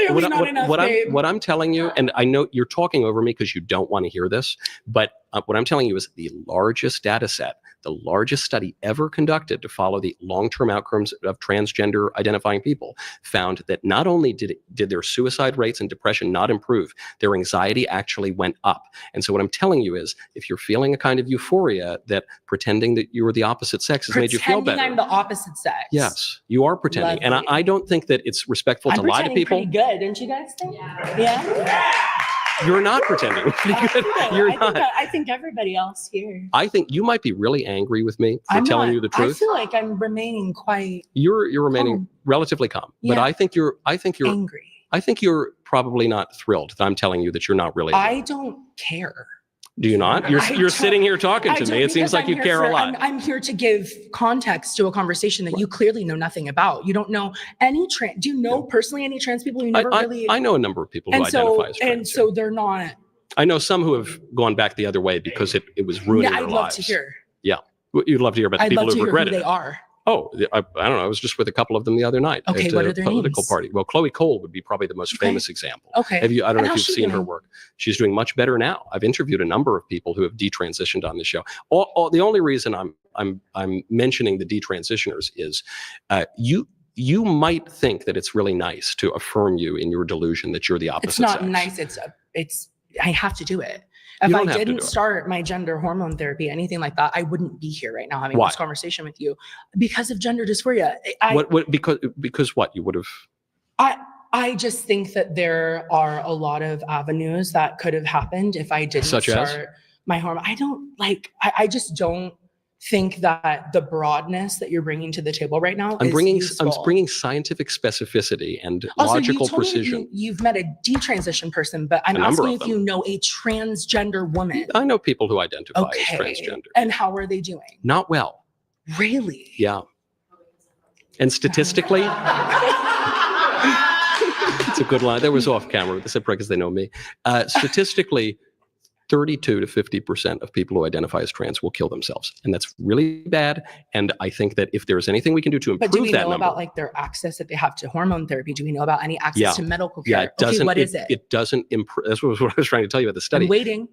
not enough, babe. What I'm telling you, and I know you're talking over me because you don't want to hear this, but what I'm telling you is the largest data set the largest study ever conducted to follow the long-term outcomes of transgender identifying people, found that not only did their suicide rates and depression not improve, their anxiety actually went up. And so what I'm telling you is, if you're feeling a kind of euphoria that pretending that you were the opposite sex has made you feel better. Pretending I'm the opposite sex. Yes, you are pretending. Lovely. And I don't think that it's respectful to lie to people. Pretty good, don't you guys think? Yeah. You're not pretending. You're not. I think everybody else here. I think you might be really angry with me for telling you the truth. I feel like I'm remaining quite. You're remaining relatively calm, but I think you're angry. I think you're probably not thrilled that I'm telling you that you're not really. I don't care. Do you not? You're sitting here talking to me. It seems like you care a lot. I'm here to give context to a conversation that you clearly know nothing about. You don't know any trans. Do you know personally any trans people? You never really. I know a number of people who identify as trans. And so they're not. I know some who have gone back the other way because it was ruining their lives. I'd love to hear. Yeah, you'd love to hear about the people who regretted it. I'd love to hear who they are. Oh, I don't know. I was just with a couple of them the other night at a political party. Well, Chloe Cole would be probably the most famous example. Okay. I don't know if you've seen her work. She's doing much better now. I've interviewed a number of people who have detransitioned on this show. The only reason I'm mentioning the detransitioners is you might think that it's really nice to affirm you in your delusion that you're the opposite It's not sex. nice. It's I have to do it. If I didn't start my gender hormone therapy, anything like that, I wouldn't be here right now having this conversation with you because of gender dysphoria. Because what you would have? I just think that there are a lot of avenues that could have happened if I didn't start my hormone. I just don't think that the broadness that you're bringing to the table right now is useful. I'm bringing scientific specificity and also, logical precision. You've met a detransition person, but I'm asking if you know a transgender woman. I know people who identify as transgender. And how are they doing? Not well. Really? Yeah. And statistically, it's a good line. That was off camera. They said because they know me. Statistically, 32 to 50% of people who identify as trans will kill themselves. And that's really bad. And I think that if there's anything we can do to improve that number. But do we know about their access that they have to hormone therapy? Do we know about any access to medical care? Yeah, it doesn't. What is it? It doesn't improve. That's what I was trying to tell you about the study. I'm waiting.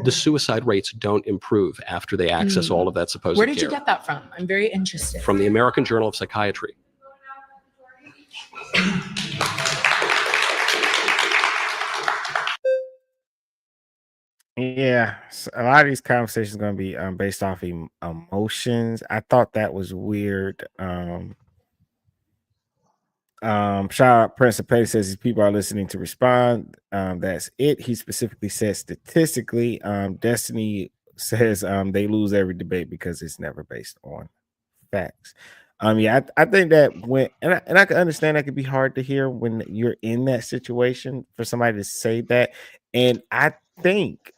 The suicide rates don't improve after they access all of that supposed care. Where did you get that from? I'm very interested. From the American Journal of Psychiatry. Yeah, so a lot of these conversations are going to be based off emotions. I thought that was weird. Shout out Prince of Petty says these people are listening to respond. That's it. He specifically said statistically, Destiny says they lose every debate because it's never based on facts. I think that and I can understand that could be hard to hear when you're in that situation for somebody to say that. And I think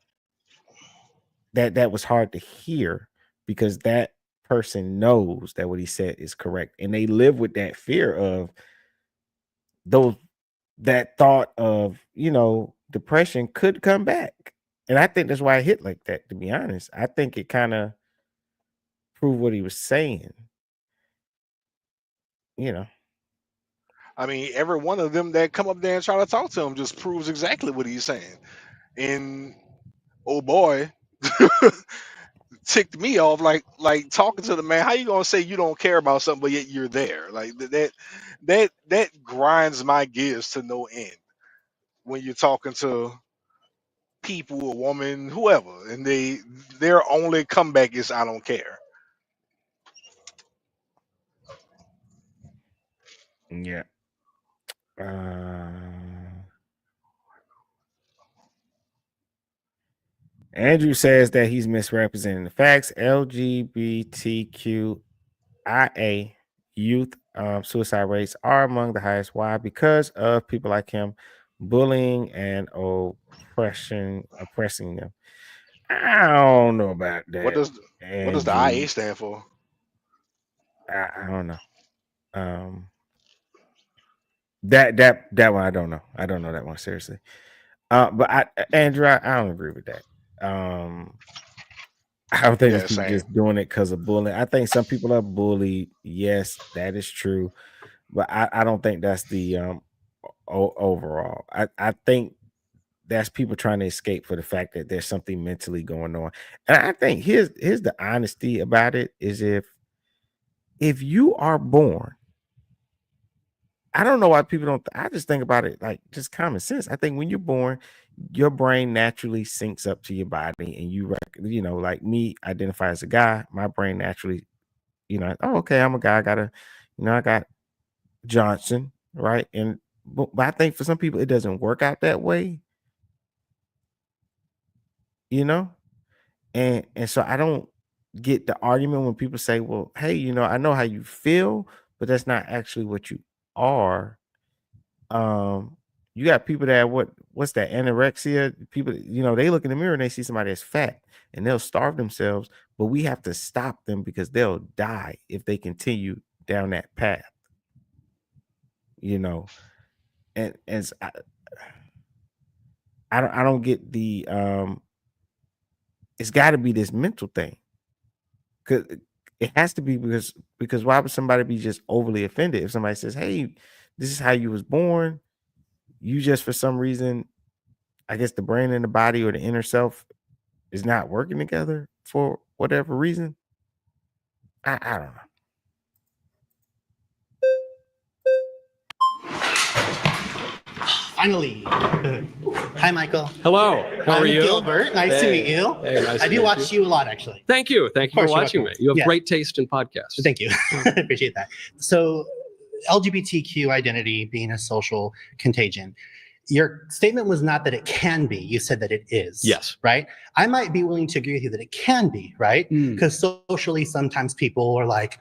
that was hard to hear because that person knows that what he said is correct. And they live with that fear of that thought of, depression could come back. And I think that's why it hit like that, to be honest. I think it kind of proved what he was saying. I mean, every one of them that come up there and try to talk to him just proves exactly what he's saying. And oh boy, ticked me off like talking to the man. How you gonna say you don't care about something but yet you're there? Like that grinds my gears to no end when you're talking to people, a woman, whoever, and their only comeback is I don't care. Yeah. Andrew says that he's misrepresenting the facts. LGBTQIA youth suicide rates are among the highest. Why? Because of people like him bullying and oppressing them. I don't know about that. What does the IA stand for? I don't know. That one I don't know. I don't know that one seriously. But Andrew, I don't agree with that. I don't think it's just doing it because of bullying. I think some people are bullied. Yes, that is true, but I don't think that's the overall. I think that's people trying to escape for the fact that there's something mentally going on. And I think here's the honesty about it is if you are born, I don't know why people don't. I just think about it like just common sense. I think when you're born, your brain naturally syncs up to your body, and you know, like me, identify as a guy. My brain naturally, you know, oh, okay, I'm a guy. I got Johnson, right? But I think for some people it doesn't work out that way, you know, and so I don't get the argument when people say, well, hey, you know, I know how you feel, but that's not actually what you are. You got people that what's that anorexia? People, you know, they look in the mirror and they see somebody that's fat and they'll starve themselves, but we have to stop them because they'll die if they continue down that path. You know, and as I don't get the it's got to be this mental thing, because it has to be because why would somebody be just overly offended if somebody says, hey, this is how you was born, you just for some reason, I guess the brain and the body or the inner self is not working together for whatever reason. I don't know. Finally. Hi, Michael. Hello. How are you? Gilbert. Nice to meet you. Hey, nice I to do meet watch you a lot, actually. Thank you. Thank you for watching me. You have Yeah. great taste in podcasts. Thank you. I appreciate that. So, LGBTQ identity being a social contagion. Your statement was not that it can be. You said that it is. Yes. Right? I might be willing to agree with you that it can be, right? Because socially, sometimes people are like,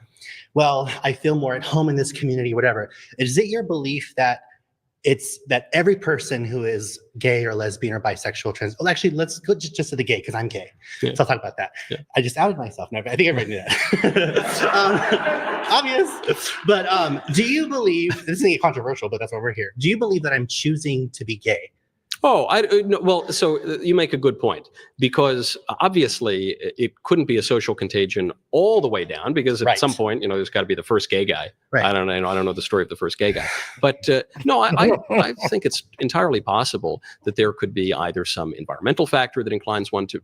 well, I feel more at home in this community, whatever. Is it your belief that it's that every person who is gay or lesbian or bisexual, well, actually, let's go just to the gay because I'm gay. Yeah. So I'll talk about that. Yeah. I just outed myself. I think everybody knew that. Obvious. But do you believe, this isn't controversial, but that's why we're here. Do you believe that I'm choosing to be gay? Oh, no, well, so you make a good point, because obviously it couldn't be a social contagion all the way down, because at some point, you know, there's got to be the first gay guy. Right. I don't know the story of the first gay guy, but no, I think it's entirely possible that there could be either some environmental factor that inclines one to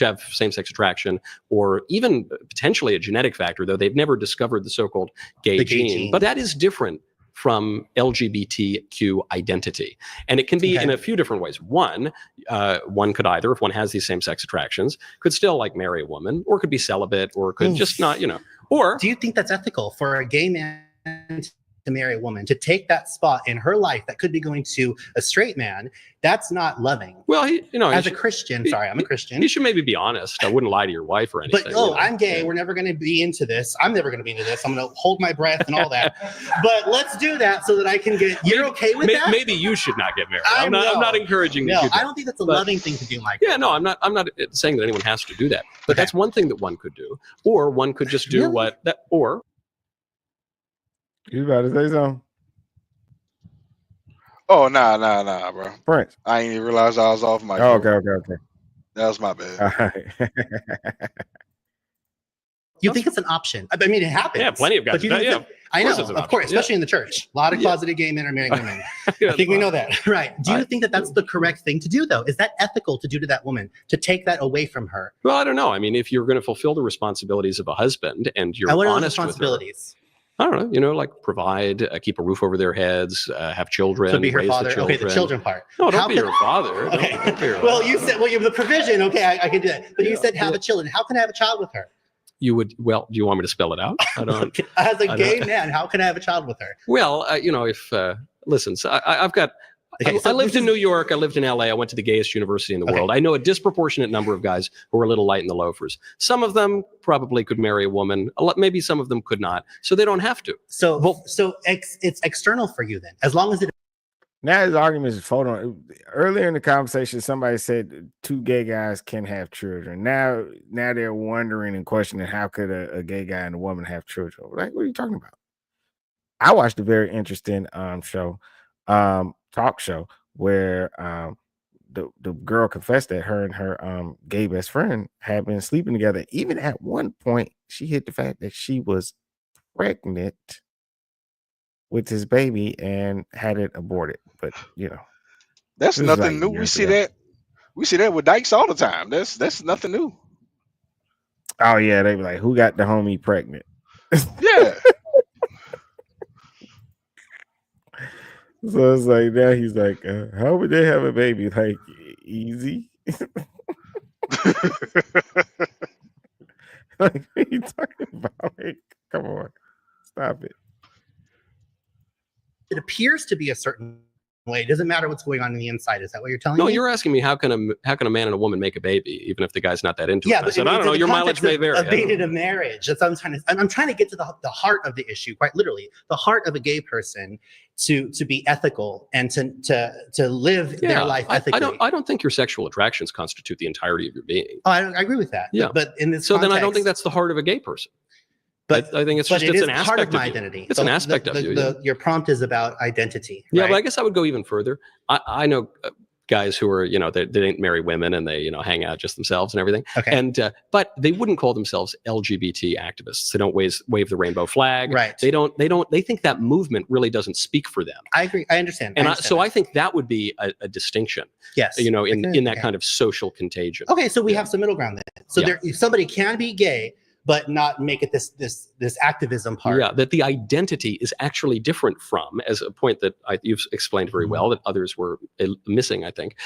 have same-sex attraction, or even potentially a genetic factor, though they've never discovered the so-called gay gene. But that is different from LGBTQ identity. And it can be in a few different ways. One could either, if one has these same-sex attractions, could still like marry a woman, or could be celibate, or could just not, you know, or... Do you think that's ethical for a gay man to marry a woman, to take that spot in her life that could be going to a straight man? That's not loving. Well, as a Christian, I'm a Christian. You should maybe be honest. I wouldn't lie to your wife or anything. But I'm gay. We're never going to be into this. I'm never going to be into this. I'm going to hold my breath and all that. But let's do that so that I can get. You're okay with that? Maybe you should not get married. I'm not encouraging that. No, I don't think that's a loving thing to do, Mike. Yeah, no, I'm not saying that anyone has to do that. But that's one thing that one could do, or one could just do or. You about to say something? Oh, nah, bro. Prince. I ain't even realize I was off my. Oh, okay. That was my bad. All right. You think it's an option? I mean, it happens. Yeah, plenty of guys. I know, of course, especially in the church. A lot of closeted gay men are marrying women. I think we know that, right? Do you think that that's the correct thing to do, though? Is that ethical to do to that woman, to take that away from her? Well, I don't know. I mean, if you're going to fulfill the responsibilities of a husband and you're honest with her, I don't know, you know, like provide, keep a roof over their heads, have children, so be her raise father. the children. Okay, the children part. No, don't be your father. Okay. Don't be your well, you said, you have the provision. Okay, I can do that. But you said have a children. How can I have a child with her? You would, well, do you want me to spell it out? I don't. As a gay man, how can I have a child with her? Well, you know, if, listen, so I've got, I lived in New York. I lived in LA. I went to the gayest university in the world. I know a disproportionate number of guys who are a little light in the loafers. Some of them probably could marry a woman. Maybe some of them could not. So they don't have to. So it's external for you then, as long as it. Now his argument is, hold on. Earlier in the conversation, somebody said two gay guys can have children. Now they're wondering and questioning, how could a gay guy and a woman have children? Like, what are you talking about? I watched a very interesting talk show where the girl confessed that her and her gay best friend had been sleeping together. Even at one point, she hid the fact that she was pregnant with his baby and had it aborted. But you know, That's This is nothing like new. We years see ago. that. We see that with dykes all the time. That's nothing new. Oh yeah, they be like, who got the homie pregnant? Yeah. So it's like now he's like, how would they have a baby? Like easy. Like, what are you talking about? Like, come on, stop it. It appears to be a certain way. It doesn't matter what's going on the inside. Is that what you're telling me? No, you're asking me how can a man and a woman make a baby, even if the guy's not that into it? I said, I don't know. Your mileage may vary. Dated a marriage. That's what I'm trying to get to the heart of the issue, quite literally, the heart of a gay person to be ethical and to live their life ethically. I don't think your sexual attractions constitute the entirety of your being. Oh, I agree with that. Yeah, but in this so context, then I don't think that's the heart of a gay person. But I think it's just it's an aspect part of my you. identity. It's an aspect of you. Your prompt is about identity. Yeah, right? but I guess I would go even further. I know guys who are, they didn't marry women and they, hang out just themselves and everything. Okay. And but they wouldn't call themselves LGBT activists. They don't wave the rainbow flag. Right. They think that movement really doesn't speak for them. I agree. I understand. And I think that would be a distinction. Yes. In that kind of social contagion. Okay, so we have some middle ground then. So if somebody can be gay, but not make it this activism part. Yeah, that the identity is actually different from, as a point that you've explained very well, that others were missing, I think.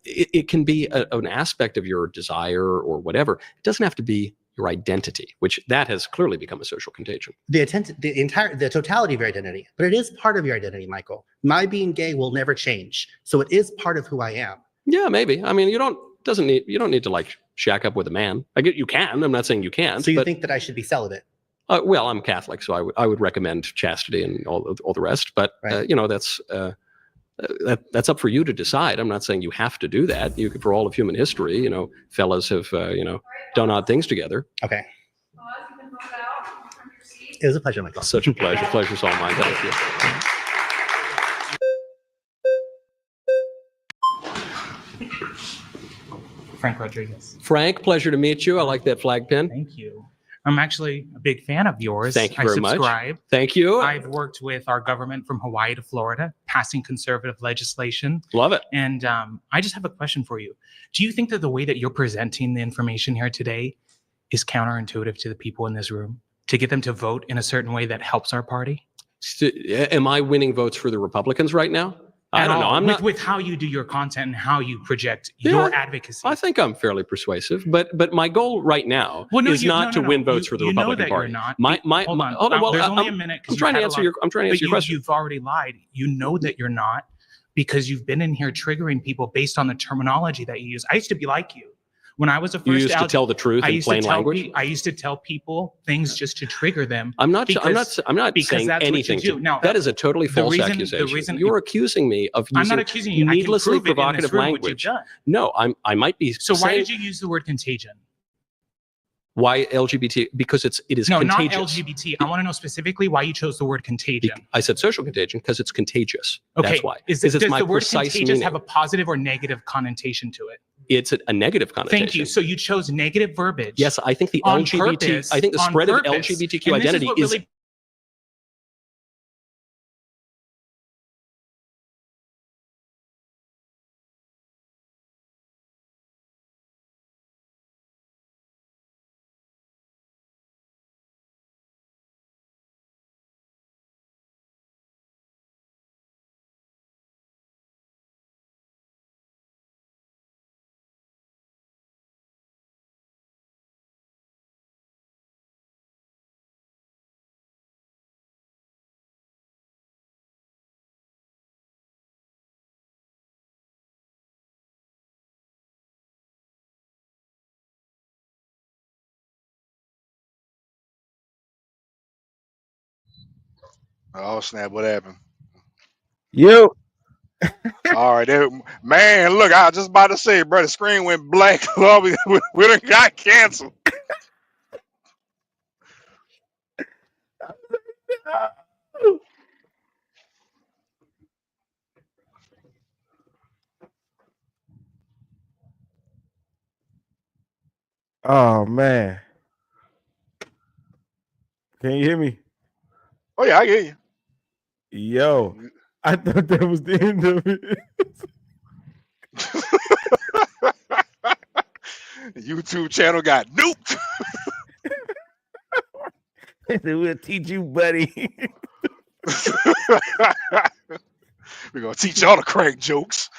It can be an aspect of your desire or whatever. It doesn't have to be your identity, which that has clearly become a social contagion. The totality of your identity, but it is part of your identity, Michael. My being gay will never change, so it is part of who I am. Yeah, maybe. I mean, you don't need to like shack up with a man. I get you can. I'm not saying you can't. So you think that I should be celibate? Well, I'm Catholic, so I would recommend chastity and all the rest. But right. That's up for you to decide. I'm not saying you have to do that. For all of human history, fellas have done odd things together. Okay. It was a pleasure, Michael. Such a pleasure. Pleasure's all mine. Thank you. Frank Rodriguez. Frank, pleasure to meet you. I like that flag pin. Thank you. I'm actually a big fan of yours. Thank you very much. I subscribe. Thank you. I've worked with our government from Hawaii to Florida, passing conservative legislation. Love it. And I just have a question for you. Do you think that the way that you're presenting the information here today is counterintuitive to the people in this room to get them to vote in a certain way that helps our party? Am I winning votes for the Republicans right now? I don't know. I'm not with how you do your content and how you project your advocacy. I think I'm fairly persuasive, but my goal right now is not to win votes for the Republican Party. You're not. Hold on. Well, there's only a minute. I'm trying to answer your question. You've already lied. You know that you're not because you've been in here triggering people based on the terminology that you use. I used to be like you. When I was a first, you used to tell the truth in plain language. I used to tell people things just to trigger them. I'm not saying anything. Now, that is a totally false accusation. You're accusing me of using needlessly provocative language. No, I might be. So why did you use the word contagion? Why LGBT? Because it is no, contagious. Not LGBT. I want to know specifically why you chose the word contagion. I said social contagion because it's contagious. Okay. That's why. Does the word contagious have a positive or negative connotation to it? It's a negative connotation. Thank you. So you chose negative verbiage. Yes, I think the LGBT. I think the spread of LGBTQ identity is. Oh snap! What happened? You. All right, man. Look, I was just about to say, bro. The screen went blank. we done got canceled. Oh man. Can you hear me? Oh yeah, I hear you. Yo, I thought that was the end of it. YouTube channel got nuked. We'll teach you, buddy. We're gonna teach y'all the crack jokes.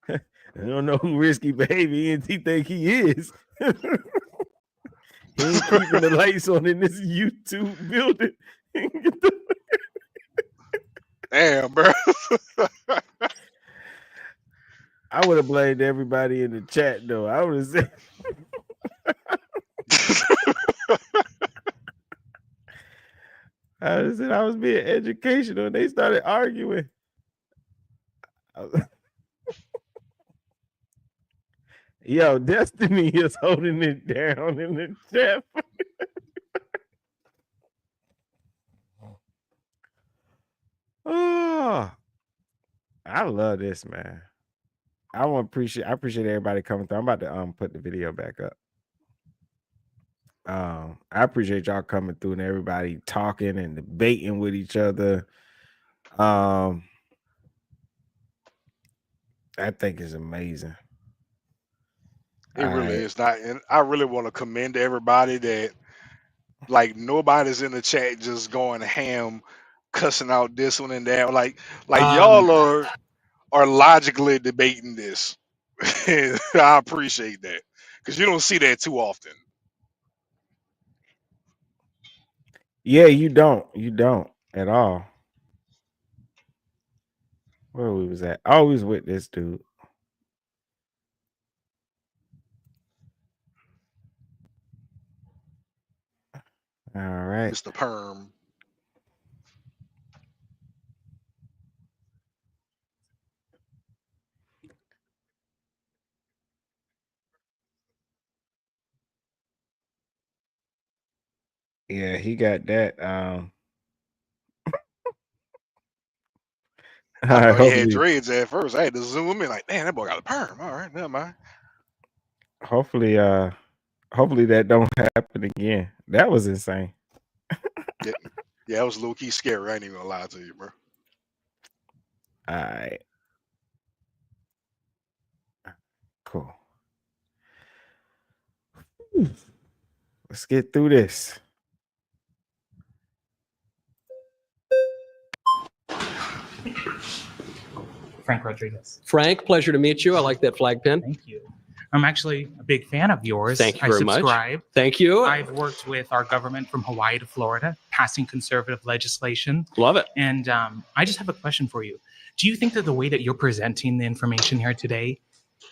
I don't know who risky behavior he think he is. He ain't keeping the lights on in this YouTube building. Damn, bro. I would have blamed everybody in the chat though. I would have said I was being educational and they started arguing. Yo, Destiny is holding it down in the chat. Oh, I love this, man. I appreciate everybody coming through. I'm about to put the video back up. I appreciate y'all coming through and everybody talking and debating with each other. I think it's amazing. It really is not, and I really want to commend everybody that, like, nobody's in the chat just going ham, cussing out this one and that. Like y'all are logically debating this. I appreciate that because you don't see that too often. Yeah, you don't at all. Where we was at? I was with this dude. All right. Mr. Perm. Yeah, he got that. I thought he had dreads at first. I had to zoom in like, damn, that boy got a perm. All right, never mind. Hopefully that don't happen again. That was insane. Yeah, that was low key scary. I ain't even gonna lie to you, bro. All right. Cool. Let's get through this. Frank Rodriguez. Frank, pleasure to meet you. I like that flag pin. Thank you. I'm actually a big fan of yours. Thank you very much. I subscribe. Thank you. I've worked with our government from Hawaii to Florida, passing conservative legislation. Love it. And I just have a question for you. Do you think that the way that you're presenting the information here today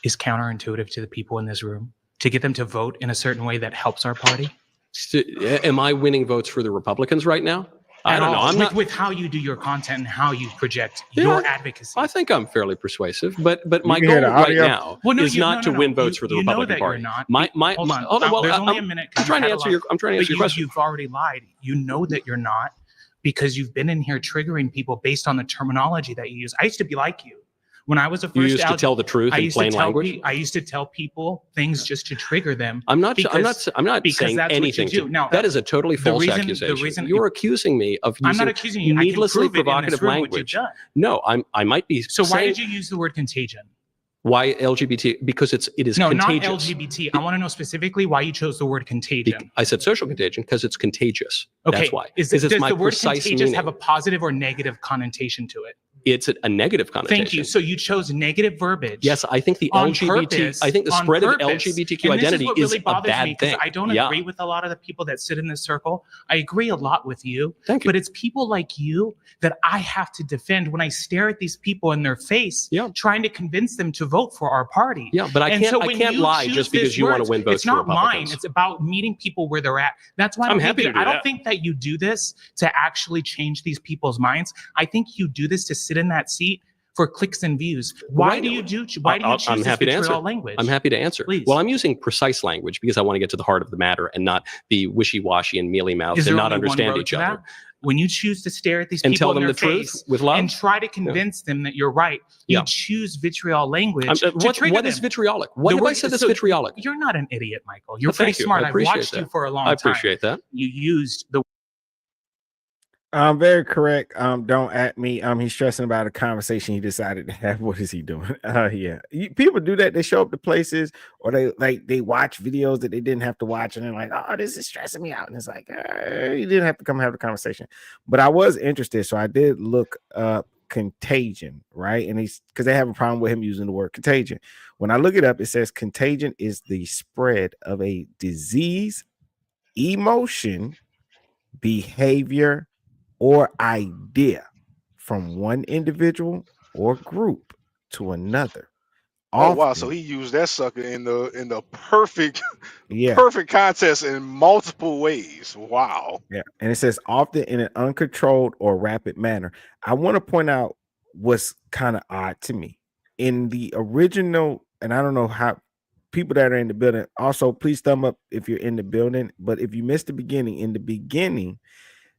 is counterintuitive to the people in this room to get them to vote in a certain way that helps our party? Am I winning votes for the Republicans right now? I don't know. I'm not with how you do your content and how you project your advocacy. I think I'm fairly persuasive, but my goal right now is not to win votes for the Republican Party. You're not. Hold on. Well, there's only a minute. I'm trying to answer your question. You've already lied. You know that you're not because you've been in here triggering people based on the terminology that you use. I used to be like you. When I was a first, you used to tell the truth in plain language. I used to tell people things just to trigger them. I'm not saying anything. No, that is a totally false accusation. You're accusing me of using needlessly provocative language. No, I might be. So why did you use the word contagion? Why LGBT? Because it is no, contagious. Not LGBT. I want to know specifically why you chose the word contagion. I said social contagion because it's contagious. Okay. That's why. Does the word contagious have a positive or negative connotation to it? It's a negative connotation. Thank you. So you chose negative verbiage. Yes, I think the I think the spread of LGBTQ identity is a bad thing. I don't agree with a lot of the people that sit in this circle. I agree a lot with you. Thank you. But it's people like you that I have to defend when I stare at these people in their face, trying to convince them to vote for our party. Yeah, but I can't lie just because you want to win votes for Republicans. It's not mine. It's about meeting people where they're at. That's why I'm happy to do that. I don't think that you do this to actually change these people's minds. I think you do this to sit in that seat for clicks and views. Why do you choose this vitriol language? I'm happy to answer. Please. Well, I'm using precise language because I want to get to the heart of the matter and not be wishy-washy and mealy-mouthed and not understand each other. When you choose to stare at these and people tell them in their the truth face with love and try to convince them that you're right, you choose vitriol language what is vitriolic? What have I said that's vitriolic? You're not an idiot, Michael. You're pretty smart. I've watched you for a long time. I appreciate that. You used the Very correct. Don't at me. He's stressing about a conversation he decided to have. What is he doing? Yeah. People do that. They show up to places, or they watch videos that they didn't have to watch, and they're like, "Oh, this is stressing me out." And it's like, you didn't have to come have the conversation. But I was interested, so I did look up contagion, right? And he's because they have a problem with him using the word contagion. When I look it up, it says contagion is the spread of a disease, emotion, behavior, or idea from one individual or group to another. Oh wow! So he used that sucker in the perfect, perfect contest in multiple ways. Wow. Yeah, and it says often in an uncontrolled or rapid manner. I want to point out what's kind of odd to me in the original, and I don't know how people that are in the building. Also, please thumb up if you're in the building. But if you missed the beginning, in the beginning,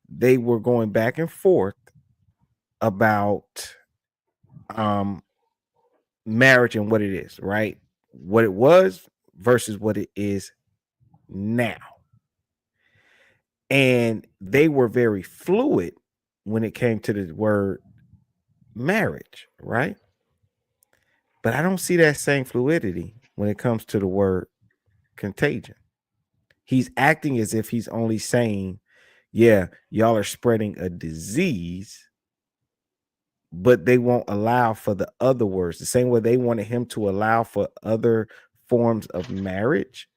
they were going back and forth about marriage and what it is, right? What it was versus what it is now. And they were very fluid when it came to the word marriage, right? But I don't see that same fluidity when it comes to the word contagion. He's acting as if he's only saying, yeah, y'all are spreading a disease, but they won't allow for the other words. The same way they wanted him to allow for other forms of marriage,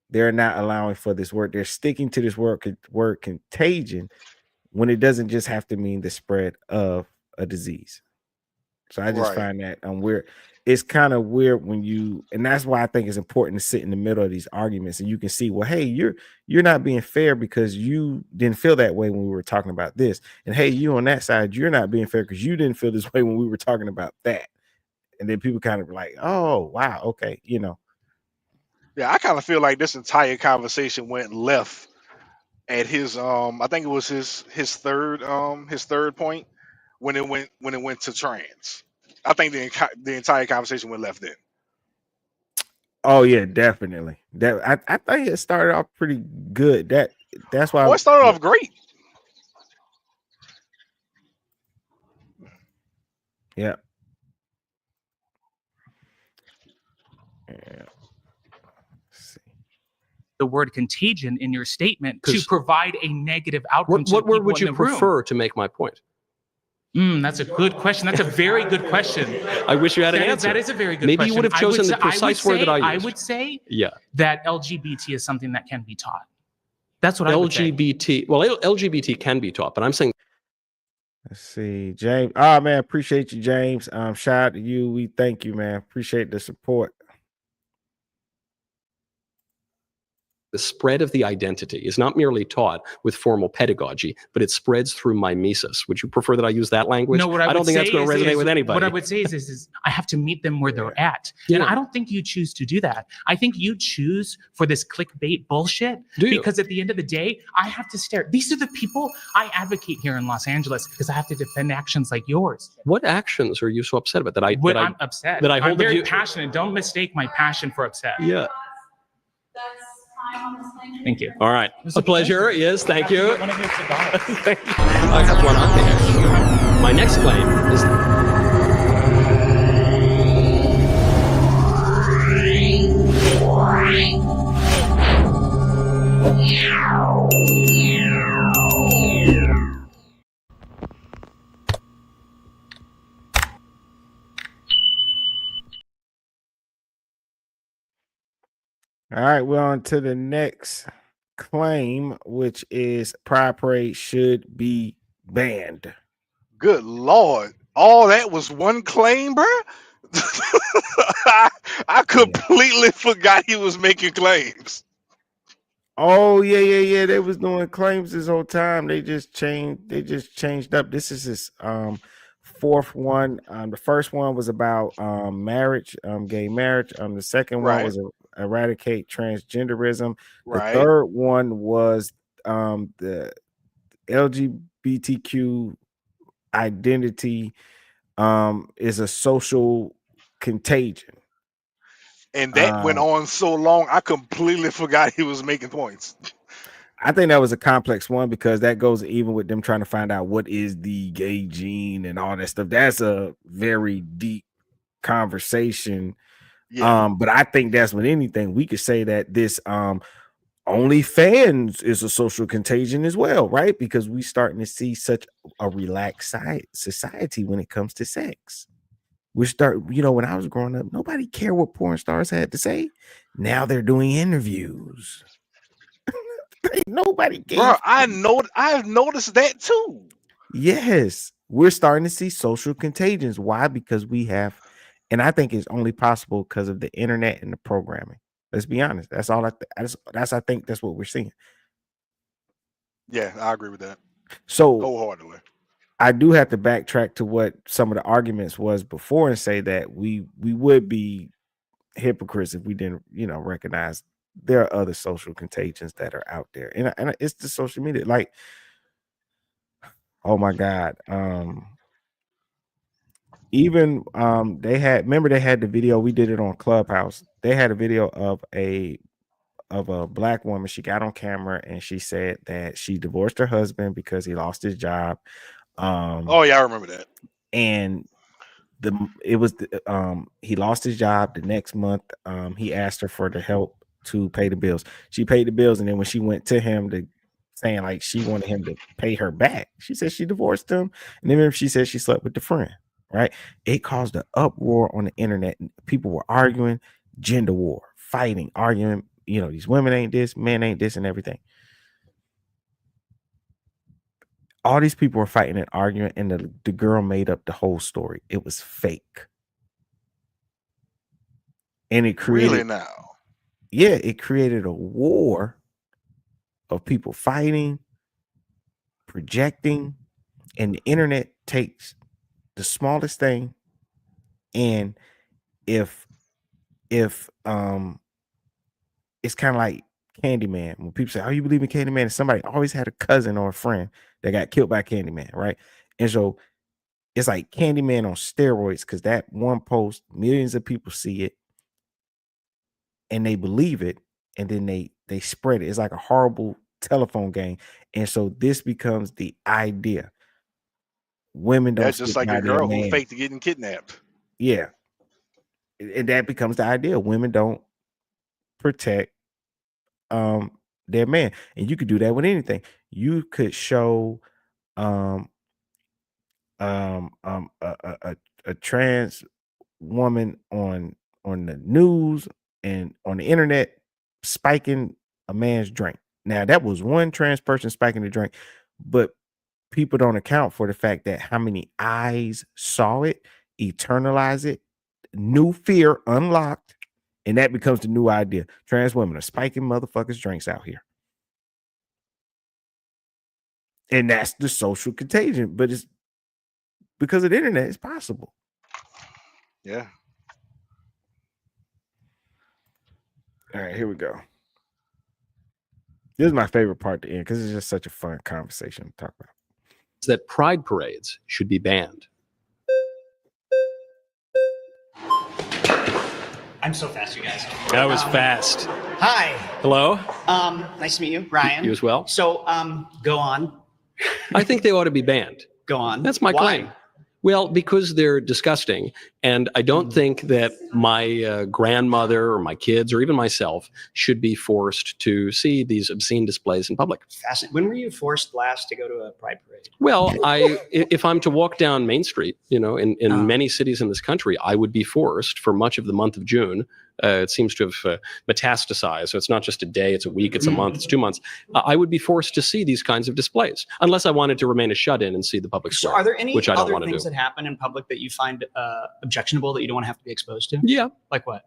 they're not allowing for this word. They're sticking to this word contagion when it doesn't just have to mean the spread of a disease. So I just find that weird. It's kind of weird when you, and that's why I think it's important to sit in the middle of these arguments and you can see, well, hey, you're not being fair because you didn't feel that way when we were talking about this. And hey, you on that side, you're not being fair because you didn't feel this way when we were talking about that. And then people kind of like, oh, wow, okay, Yeah, I kind of feel like this entire conversation went left at his I think it was his third point when it went to trans. I think the entire conversation went left then. Oh yeah, definitely. That I think it started off pretty good. That's why it started off great. Yeah. The word contagion in your statement to provide a negative outcome. What word would you prefer to make my point? That's a good question. That's a very good question. I wish you had an answer. That is a very good question. Maybe you would have chosen the precise word that I used. I would say that LGBT is something that can be taught. That's what LGBT. Well, LGBT can be taught, but I'm saying. Let's see, James. Oh man, appreciate you, James. Shout out to you. We thank you, man. Appreciate the support. The spread of the identity is not merely taught with formal pedagogy, but it spreads through mimesis. Would you prefer that I use that language? No, I don't think that's going to resonate with anybody. What I would say is I have to meet them where they're at. And I don't think you choose to do that. I think you choose for this clickbait bullshit. Because at the end of the day, I have to stare. These are the people I advocate here in Los Angeles because I have to defend actions like yours. What actions are you so upset about? I'm upset. I'm very passionate. Don't mistake my passion for upset. Yeah. Thank you. All right. It's a pleasure. Yes, thank you. I have one on here. My next claim is... All right, we're on to the next claim, which is Pride Parade should be banned. Good Lord. All that was one claim, bro? I completely forgot he was making claims. Oh, yeah. They was doing claims this whole time. They just changed up. This is his fourth one. The first one was about marriage, gay marriage. The second one was eradicate transgenderism. The third one was the LGBTQ identity is a social contagion. And that went on so long, I completely forgot he was making points. I think that was a complex one because that goes even with them trying to find out what is the gay gene and all that stuff. That's a very deep conversation. Yeah. But I think that's with anything we could say that this OnlyFans is a social contagion as well, right? Because we starting to see such a relaxed society when it comes to sex. We start, when I was growing up, nobody cared what porn stars had to say. Now they're doing interviews. Nobody gave. Bro, I've noticed that too. Yes, we're starting to see social contagions. Why? Because we have, and I think it's only possible because of the internet and the programming. Let's be honest. That's all I think that's what we're seeing. Yeah, I agree with that. So wholeheartedly. I do have to backtrack to what some of the arguments was before and say that we would be hypocrites if we didn't, recognize there are other social contagions that are out there. And it's the social media. Like, oh my God. Even they had the video, we did it on Clubhouse. They had a video of a black woman. She got on camera and she said that she divorced her husband because he lost his job. Oh yeah, I remember that. And he lost his job the next month. He asked her for the help to pay the bills. She paid the bills, and then when she went to him saying like she wanted him to pay her back, she said she divorced him. And then she said she slept with the friend. Right? It caused an uproar on the internet. People were arguing, gender war, fighting, arguing. These women ain't this, men ain't this, and everything. All these people were fighting and arguing, and the girl made up the whole story. It was fake. And it created really now. Yeah, it created a war of people fighting, projecting, and the internet takes the smallest thing. And if it's kind of like Candyman. When people say, "Oh, you believe in Candyman?" and somebody always had a cousin or a friend that got killed by Candyman, right? And so it's like Candyman on steroids because that one post, millions of people see it and they believe it, and then they spread it. It's like a horrible telephone game. And so this becomes the idea. Women don't. That's just like a girl who faked getting kidnapped. Yeah. And that becomes the idea. Women don't protect their man. And you could do that with anything. You could show a trans woman on the news and on the internet spiking a man's drink. Now that was one trans person spiking the drink, but people don't account for the fact that how many eyes saw it, eternalize it, new fear unlocked, and that becomes the new idea. Trans women are spiking motherfuckers' drinks out here. And that's the social contagion, but it's because of the internet, it's possible. Yeah. All right, here we go. This is my favorite part to end because it's just such a fun conversation to talk about. It's that pride parades should be banned. I'm so fast, you guys. That was fast. Hi. Hello. Nice to meet you, Ryan. You as well. So, go on. I think they ought to be banned. Go on. That's my claim. Well, because they're disgusting. And I don't think that my grandmother or my kids or even myself should be forced to see these obscene displays in public. Fascinating. When were you forced last to go to a pride parade? Well, if I'm to walk down Main Street, in many cities in this country, I would be forced for much of the month of June. It seems to have metastasized. So it's not just a day, it's a week, it's a month, it's 2 months. I would be forced to see these kinds of displays unless I wanted to remain a shut-in and see the public square. So are there any which I don't other want to things do. that happen in public that you find objectionable that you don't want to have to be exposed to? Yeah. Like what?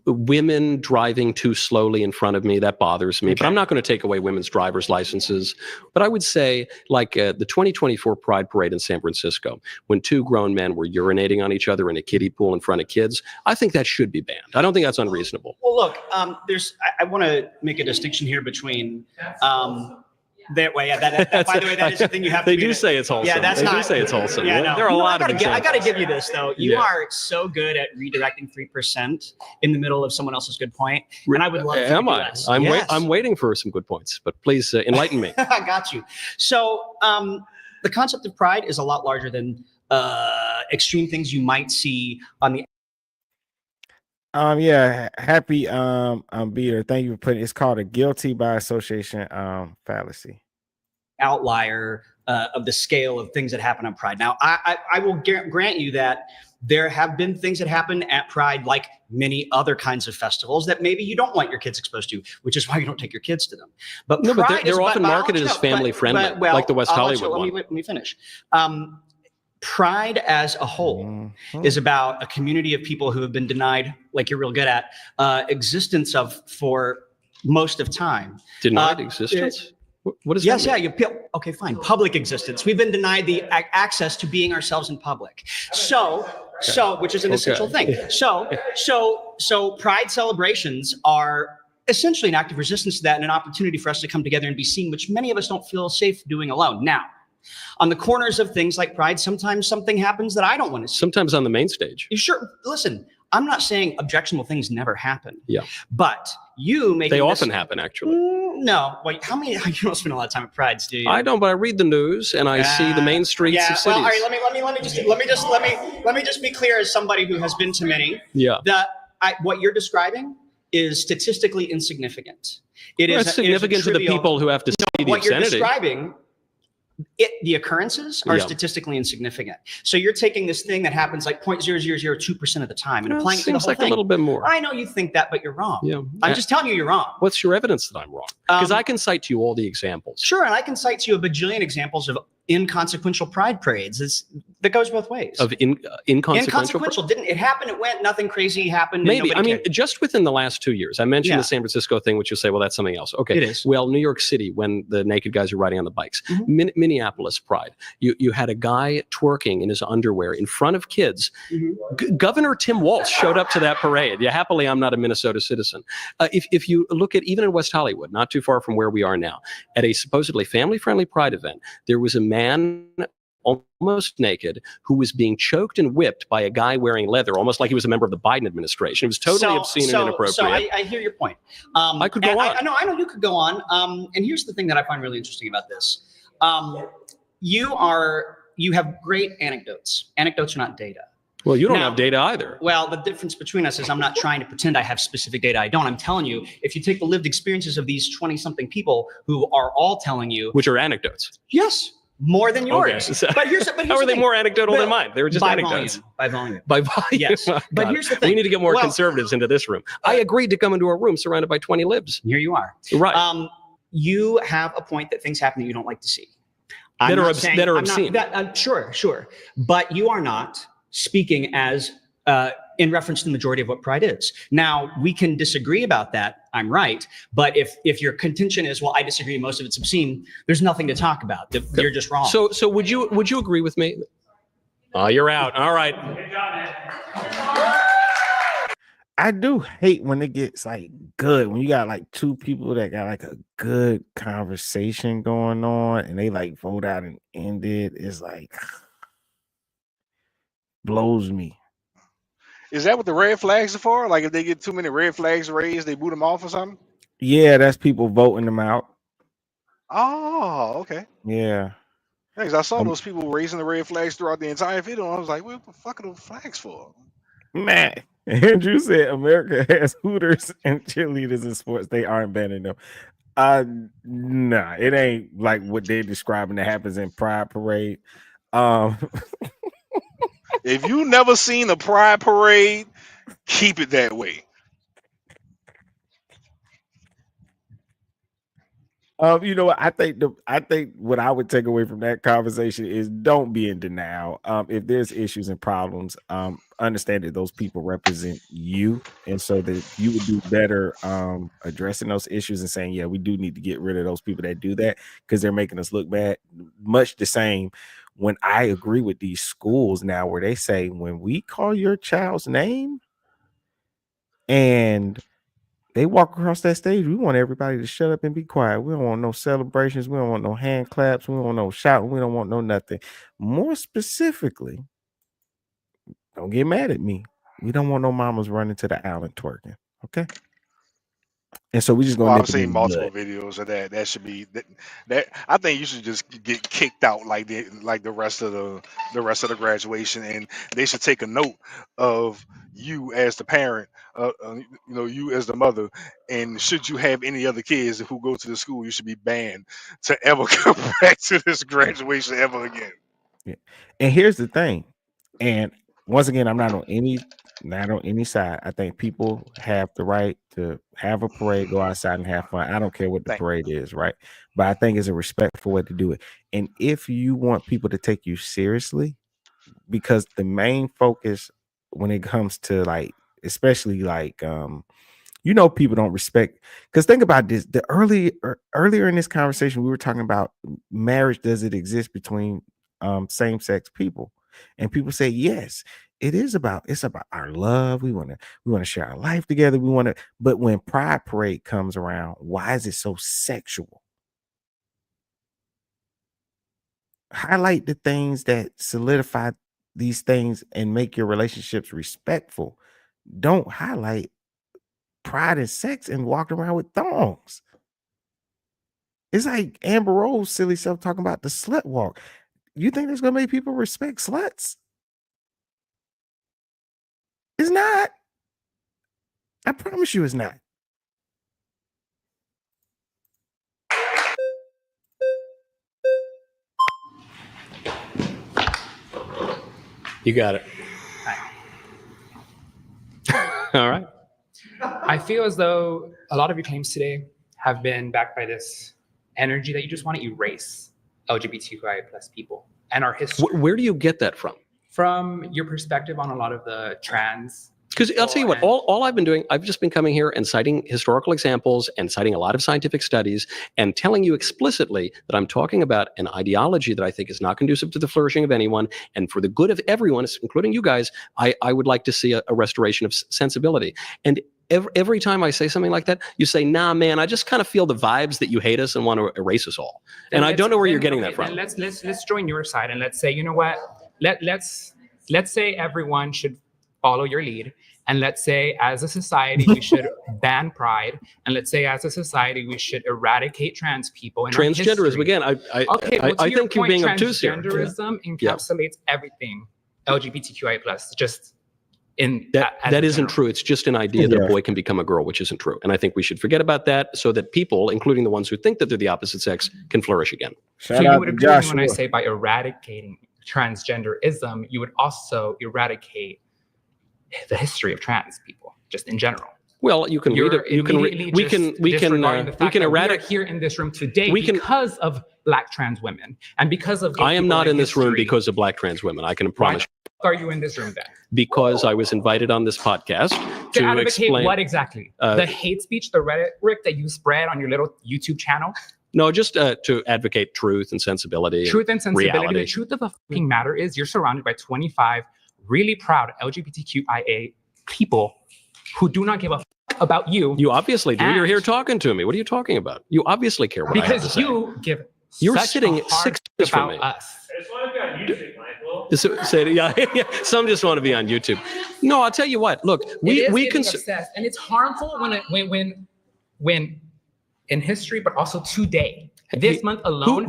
Women driving too slowly in front of me, that bothers me. But I'm not going to take away women's driver's licenses. But I would say, like the 2024 Pride Parade in San Francisco, when two grown men were urinating on each other in a kiddie pool in front of kids, I think that should be banned. I don't think that's unreasonable. Well, look, I want to make a distinction here between That way, by the way, that is the thing you have to They do say it's wholesome. Yeah, that's they not. do say it's wholesome. Yeah, no. There are a lot of I examples. got to give you this though. You Yeah. are so good at redirecting 3% in the middle of someone else's good point, and I would love. Am I? Yes. I'm waiting for some good points, but please enlighten me. I got you. So the concept of pride is a lot larger than extreme things you might see on the. Yeah, happy Beater. Thank you for putting. It's called a guilty by association fallacy. Outlier of the scale of things that happen on Pride. Now, I will grant you that there have been things that happen at Pride, like many other kinds of festivals, that maybe you don't want your kids exposed to, which is why you don't take your kids to them. But no, Pride but they're often marketed as family friendly, like the West Hollywood one. Let me finish. Pride as a whole is about a community of people who have been denied, like you're real good at, existence of for most of time. Denied existence? What does that mean? Okay, fine. Public existence. We've been denied the access to being ourselves in public. So, which is an essential thing. So Pride celebrations are essentially an act of resistance to that and an opportunity for us to come together and be seen, which many of us don't feel safe doing alone. Now, on the corners of things like Pride, sometimes something happens that I don't want to see. Sometimes on the main stage. Sure. Listen, I'm not saying objectionable things never happen. Yeah. But you make they often happen, actually. No. Wait, how many? You don't spend a lot of time at Prides, do you? I don't, but I read the news and I see the main streets of cities. Well, all right. Let me just be clear as somebody who has been to many. Yeah. What you're describing is statistically insignificant. It's significant to the people who have to see the what obscenity. You're describing. The occurrences are statistically insignificant. So you're taking this thing that happens like 0.0002% of the time and applying it to the seems whole like thing. a little bit more. I know you think that, but you're wrong. Yeah. I'm just telling you you're wrong. What's your evidence that I'm wrong? Because I can cite to you all the examples. Sure, and I can cite to you a bajillion examples of inconsequential Pride parades. That goes both ways. Of inconsequential? Didn't it happen? It went. Nothing crazy happened. Maybe. I mean, just within the last 2 years, I mentioned the San Francisco thing, which you say, well, that's something else. Okay. It is. Well, New York City, when the naked guys are riding on the bikes. Minneapolis Pride. You had a guy twerking in his underwear in front of kids. Governor Tim Walz showed up to that parade. Yeah, happily, I'm not a Minnesota citizen. If you look at, even in West Hollywood, not too far from where we are now, at a supposedly family-friendly Pride event, there was a man almost naked who was being choked and whipped by a guy wearing leather, almost like he was a member of the Biden administration. It was totally obscene and inappropriate. So I hear your point. I could go on. I know you could go on. And here's the thing that I find really interesting about this. You have great anecdotes. Anecdotes are not data. Well, you don't have data either. Well, the difference between us is I'm not trying to pretend I have specific data. I don't. I'm telling you, if you take the lived experiences of these 20-something people who are all telling you. Which are anecdotes. Yes. More than yours. Okay. But here's how are they more anecdotal than mine? They were just anecdotes. By volume. By volume. Yes. But here's the thing. We need to get more conservatives into this room. I agreed to come into a room surrounded by 20 libs. Here you are. Right. You have a point that things happen that you don't like to see. That are obscene. Sure. But you are not speaking as in reference to the majority of what Pride is. Now, we can disagree about that. I'm right. But if your contention is, well, I disagree, most of it's obscene, there's nothing to talk about. You're just wrong. So would you agree with me? Oh, you're out. All right. I do hate when it gets like good, when you got like two people that got like a good conversation going on and they like vote out and end it. It's like blows me. Is that what the red flags are for? Like if they get too many red flags raised, they boot them off or something? Yeah, that's people voting them out. Oh, okay. Yeah. Thanks. I saw those people raising the red flags throughout the entire video. And I was like, what the fuck are those flags for? Man, Andrew said America has hooters and cheerleaders in sports. They aren't banning them. Nah, it ain't like what they're describing that happens in Pride Parade. If you never seen a Pride Parade, keep it that way. You know what? I think what I would take away from that conversation is don't be in denial. If there's issues and problems, understand that those people represent you, and so that you would do better addressing those issues and saying, yeah, we do need to get rid of those people that do that because they're making us look bad. Much the same when I agree with these schools now where they say when we call your child's name and They walk across that stage. We want everybody to shut up and be quiet. We don't want no celebrations. We don't want no hand claps. We don't want no shouting. We don't want no nothing. More specifically, don't get mad at me. We don't want no mamas running to the island twerking. Okay. And so we just Well, gonna I've nip it seen in the multiple bud. videos of that. That should be that. I think you should just get kicked out like the rest of the graduation, and they should take a note of you as the parent, you as the mother, and should you have any other kids who go to the school, you should be banned to ever come back to this graduation ever again. Yeah. And here's the thing. And once again, I'm not on any side. I think people have the right to have a parade, go outside and have fun. I don't care what the parade is, right? But I think it's a respectful way to do it. And if you want people to take you seriously, because the focus when it comes to like, especially like people don't respect, because think about this. Earlier in this conversation, we were talking about marriage. Does it exist between same-sex people? And people say yes, it's about our love. We want to share our life together. But when Pride Parade comes around, why is it so sexual? Highlight the things that solidify these things and make your relationships respectful. Don't highlight pride and sex and walk around with thongs. It's like Amber Rose silly self talking about the slut walk. You think that's gonna make people respect sluts? It's not. I promise you it's not. You got it. All right. I feel as though a lot of your claims today have been backed by this energy that you just want to erase LGBTQI plus people and our history. Where do you get that from? From your perspective on a lot of the trans. Because I'll tell you what, all I've been doing, I've just been coming here and citing historical examples and citing a lot of scientific studies and telling you explicitly that I'm talking about an ideology that I think is not conducive to the flourishing of anyone, and for the good of everyone, including you guys, I would like to see a restoration of sensibility. And every time I say something like that, you say, nah, man, I just kind of feel the vibes that you hate us and want to erase us all. And I don't know where you're getting that from. Let's join your side and let's say, you know what? Let's say everyone should follow your lead. And let's say as a society, we should ban pride. And let's say as a society, we should eradicate trans people. Transgenderism, again, I think you're being obtuse here. Transgenderism encapsulates everything LGBTQI plus, just in that isn't true. It's just an idea that a boy can become a girl, which isn't true. And I think we should forget about that so that people, including the ones who think that they're the opposite sex, can flourish again. So you would agree when I say by eradicating transgenderism, you would also eradicate the history of trans people, just in general. Well, you can we can eradicate here in this room today because of Black trans women and because of I am not in this room because of Black trans women. I can promise you. Why are you in this room then? Because I was invited on this podcast to advocate explain what exactly? The hate speech, the rhetoric that you spread on your little YouTube channel? No, just to advocate truth and sensibility. Truth and sensibility. Reality. The truth of the fucking matter is you're surrounded by 25 really proud LGBTQIA people who do not give a fuck about you. You obviously do. You're here talking to me. What are you talking about? You obviously care what I have to say. Because you give You're such sitting a hard 6 inches from me. us. I just want to be on YouTube, Michael. Say, yeah, some just want to be on YouTube. No, I'll tell you what. Look, we can. Obsessed, and it's harmful when in history, but also today. This month alone,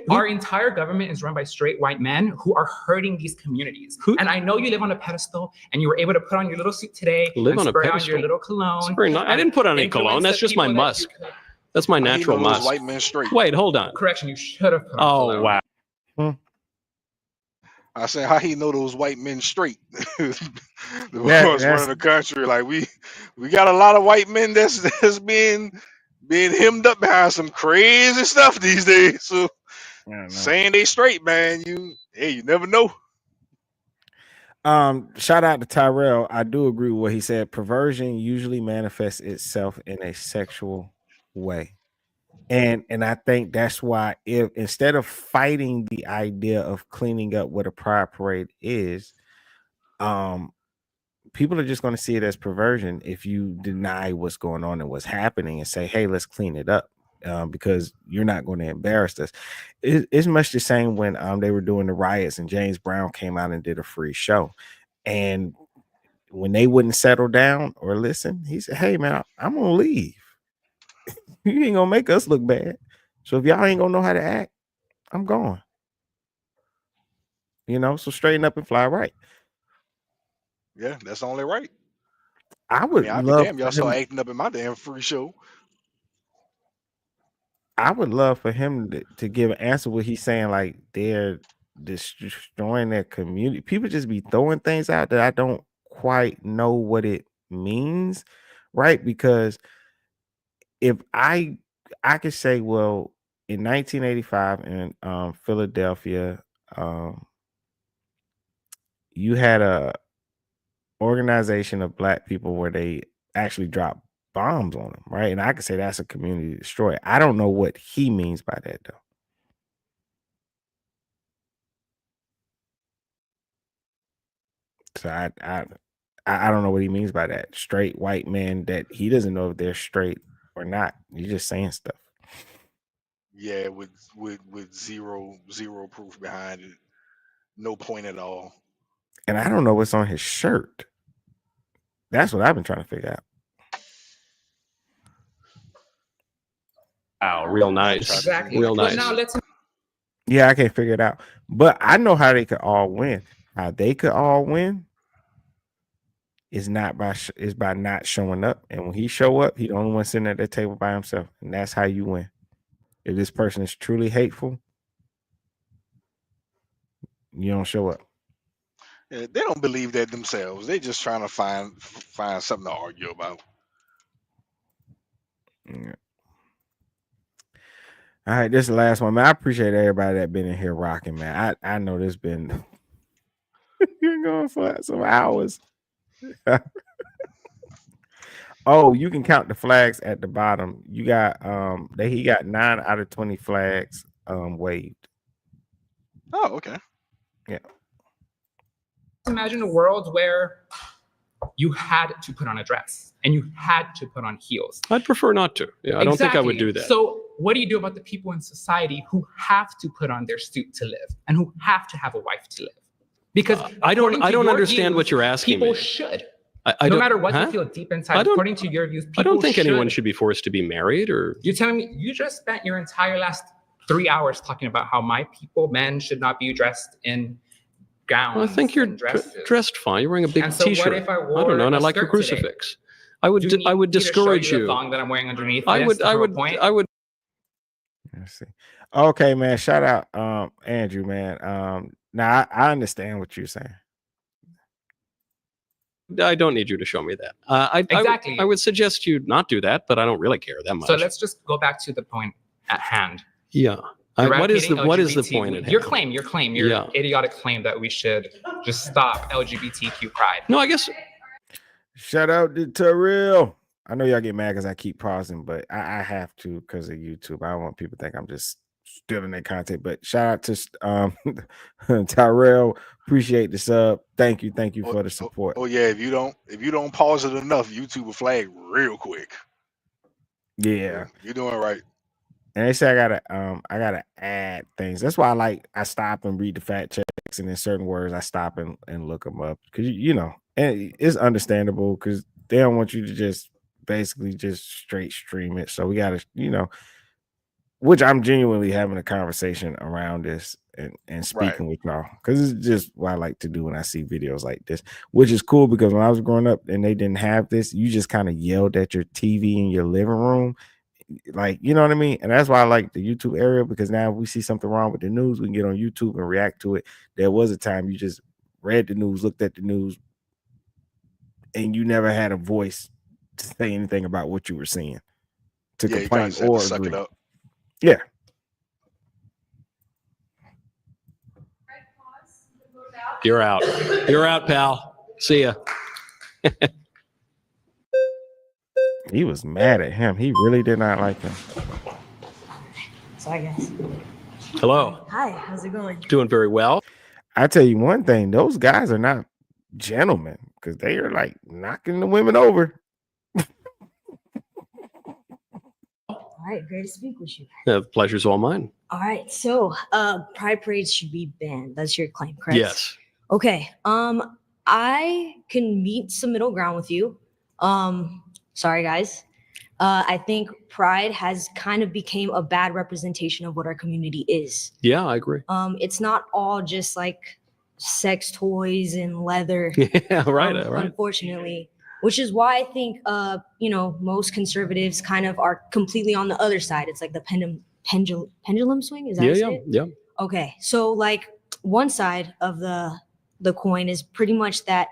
our entire government is run by straight white men who are hurting these communities. And I know you live on a pedestal, and you were able to put on your little suit today and spray on your little cologne. I didn't put on any cologne. That's just my musk. That's my natural musk. White men straight. Wait, hold on. Correction, you should have put on cologne. Wow. I said, how he know those white men straight? The ones running the country. Like we got a lot of white men that's being hemmed up behind some crazy stuff these days. So saying they straight, man, you never know. Shout out to Tyrell. I do agree with what he said. Perversion usually manifests itself in a sexual way. And I think that's why if instead of fighting the idea of cleaning up what a pride parade is, people are just going to see it as perversion if you deny what's going on and what's happening and say, hey, let's clean it up, because you're not going to embarrass us. It's much the same when they were doing the riots and James Brown came out and did a free show. And when they wouldn't settle down or listen, he said, hey, man, I'm going to leave. You ain't going to make us look bad. So if y'all ain't going to know how to act, I'm gone. You know, so straighten up and fly right. Yeah, that's only right. I'd be love damn y'all start acting up in my damn free show. I would love for him to give an answer what he's saying, like they're destroying their community. People just be throwing things out that I don't quite know what it means, right? Because if I could say, well, in 1985 in Philadelphia, you had a organization of Black people where they actually dropped bombs on them, right? And I could say that's a community destroyer. I don't know what he means by that, though. So I don't know what he means by that. Straight white man that he doesn't know if they're straight or not. You're just saying stuff. Yeah, with zero proof behind it, no point at all. And I don't know what's on his shirt. That's what I've been trying to figure out. Wow, real nice. Exactly. Real nice. Now let's. Yeah, I can't figure it out. But I know how they could all win. How they could all win is by not showing up. And when he show up, he the only one sitting at the table by himself. And that's how you win. If this person is truly hateful, you don't show up. Yeah, they don't believe that themselves. They just trying to find something to argue about. Yeah. All right, this is the last one, man. I appreciate everybody that been in here rocking, man. I know this been you're going for some hours. Oh, you can count the flags at the bottom. You got he got 9 out of 20 flags waved. Oh, okay. Yeah. Imagine a world where you had to put on a dress and you had to put on heels. I'd prefer not to. Yeah, I don't think I would do that. So what do you do about the people in society who have to put on their suit to live and who have to have a wife to live? Because I don't understand what you're asking people me. should. I No don't- matter what huh? you feel deep inside, according to your views, people I don't think anyone should. should be forced to be married or. You're telling me you just spent your entire last 3 hours talking about how my people, men, should not be dressed in gowns. Well, I think you're and dresses. dressed fine. You're wearing a big And so what T-shirt. if I I wore don't know, and I a like your skirt today? crucifix. I would Do you need me to discourage show you. the thong that I'm wearing underneath. I this would to prove a point? Let's see. Okay, man. Shout out Andrew, man. Now I understand what you're saying. I don't need you to show me that. Exactly. I would suggest you not do that, but I don't really care that much. So let's just go back to the point at hand. Yeah. What is the Eradicating point at Your hand? your idiotic claim that we should just stop LGBTQ pride. No, I guess. Shout out to Terrell. I know y'all get mad because I keep pausing, but I have to because of YouTube. I don't want people to think I'm just stealing their content. But shout out to Tyrell. Appreciate the sub. Thank you for the support. Oh yeah, if you don't pause it enough, YouTube will flag real quick. Yeah, you're doing right. And they say I gotta add things. That's why I stop and read the fact checks, and in certain words I stop and look them up because you know, and it's understandable because they don't want you to just basically just straight stream it. So we gotta, you know, which I'm genuinely having a conversation around this and speaking with y'all because it's just what I like to do when I see videos like this, which is cool because when I was growing up and they didn't have this, you just kind of yelled at your TV in your living room. Like, you know what I mean? And that's why I like the YouTube area because now if we see something wrong with the news, we can get on YouTube and react to it. There was a time you just read the news, looked at the news, and you never had a voice to say anything about what you were seeing, to complain or suck agree. it up. Yeah. You're out. You're out, pal. See ya. He was mad at him. He really did not like him. So I guess. Hello. Hi, how's it going? Doing very well. I tell you one thing, those guys are not gentlemen, because they are like knocking the women over. All right, great to speak with you. The pleasure's all mine. All right, so pride parades should be banned. That's your claim, correct? Yes. Okay. I can meet some middle ground with you. Sorry, guys. I think pride has kind of became a bad representation of what our community is. Yeah, I agree. It's not all just like sex toys and leather. Yeah, right. Unfortunately, which is why I think most conservatives kind of are completely on the other side. It's like the pendulum swing. Is that how you say it? Yeah. Okay, so like one side of the coin is pretty much that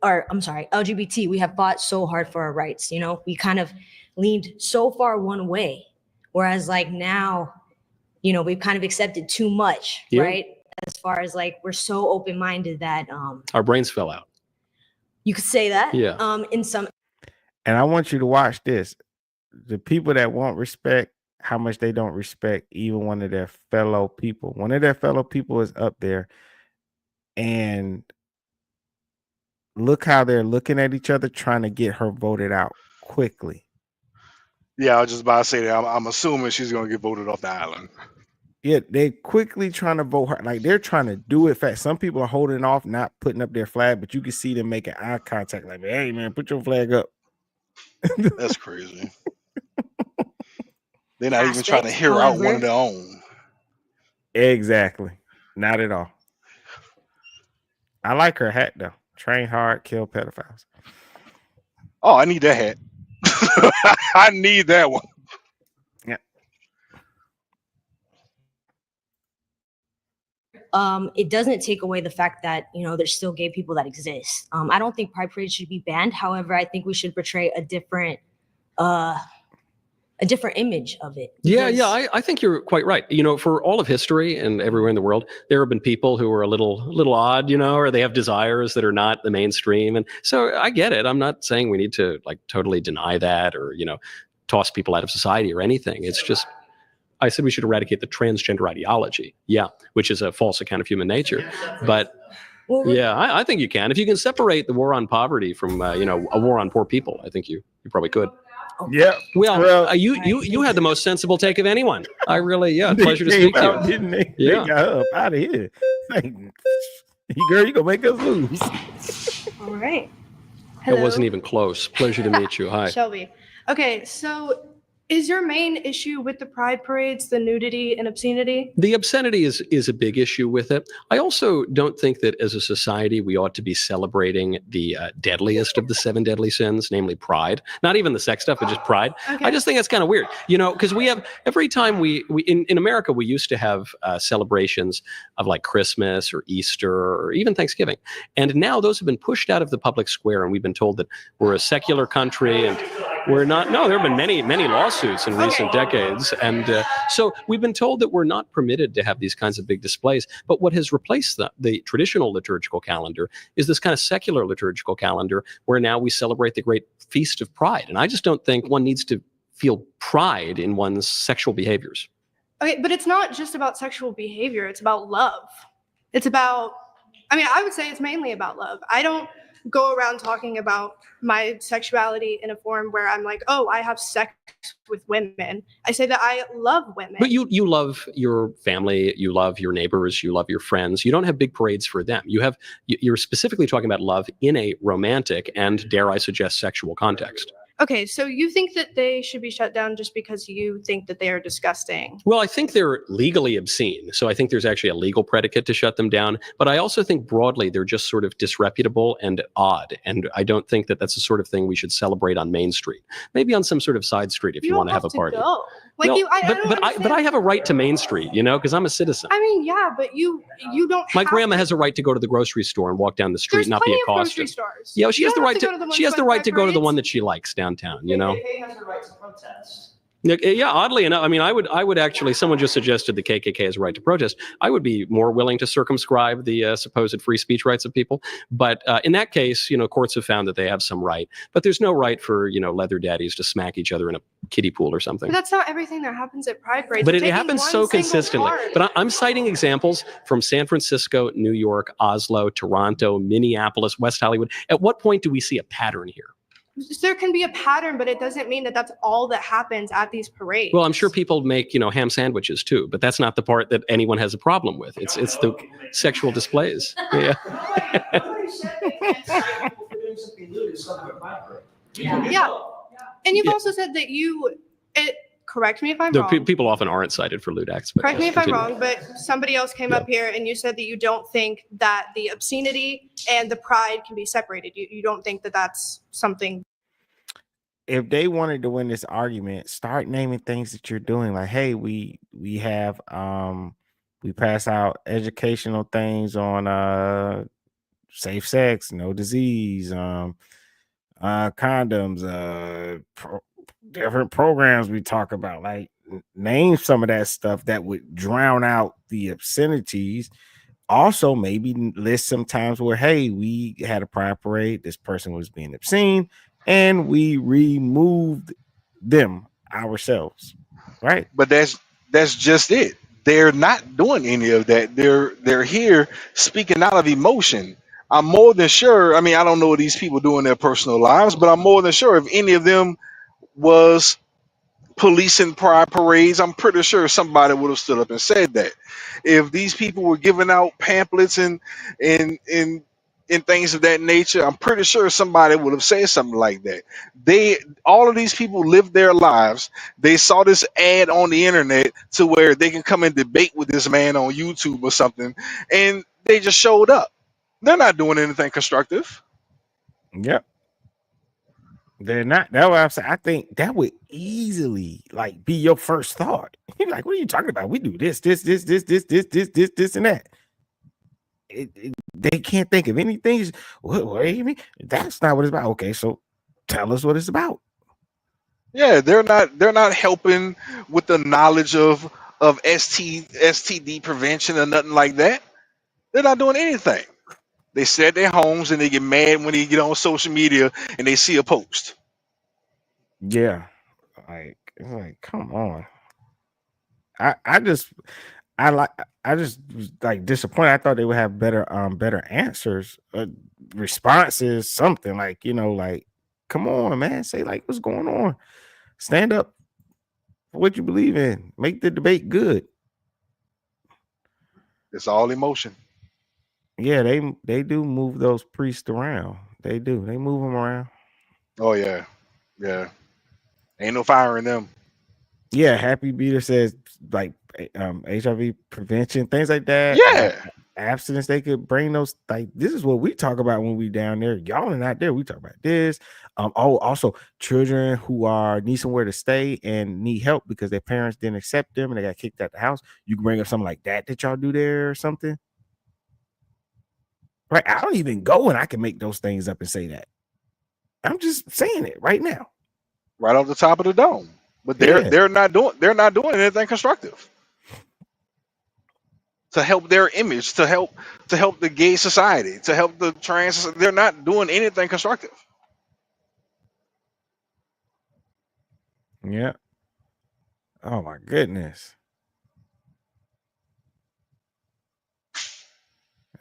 LGBT, we have fought so hard for our rights. We kind of leaned so far one way, whereas like now, we've kind of accepted too much, right? As far as like we're so open-minded that our brains fell out. You could say that. Yeah. In some. And I want you to watch this. The people that won't respect how much they don't respect even one of their fellow people. One of their fellow people is up there, and look how they're looking at each other, trying to get her voted out quickly. Yeah, I was just about to say that. I'm assuming she's going to get voted off the island. Yeah, they quickly trying to vote her. Like, they're trying to do it fast. Some people are holding off, not putting up their flag, but you can see them making eye contact. Like, hey, man, put your flag up. That's crazy. They're not even trying to hear out one of their own. Exactly. Not at all. I like her hat, though. Train hard, kill pedophiles. Oh, I need that hat. I need that one. Yeah. It doesn't take away the fact that, there's still gay people that exist. I don't think pride parades should be banned. However, I think we should portray a different image of it. Yeah, I think you're quite right. For all of history and everywhere in the world, there have been people who are a little odd, or they have desires that are not the mainstream. And so I get it. I'm not saying we need to like totally deny that or, toss people out of society or anything. It's just, I said we should eradicate the transgender ideology. Yeah, which is a false account of human nature. But yeah, I think you can. If you can separate the war on poverty from, a war on poor people, I think you probably could. Yeah. Well, you had the most sensible take of anyone. I really, pleasure to speak to you. Didn't they? Yeah. They got her up out of here. Like, girl, you gonna make us lose. All right. It wasn't even close. Pleasure to meet you. Hi. Shelby. Okay, so is your main issue with the pride parades the nudity and obscenity? The obscenity is a big issue with it. I also don't think that as a society we ought to be celebrating the deadliest of the 7 deadly sins, namely pride. Not even the sex stuff, but just pride. Okay. I just think that's kind of weird, because we have every time we in America we used to have celebrations of like Christmas or Easter or even Thanksgiving, and now those have been pushed out of the public square, and we've been told that we're a secular country and we're not. No, there have been many lawsuits in recent decades, and so we've been told that we're not permitted to have these kinds of big displays. But what has replaced the traditional liturgical calendar is this kind of secular liturgical calendar where now we celebrate the great feast of pride. And I just don't think one needs to feel pride in one's sexual behaviors. Okay, but it's not just about sexual behavior. It's about love. It's about, I would say it's mainly about love. I don't go around talking about my sexuality in a form where I'm like, oh, I have sex with women. I say that I love women. But you love your family, you love your neighbors, you love your friends. You don't have big parades for them. You're specifically talking about love in a romantic and, dare I suggest, sexual context. Okay, so you think that they should be shut down just because you think that they are disgusting? Well, I think they're legally obscene. So I think there's actually a legal predicate to shut them down. But I also think broadly they're just sort of disreputable and odd. And I don't think that that's the sort of thing we should celebrate on Main Street. Maybe on some sort of side street if you want to have a party. Go. Like well, but I have a right to Main Street, because I'm a citizen. Yeah, but you don't. My grandma has a right to go to the grocery store and walk down the street and not be accosted. Stores. Yeah, well, she has the right to. She has the right to go to the one that she likes downtown. KKK has the right to protest. Yeah, oddly enough, I mean, I would actually. Someone just suggested the KKK has a right to protest. I would be more willing to circumscribe the supposed free speech rights of people. But in that case, courts have found that they have some right. But there's no right for leather daddies to smack each other in a kiddie pool or something. But that's not everything that happens at Pride parades. But it happens so consistently. But I'm citing examples from San Francisco, New York, Oslo, Toronto, Minneapolis, West Hollywood. At what point do we see a pattern here? There can be a pattern, but it doesn't mean that that's all that happens at these parades. Well, I'm sure people make, ham sandwiches too, but that's not the part that anyone has a problem with. It's the sexual displays. Yeah. Yeah. And you've also said that correct me if I'm wrong. People often aren't cited for lewd acts. But correct me if I'm wrong, but somebody else came up here and you said that you don't think that the obscenity and the pride can be separated. You don't think that that's something. If they wanted to win this argument, start naming things that you're doing. Like, hey, we have we pass out educational things on safe sex, no disease, condoms, different programs we talk about. Like, name some of that stuff that would drown out the obscenities. Also, maybe list some times where, hey, we had a pride parade, this person was being obscene, and we removed them ourselves, right? But that's just it. They're not doing any of that. They're here speaking out of emotion. I'm more than sure. I mean, I don't know what these people do in their personal lives, but I'm more than sure if any of them was policing pride parades, I'm pretty sure somebody would have stood up and said that. If these people were giving out pamphlets and things of that nature, I'm pretty sure somebody would have said something like that. All of these people live their lives. They saw this ad on the internet to where they can come and debate with this man on YouTube or something, and they just showed up. They're not doing anything constructive. Yep. They're not. That's what I'm saying. I think that would easily be your first thought. You're like, what are you talking about? We do this, and that. They can't think of anything. What do you mean? That's not what it's about. Okay, so tell us what it's about. Yeah, they're not helping with the knowledge of STD prevention or nothing like that. They're not doing anything. They sit at their homes and they get mad when they get on social media and they see a post. Yeah, come on. I just was disappointed. I thought they would have better answers, responses, something come on, man, say what's going on, stand up for what you believe in, make the debate good. It's all emotion. Yeah, they do move those priests around. They do. They move them around. Oh yeah, yeah. Ain't no fire in them. Yeah, Happy Beater says HIV prevention, things like that. Yeah, abstinence. They could bring those. This is what we talk about when we down there. Y'all are not there. We talk about this. Also children who need somewhere to stay and need help because their parents didn't accept them and they got kicked out the house. You can bring up something like that y'all do there or something. Right, I don't even go and I can make those things up and say that. I'm just saying it right now. Right off the top of the dome. But they're not doing anything constructive to help their image, to help the gay society, to help the trans. They're not doing anything constructive. Yeah. Oh my goodness.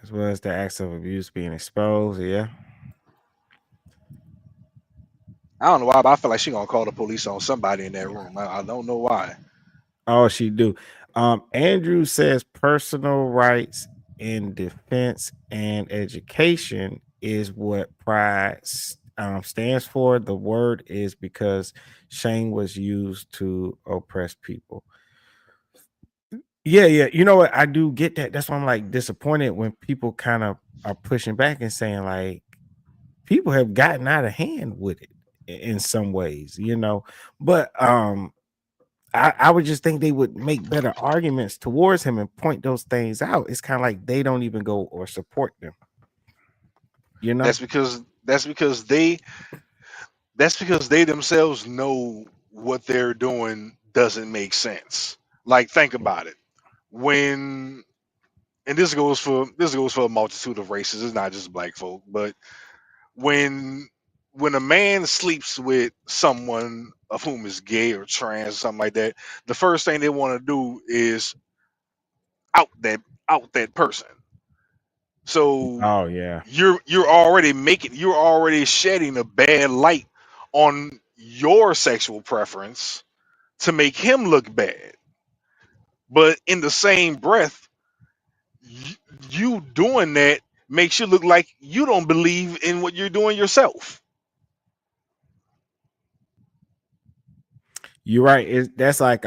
As well as the acts of abuse being exposed. Yeah. I don't know why, but I feel like she's gonna call the police on somebody in that room. I don't know why. Oh, she do. Andrew says personal rights in defense and education is what pride stands for. The word is because shame was used to oppress people. Yeah. You know what? I do get that. That's why I'm disappointed when people kind of are pushing back and saying people have gotten out of hand with it in some ways, but I would just think they would make better arguments towards him and point those things out. It's kind of like they don't even go or support them. That's because they themselves know what they're doing doesn't make sense. Like, think about it. When, and this goes for a multitude of races, it's not just black folk, but when a man sleeps with someone of whom is gay or trans or something like that, the first thing they want to do is out that person. So Oh yeah. you're already shedding a bad light on your sexual preference to make him look bad. But in the same breath, you doing that makes you look like you don't believe in what you're doing yourself. You're right. That's like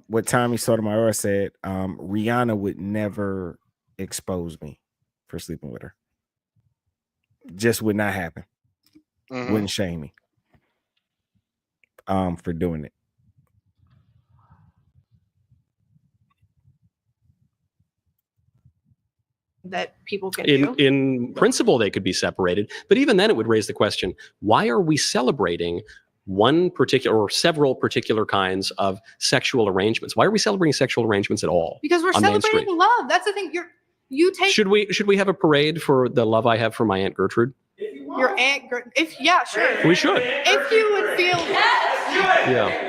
what Tommy Sotomayor said. Rihanna would never expose me for sleeping with her. Just would not happen. Wouldn't shame me for doing it. That people can do. In principle, they could be separated, but even then, it would raise the question: why are we celebrating one particular or several particular kinds of sexual arrangements? Why are we celebrating sexual arrangements at all? Because we're on Main Street? celebrating love. That's the thing. You take Should we have a parade for the love I have for my Aunt Gertrude? your aunt. Yeah, sure. We should. If you would feel. Yeah.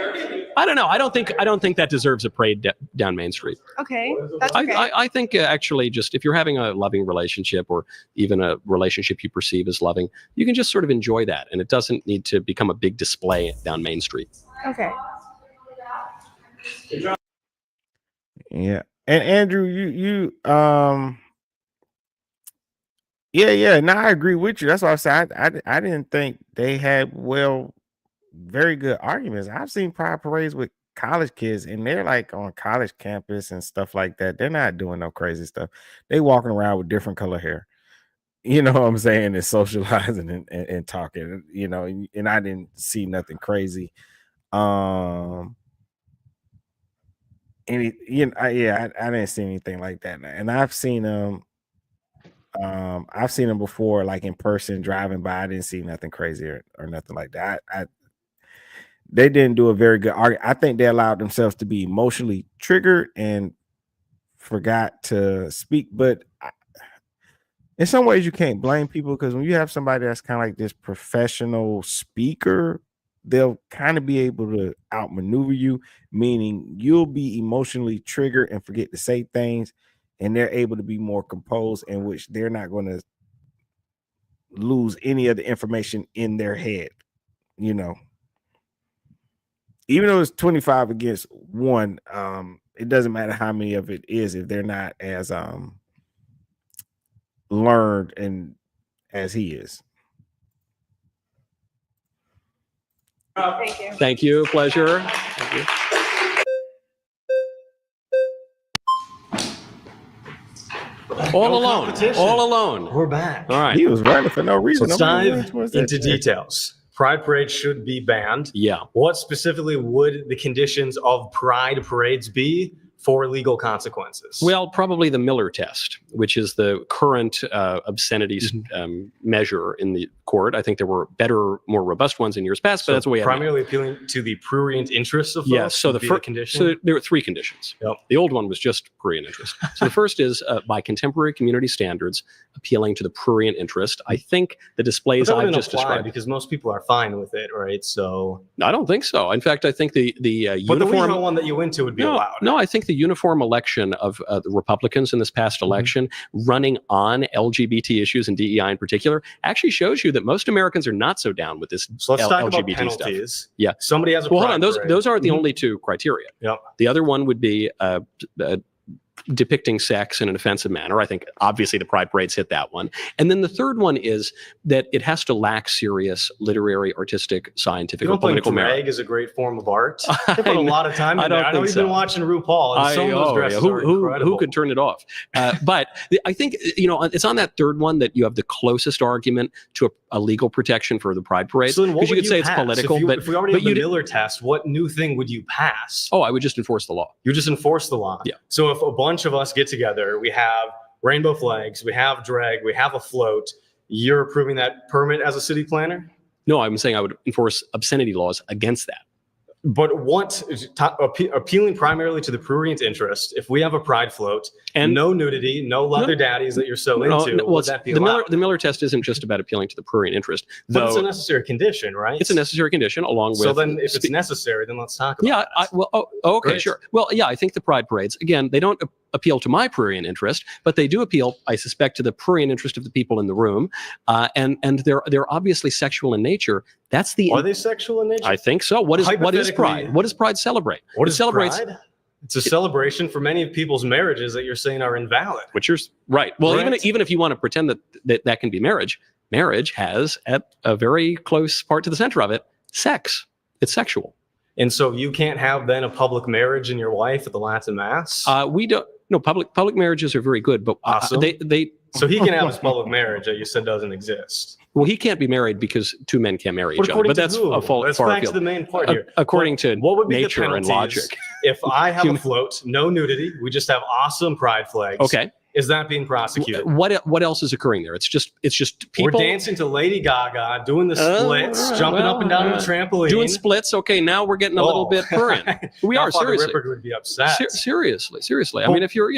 I don't know. I don't think that deserves a parade down Main Street. Okay, that's okay. I think actually, just if you're having a loving relationship or even a relationship you perceive as loving, you can just sort of enjoy that, and it doesn't need to become a big display down Main Street. Okay. Yeah, and Andrew, you yeah. No, I agree with you. That's why I said I didn't think they had very good arguments. I've seen pride parades with college kids, and they're like on college campus and stuff like that. They're not doing no crazy stuff. They walking around with different color hair. You know what I'm saying? And socializing and talking. You know, and I didn't see nothing crazy. I didn't see anything like that. And I've seen them. I've seen them before, like in person, driving by. I didn't see nothing crazy or nothing like that. They didn't do a very good argument. I think they allowed themselves to be emotionally triggered and forgot to speak. But in some ways, you can't blame people, because when you have somebody that's kind of like this professional speaker, they'll kind of be able to outmaneuver you, meaning you'll be emotionally triggered and forget to say things, and they're able to be more composed, in which they're not going to lose any of the information in their head, you know. Even though it's 25 against 1, it doesn't matter how many of it is if they're not as learned and as he is. Thank you. Thank you. Pleasure. Thank you. All alone. We're back. All right. He was running for no reason. So let's dive into details. Pride parades should be banned. Yeah. What specifically would the conditions of pride parades be for legal consequences? Well, probably the Miller test, which is the current obscenities measure in the court. I think there were better, more robust ones in years past, but that's what we have. Primarily appealing to the prurient interests of folks. Yes. So the first condition. So there were 3 conditions. Yep. The old one was just prurient interest. So the first is by contemporary community standards, appealing to the prurient interest. I think the displays I've just described, because most people are fine with it, right? So I don't think so. In fact, I think the but uniform the regional one that you went to would be allowed. No, I think the uniform election of the Republicans in this past election, running on LGBT issues and DEI in particular, actually shows you that most Americans are not so down with this So let's talk about LGBT penalties. stuff. Yeah. Somebody has a Well, hold on. pride parade. Those aren't the only 2 criteria. Yep. The other one would be depicting sex in an offensive manner. I think obviously the pride parades hit that one. And then the third one is that it has to lack serious literary, artistic, scientific, or political merit. Drag is a great form of art. They put a lot of time in there. I know you've been watching RuPaul, and some of those dresses are incredible. Who could turn it off? But I think, it's on that third one that you have the closest argument to a legal protection for the pride parade. So then what because you would could say it's pass? political, If we already have the Miller test, what new thing would you pass? Oh, I would just enforce the law. You just enforce the law. Yeah. So if a bunch of us get together, we have rainbow flags, we have drag, we have a float, you're approving that permit as a city planner? No, I'm saying I would enforce obscenity laws against that. But appealing primarily to the prurient interest, if we have a pride float and no nudity, no leather daddies that you're so into, would that be allowed? The Miller test isn't just about appealing to the prurient interest. But it's a necessary condition, right? It's a necessary condition along with... So then if it's necessary, then let's talk about that. Okay, Great. sure. Well, yeah, I think the pride parades, again, they don't appeal to my prurient interest, but they do appeal, I suspect, to the prurient interest of the people in the room. And they're obviously sexual in nature. That's the... Are they sexual in nature? I think so. What is pride? What does pride celebrate? What is pride? It's a celebration for many of people's marriages that you're saying are invalid. Which you're right. Well, Right. even if you want to pretend that can be marriage has at a very close part to the center of it, sex. It's sexual. And so you can't have then a public marriage in your wife at the Latin Mass? We don't. No, public marriages are very good, but Awesome. they. So he can have his public marriage that you said doesn't exist. Well, he can't be married because two men can't marry But each other. according But to that's who? a far Let's far back to afield. the main part here. According to What would be nature the and penalties logic. if I have a float, no nudity, we just have awesome pride flags? Okay. Is that being prosecuted? What else is occurring there? It's just people We're dancing to Lady Gaga, doing the splits, jumping up and down on the trampoline. Doing splits. Okay, now we're getting a little bit prurient. We are Father seriously. Ripper would be upset. Seriously. I mean, if you're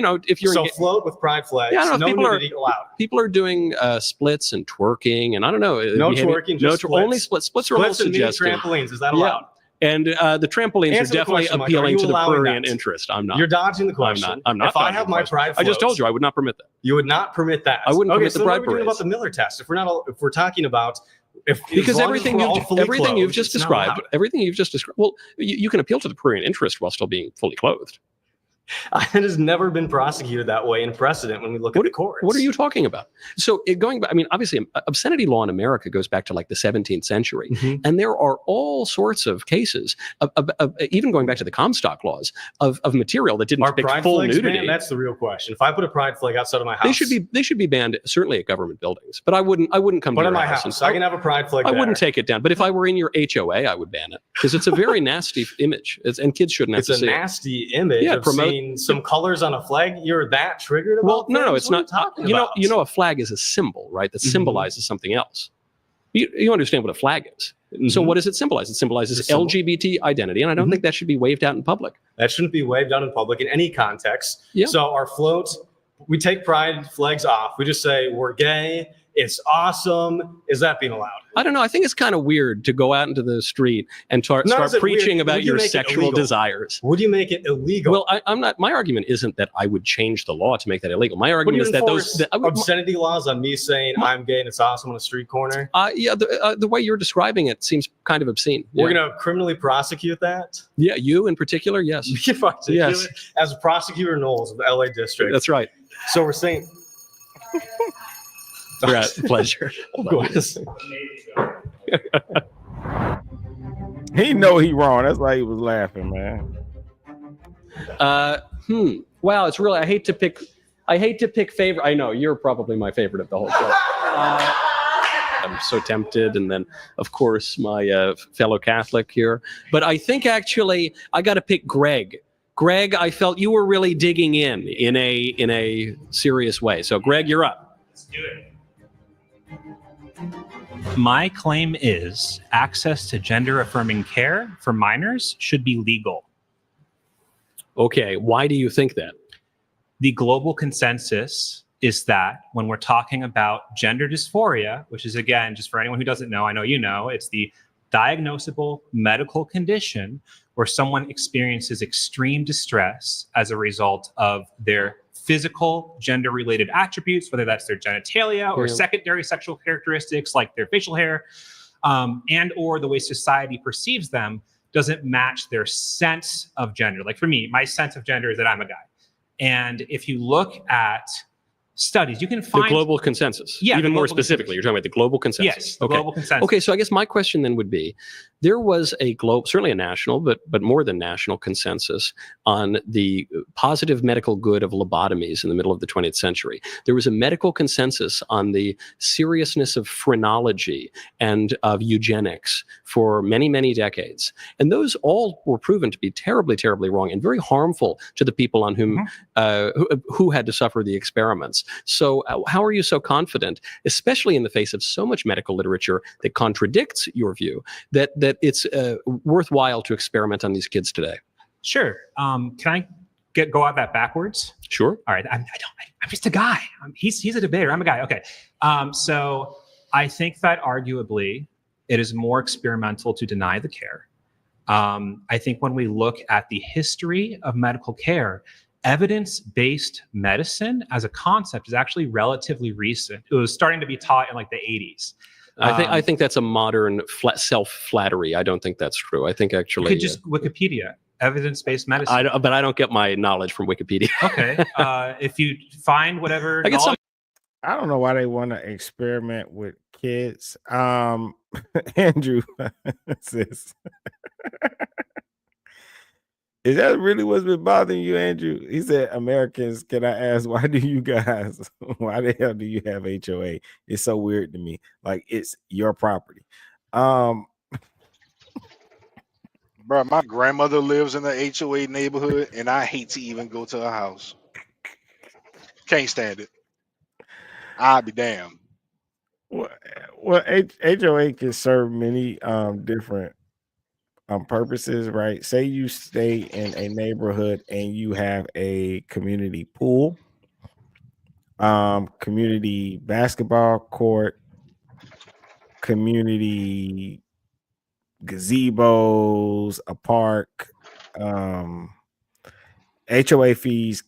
so float with pride flags, Yeah, I don't know, no people nudity allowed. People are doing splits and twerking, and I don't know. No twerking, just splits. Only splits. Splits are a little Splits and mini suggestive. trampolines, is that Yeah. allowed? And the trampolines Answer are the definitely question, Mike. Are appealing you to the allowing prurient that? interest. I'm not. You're dodging the question. I'm not. If I dodging have the my question. pride I just told floats- you I would not permit that. You would not permit that. I wouldn't okay, permit so the what pride are we doing parades. about the Miller test? If we're talking about Because as long as everything we're all fully you've clothed, just it's not described, allowed. everything you've just described. Well, you can appeal to the prurient interest while still being fully clothed. It has never been prosecuted that way in precedent when we look at the courts. What are you talking about? So going back, I mean, obviously, obscenity law in America goes back to like the 17th century, and there are all sorts of cases, even going back to the Comstock laws, of material that didn't Are depict pride full flags nudity. banned? That's the real question. If I put a pride flag outside of my house, They should be banned certainly at government buildings, but I wouldn't come But to in your my house. house, and- I can have a pride flag I there. wouldn't take it down, but if I were in your HOA, I would ban it because it's a very nasty image, and kids shouldn't have It's to a see it. nasty image Yeah, of seeing some colors on a flag. You're that triggered about Well, no, things? it's What are not. you talking You know, about? a flag is a symbol, right? That symbolizes something else. You understand what a flag is. So what does it symbolize? It symbolizes symbol. LGBT identity, and I don't think that should be waved out in public. That shouldn't be waved out in public in any context. Yeah. So our float, we take pride flags off. We just say we're gay. It's awesome. Is that being allowed? I don't know. I think it's kind of weird to go out into the street and start Not is it preaching weird, about would you your make it sexual illegal? desires. Would you make it illegal? Well, I'm not. My argument isn't that I would change the law to make that illegal. My Would argument you is that enforce those. obscenity laws on me saying I'm gay and it's awesome on a street corner? Yeah, the way you're describing it seems kind of obscene. We're Yeah. going to criminally prosecute that? Yeah, you in particular, yes. Yes. As a prosecutor Knowles of the LA district. That's right. So we're saying. Right, pleasure. Of course. He know he wrong. That's why he was laughing, man. Wow, it's really. I hate to pick favorite. I know you're probably my favorite of the whole show. I'm so tempted, and then of course my fellow Catholic here. But I think actually I got to pick Greg. Greg, I felt you were really digging in a serious way. So Greg, you're up. Let's do it. My claim is access to gender affirming care for minors should be legal. Okay, why do you think that? The global consensus is that when we're talking about gender dysphoria, which is, again, just for anyone who doesn't know, I know you know, it's the diagnosable medical condition where someone experiences extreme distress as a result of their physical gender-related attributes, whether that's their genitalia or secondary sexual characteristics like their facial hair, and or the way society perceives them doesn't match their sense of gender. Like for me, my sense of gender is that I'm a guy. And if you look at studies, you can find the global consensus. Yeah, even the more global specifically, you're talking about the global consensus. Yes, the global consensus. Okay, so I guess my question then would be, there was a global, certainly a national, but more than national consensus on the positive medical good of lobotomies in the middle of the 20th century. There was a medical consensus on the seriousness of phrenology and of eugenics for many, many decades. And those all were proven to be terribly, terribly wrong and very harmful to the people on whom who had to suffer the experiments. So how are you so confident, especially in the face of so much medical literature that contradicts your view, that that it's worthwhile to experiment on these kids today? Sure. Can I go at that backwards? Sure. All right. I'm just a guy. He's a debater. I'm a guy. Okay. So I think that arguably it is more experimental to deny the care. I think when we look at the history of medical care, evidence-based medicine as a concept is actually relatively recent. It was starting to be taught in like the 80s. I think that's a modern self-flattery. I don't think that's true. I think actually... You could just Wikipedia, evidence-based medicine. But I don't get my knowledge from Wikipedia. Okay. If you find whatever... I don't know why they want to experiment with kids. Andrew says... Is that really what's been bothering you, Andrew? He said, Americans, can I ask, why the hell do you have HOA? It's so weird to me. Like, it's your property. Bro, my grandmother lives in the HOA neighborhood, and I hate to even go to her house. Can't stand it. I'll be damned. Well, HOA can serve many different purposes, right? Say you stay in a neighborhood and you have a community pool, community basketball court, community gazebos, a park. HOA fees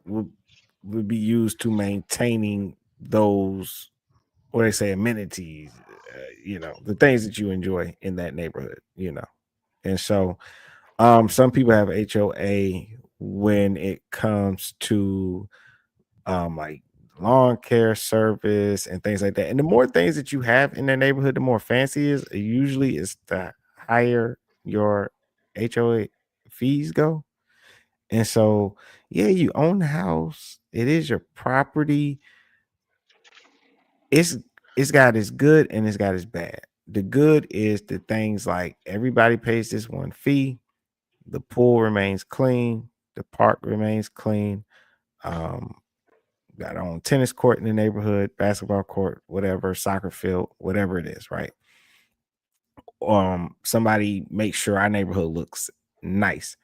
would be used to maintaining those, what they say, amenities, the things that you enjoy in that neighborhood, and so some people have HOA when it comes to like lawn care service and things like that. And the more things that you have in the neighborhood, the more fancy it is. Usually it's the higher your HOA fees go. And so, yeah, you own the house. It is your property. It's got its good and it's got its bad. The good is the things like everybody pays this one fee. The pool remains clean. The park remains clean. Got our own tennis court in the neighborhood, basketball court, whatever, soccer field, whatever it is, right? Somebody makes sure our neighborhood looks nice.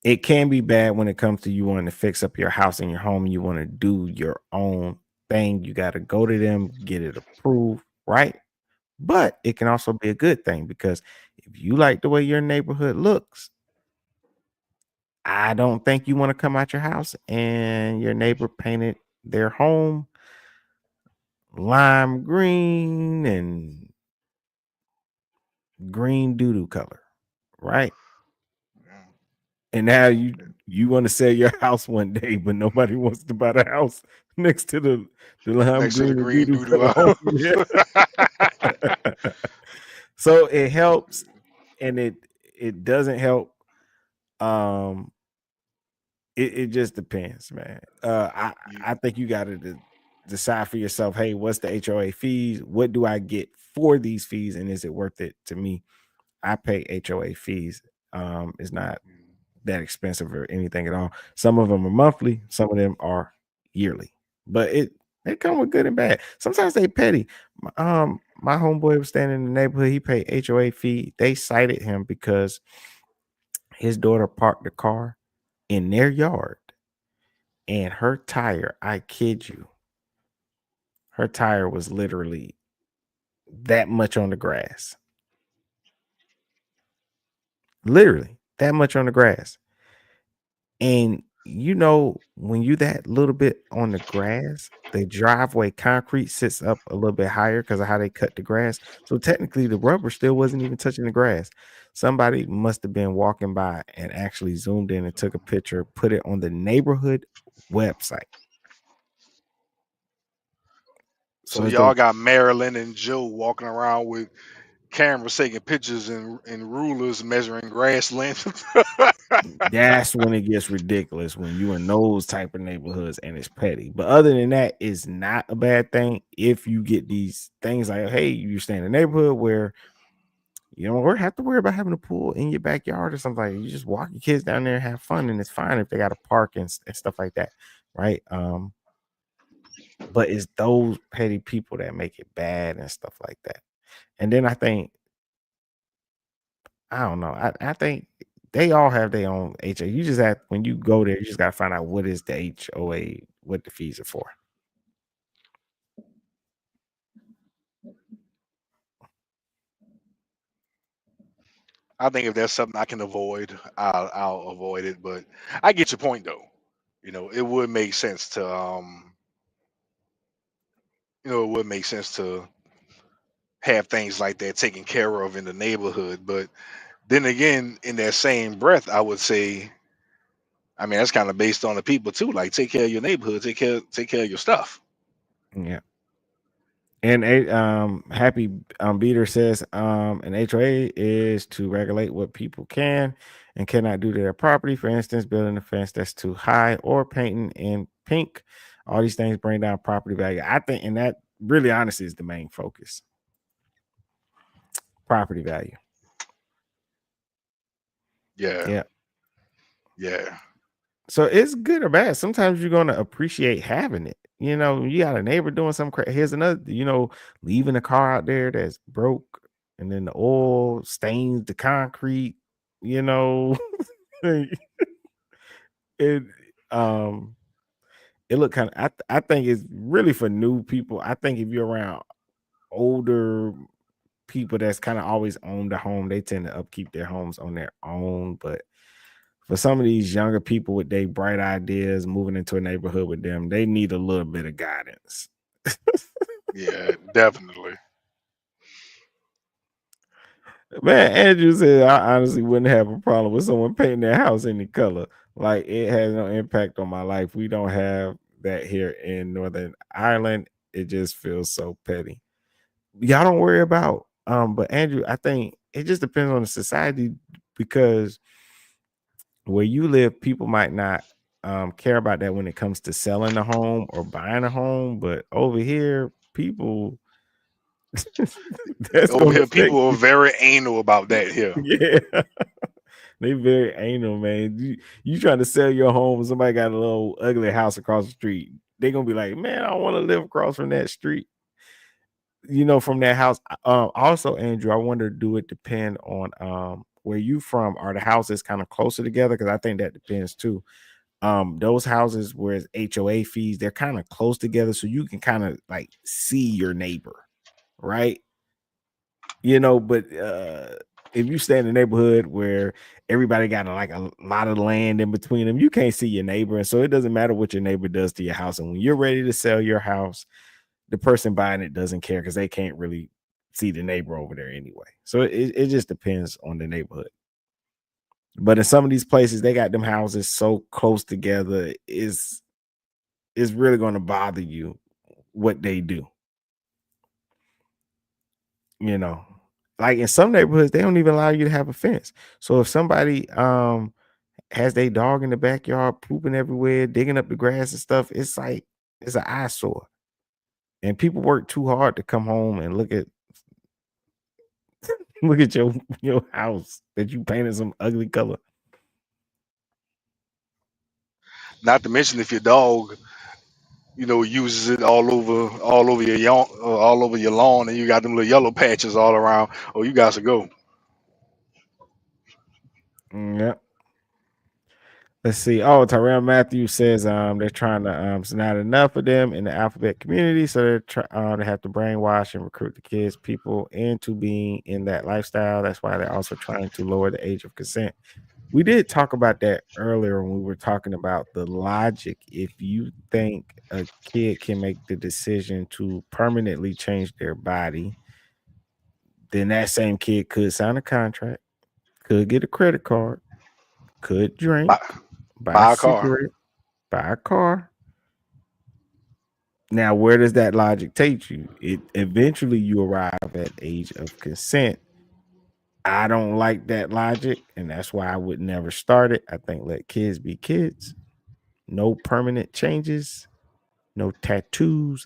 It can be bad when it comes to you wanting to fix up your house and your home and you want to do your own thing. You got to go to them, get it approved, right? But it can also be a good thing because if you like the way your neighborhood looks, I don't think you want to come out your house and your neighbor painted their home lime green and green doo-doo color, right? And now you want to sell your house one day, but nobody wants to buy the house next to the lime green doo-doo color. So it helps and it doesn't help. It just depends, man. I think you got to decide for yourself, hey, what's the HOA fees? What do I get for these fees? And is it worth it to me? I pay HOA fees. It's not that expensive or anything at all. Some of them are monthly, some of them are yearly, but they come with good and bad. Sometimes they petty. My homeboy was standing in the neighborhood. He paid HOA fee. They cited him because his daughter parked the car in their yard and her tire, I kid you, her tire was literally that much on the grass. Literally that much on the grass. And when you that little bit on the grass, the driveway concrete sits up a little bit higher because of how they cut the grass. So technically the rubber still wasn't even touching the grass. Somebody must have been walking by and actually zoomed in and took a picture, put it on the neighborhood website. So y'all got Marilyn and Joe walking around with cameras taking pictures and rulers measuring grass length. That's when it gets ridiculous, when you in those type of neighborhoods and it's petty. But other than that, it's not a bad thing if you get these things like, hey, you stay in a neighborhood where you don't have to worry about having a pool in your backyard or something like that. You just walk your kids down there and have fun, and it's fine if they got a park and stuff like that, right? but it's those petty people that make it bad and stuff like that. And then I think, I don't know, I think they all have their own HOA. You just have, when you go there, you just got to find out what is the HOA, what the fees are for. I think if there's something I can avoid, I'll avoid it. But I get your point though. It would make sense to it would make sense to have things like that taken care of in the neighborhood. But then again, in that same breath, I would say, I mean, that's kind of based on the people too. Like, take care of your neighborhood, take care of your stuff. Yeah. And Happy Beater says an HOA is to regulate what people can and cannot do to their property. For instance, building a fence that's too high or painting in pink. All these things bring down property value. I think, and that really honestly is the main focus. Property value. Yeah. So it's good or bad. Sometimes you're going to appreciate having it. You got a neighbor doing something crazy. Here's another, leaving a car out there that's broke, and then the oil stains the concrete. It look kind of. I think it's really for new people. I think if you're around older people that's kind of always owned a home, they tend to upkeep their homes on their own. But for some of these younger people with their bright ideas moving into a neighborhood with them, they need a little bit of guidance. Yeah, definitely. Man, Andrew said, I honestly wouldn't have a problem with someone painting their house any color. Like, it has no impact on my life. We don't have that here in Northern Ireland. It just feels so petty. Y'all don't worry about. But Andrew, I think it just depends on the society, because where you live, people might not care about that when it comes to selling a home or buying a home. But over here, people over here, people are very anal about that here. Yeah. They very anal, man. You trying to sell your home, somebody got a little ugly house across the street. They're gonna be like, man, I don't want to live across from that street. From that house. Also, Andrew, I wonder, do it depend on where you from? Are the houses kind of closer together? Because I think that depends too. Those houses where it's HOA fees, they're kind of close together, so you can kind of like see your neighbor, right? But if you stay in a neighborhood where everybody got like a lot of land in between them, you can't see your neighbor. And so it doesn't matter what your neighbor does to your house. And when you're ready to sell your house, the person buying it doesn't care, because they can't really see the neighbor over there anyway. So it just depends on the neighborhood. But in some of these places, they got them houses so close together, it's really going to bother you what they do. Like in some neighborhoods, they don't even allow you to have a fence. So if somebody has their dog in the backyard pooping everywhere, digging up the grass and stuff, it's like it's an eyesore. And people work too hard to come home and look at your house that you painted some ugly color. Not to mention if your dog, uses it all over your lawn, and you got them little yellow patches all around. Oh, you guys to go. Yep. Let's see. Oh, Tyrell Matthews says they're trying to it's not enough of them in the alphabet community, so they have to brainwash and recruit the kids, people into being in that lifestyle. That's why they're also trying to lower the age of consent. We did talk about that earlier when we were talking about the logic. If you think a kid can make the decision to permanently change their body, then that same kid could sign a contract, could get a credit card, could drink, buy a cigarette, buy a car. Now, where does that logic take you? It eventually you arrive at age of consent. I don't like that logic, and that's why I would never start it. I think let kids be kids. No permanent changes, no tattoos,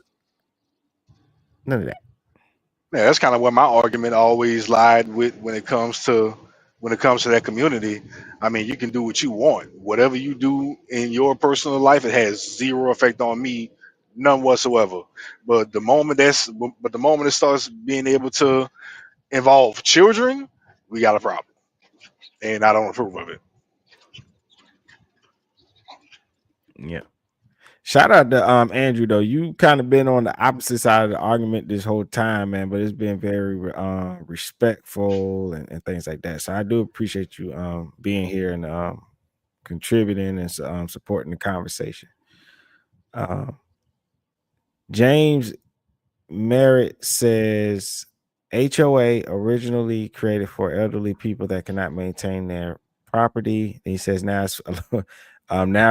none of that. Yeah, that's kind of where my argument always lied with when it comes to that community. I mean, you can do what you want. Whatever you do in your personal life, it has zero effect on me none whatsoever. But the moment it starts being able to involve children, we got a problem, and I don't approve of it. Yeah. Shout out to Andrew though. You kind of been on the opposite side of the argument this whole time, man. But it's been very respectful and things like that. So I do appreciate you being here and contributing and supporting the conversation. James Merritt says HOA originally created for elderly people that cannot maintain their property. And he says now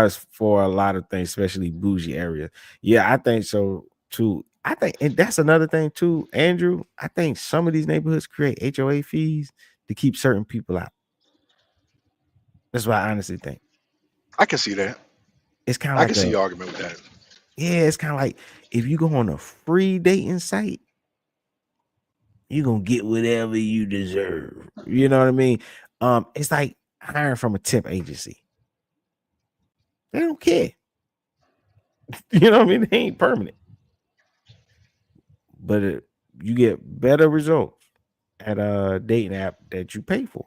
it's for a lot of things, especially bougie area. Yeah, I think so too. I think, and that's another thing too, Andrew. I think some of these neighborhoods create HOA fees to keep certain people out. That's what I honestly think. I can see that. It's kind of I like can see your argument with that. Yeah, it's kind of like if you go on a free dating site, you're gonna get whatever you deserve. You know what I mean? It's like hiring from a temp agency. They don't care. You know what I mean? They ain't permanent. But you get better results at a dating app that you pay for.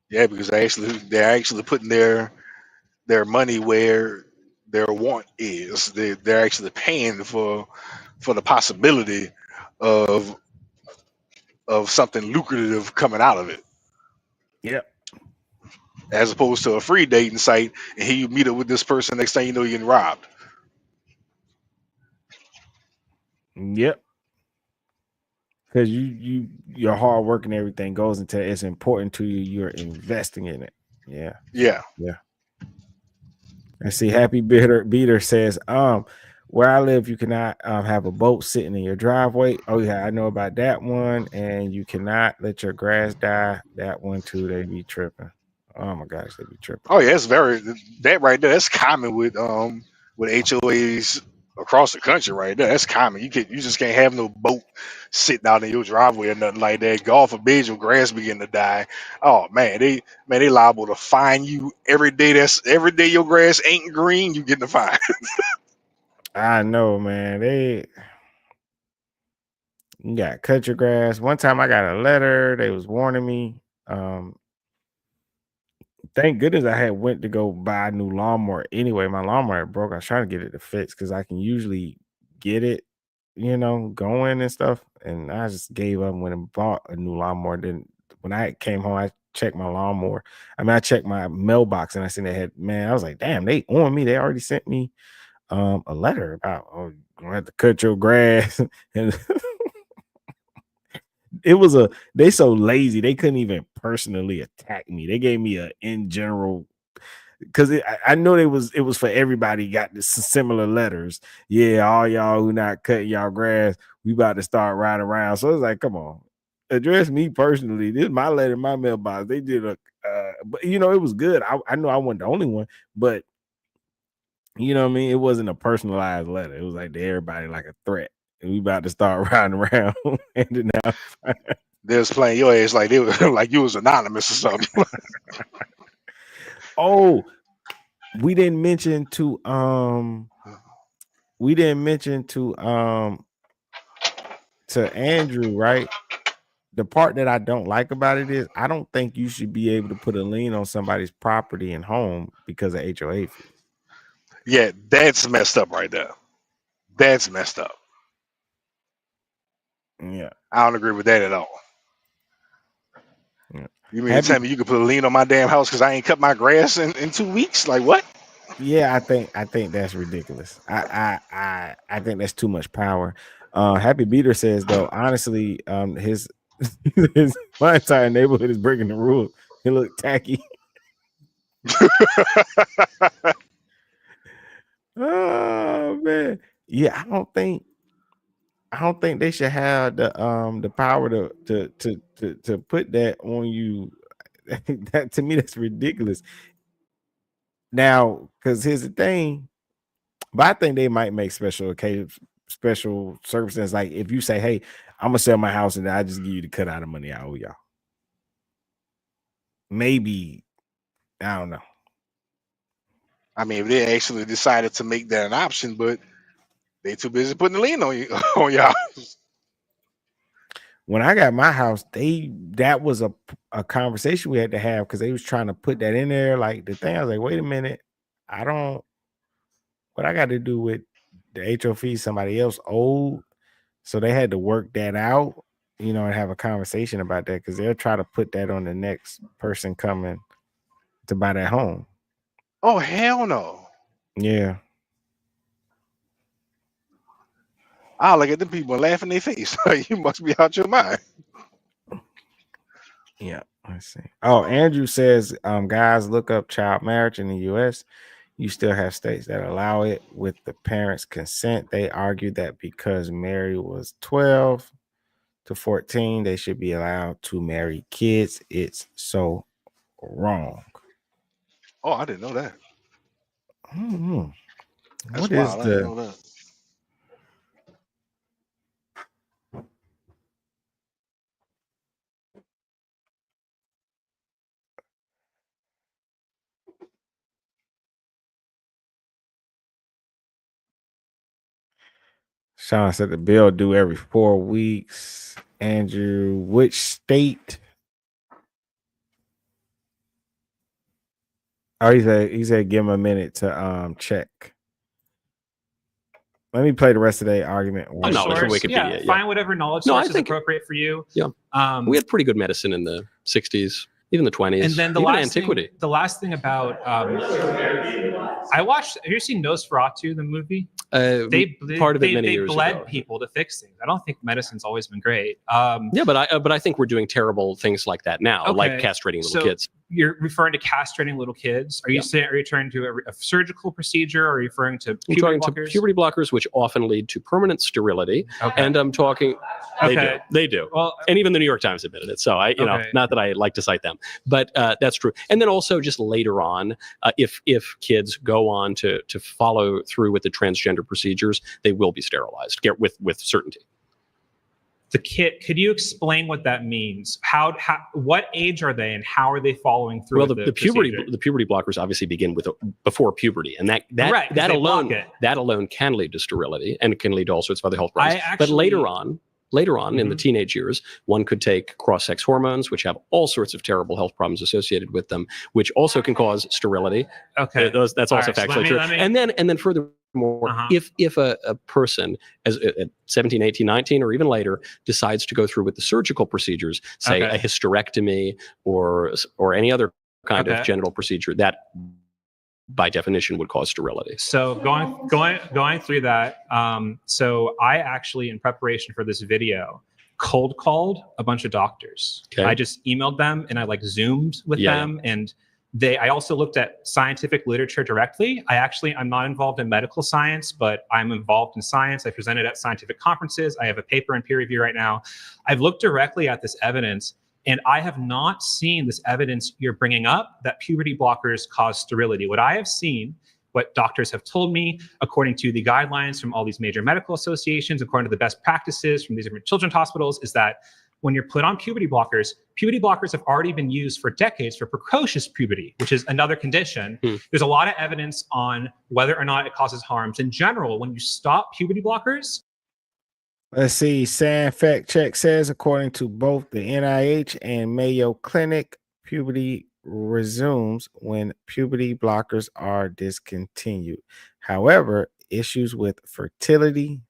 Yeah, because they're actually putting their money where their want is. They're actually paying for the possibility of something lucrative coming out of it. Yep. As opposed to a free dating site, and here you meet up with this person, next thing you know, you're getting robbed. Yep. Because your hard work and everything goes into it's important to you. You're investing in it. Yeah. Yeah. Yeah. And see, Happy Beater says, where I live, you cannot have a boat sitting in your driveway. Oh yeah, I know about that one. And you cannot let your grass die. That one too. They be tripping. Oh my gosh, they be tripping. Oh yeah, that right there. That's common with HOAs across the country right there. That's common. You just can't have no boat sitting out in your driveway or nothing like that. God forbid your grass begin to die. Oh man, they liable to fine you every day. Every day your grass ain't green, you getting a fine. I know, man. You got to cut your grass. One time I got a letter. They was warning me. Thank goodness I had went to go buy a new lawnmower. Anyway, my lawnmower broke. I was trying to get it to fix because I can usually get it, going and stuff. And I just gave up and went and bought a new lawnmower. Then when I came home, I checked my lawnmower. I checked my mailbox and I seen they had, man, I was like, damn, they on me. They already sent me a letter about, oh, you're gonna have to cut your grass. And they so lazy they couldn't even personally attack me. They gave me a in general, because I know it was for everybody. Got this similar letters. Yeah, all y'all who not cutting y'all grass, we about to start riding around. So it's like, come on, address me personally. This is my letter, my mailbox. They did but it was good. I know I wasn't the only one, but you know what I mean. It wasn't a personalized letter. It was like to everybody, like a threat. And we about to start riding around. And now They was playing your ass like they were like you was anonymous or something. Oh, we didn't mention to Andrew, right? The part that I don't like about it is I don't think you should be able to put a lien on somebody's property and home because of HOA fees. Yeah, that's messed up right there. That's messed up. Yeah, I don't agree with that at all. Yeah. You mean to tell me you could put a lien on my damn house because I ain't cut my grass in 2 weeks? Like what? Yeah, I think that's ridiculous. I think that's too much power. Happy Beater says though, honestly, his my entire neighborhood is breaking the rules. It looked tacky. Oh man, yeah. I don't think they should have the power to put that on you. That to me, that's ridiculous. Now, because here's the thing, but I think they might make special occasions, special circumstances. Like if you say, "Hey, I'm gonna sell my house and I just give you the cut out of money I owe y'all." Maybe I don't know. I mean, if they actually decided to make that an option, but they too busy putting the lien on you on y'all. When I got my house, that was a conversation we had to have because they was trying to put that in there. Like the thing, I was like, wait a minute, what I got to do with the HOF somebody else owed. So they had to work that out, and have a conversation about that because they'll try to put that on the next person coming to buy that home. Oh, hell no. Yeah. I look at them people and laugh in their face. You must be out your mind. Yeah. Let's see. Oh, Andrew says, guys, look up child marriage in the U.S. You still have states that allow it with the parents' consent. They argue that because Mary was 12 to 14, they should be allowed to marry kids. It's so wrong. Oh, I didn't know that. That's What wild. is I didn't know that. Sean said the bill due every 4 weeks. Andrew, which state? Oh, he said give him a minute to check. Let me play the rest of the argument. Knowledge from Wikipedia. Find whatever knowledge source is appropriate for you. Yeah. We had pretty good medicine in the 60s, even the 20s, and then even antiquity. The last thing about I watched. Have you seen Nosferatu, the movie? Part of it many years bled ago. people to fix things. I don't think medicine's always been great. Yeah, but I think we're doing terrible things like that now, like castrating little kids. You're referring to castrating little kids. Are you saying? Are you referring to a surgical procedure? Or are you referring to puberty blockers? To puberty blockers, which often lead to permanent sterility. Okay. And I'm talking. They do. Well, and even the New York Times admitted it. So not that I like to cite them, but that's true. And then also just later on, if kids go on to follow through with the transgender procedures, they will be sterilized with certainty. The kid, could you explain what that means? What age are they, and how are they following through? Well, the puberty blockers obviously begin before puberty, and that alone can lead to sterility, and it can lead to all sorts of other health problems. But later on, in the teenage years, one could take cross-sex hormones, which have all sorts of terrible health problems associated with them, which also can cause sterility. Okay, that's also factually true. And then furthermore, if a person at 17, 18, 19, or even later decides to go through with the surgical procedures, say a hysterectomy or any other kind of genital procedure, that by definition would cause sterility. So going through that, so I actually, in preparation for this video, cold called a bunch of doctors. I just emailed them and I Zoomed with them, and I also looked at scientific literature directly. I'm not involved in medical science, but I'm involved in science. I presented at scientific conferences. I have a paper in peer review right now. I've looked directly at this evidence, and I have not seen this evidence you're bringing up that puberty blockers cause sterility. What I have seen, what doctors have told me, according to the guidelines from all these major medical associations, according to the best practices from these different children's hospitals, is that when you're put on puberty blockers have already been used for decades for precocious puberty, which is another condition. There's a lot of evidence on whether or not it causes harms. In general, when you stop puberty blockers. Let's see. San Fact Check says, according to both the NIH and Mayo Clinic, puberty resumes when puberty blockers are discontinued. However, issues with fertility,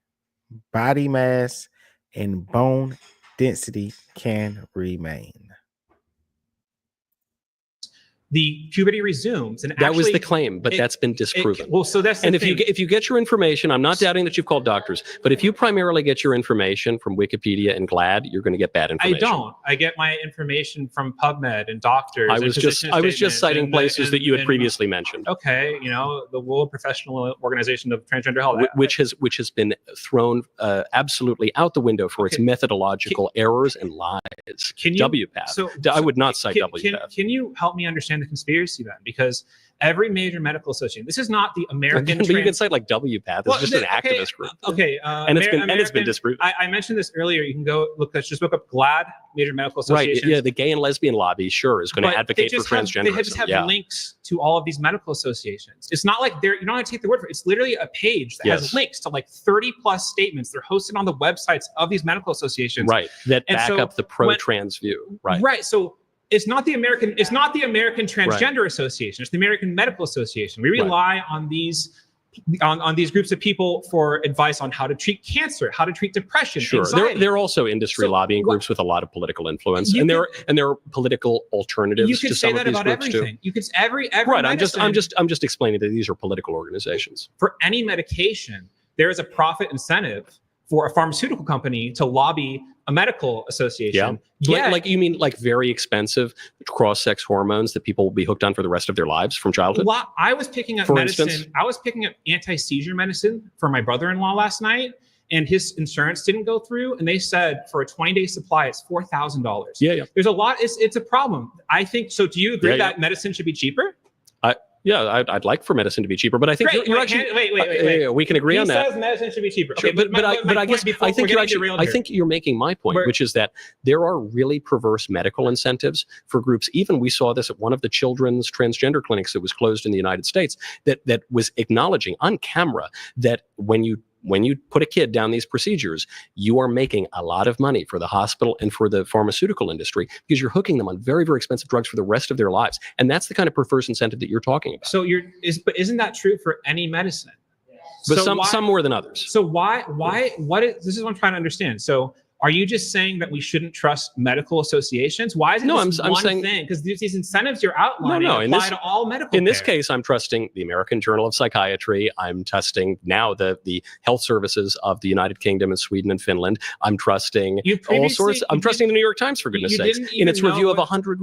body mass, and bone density can remain. The puberty resumes, and that was the claim, but that's been disproven. So that's the and thing. if you get your information, I'm not doubting that you've called doctors, but if you primarily get your information from Wikipedia and GLAAD, you're going to get bad information. I don't. I get my information from PubMed and doctors. I was just citing places that you had previously mentioned. Okay, the World Professional Organization of Transgender Health, which has been thrown absolutely out the window for its methodological errors and lies. WPATH. I would not cite WPATH. Can you help me understand understand the conspiracy then, because every major medical association, this is not the American. But you can cite like WPATH. It's just an activist group. Okay. And it's been disproven. I mentioned this earlier. You can go just look up GLAAD, major medical associations. Right. Yeah. The gay and lesbian lobby sure is going to advocate for transgenderism. They just have links to all of these medical associations. It's not like you don't have to take the word for it. It's literally a page that has links to like 30 plus statements. They're hosted on the websites of these medical associations. Right. That back up the pro-trans view. Right. Right. So it's not the American Transgender Association. It's the American Medical Association. We rely on these groups of people for advice on how to treat cancer, how to treat depression, anxiety. There are also industry lobbying groups with a lot of political influence, and there are political alternatives to some of these groups too. You could every right. medicine, I'm just explaining that these are political organizations. For any medication, there is a profit incentive for a pharmaceutical company to lobby a medical association. Yeah. Like you mean like very expensive cross-sex hormones that people will be hooked on for the rest of their lives from childhood? Well, I was picking up medicine. I was picking up anti-seizure medicine for my brother-in-law last night, and his insurance didn't go through. And they said for a 20-day supply, it's $4,000. Yeah. There's a lot. It's a problem. I think so. Do you agree that medicine should be cheaper? Yeah, I'd like for medicine to be cheaper, but I think you're actually wait. We can agree on that. He says medicine should be cheaper. Sure, Okay, but I guess I think you're making my point, which is that there are really perverse medical incentives for groups. Even we saw this at one of the children's transgender clinics that was closed in the United States that was acknowledging on camera that when you put a kid down these procedures, you are making a lot of money for the hospital and for the pharmaceutical industry because you're hooking them on very, very expensive drugs for the rest of their lives. And that's the kind of perverse incentive that you're talking about. So but isn't that true for any medicine? But some more than others. So this is what I'm trying to understand. So are you just saying that we shouldn't trust medical associations? Why is it I'm saying thing? Because these incentives you're outlining apply to all medical In this case, I'm trusting the American Journal of Psychiatry. I'm trusting now the health services of the United Kingdom and Sweden and Finland. I'm trusting all sorts. I'm trusting the New York Times, for goodness sakes, in its review of 100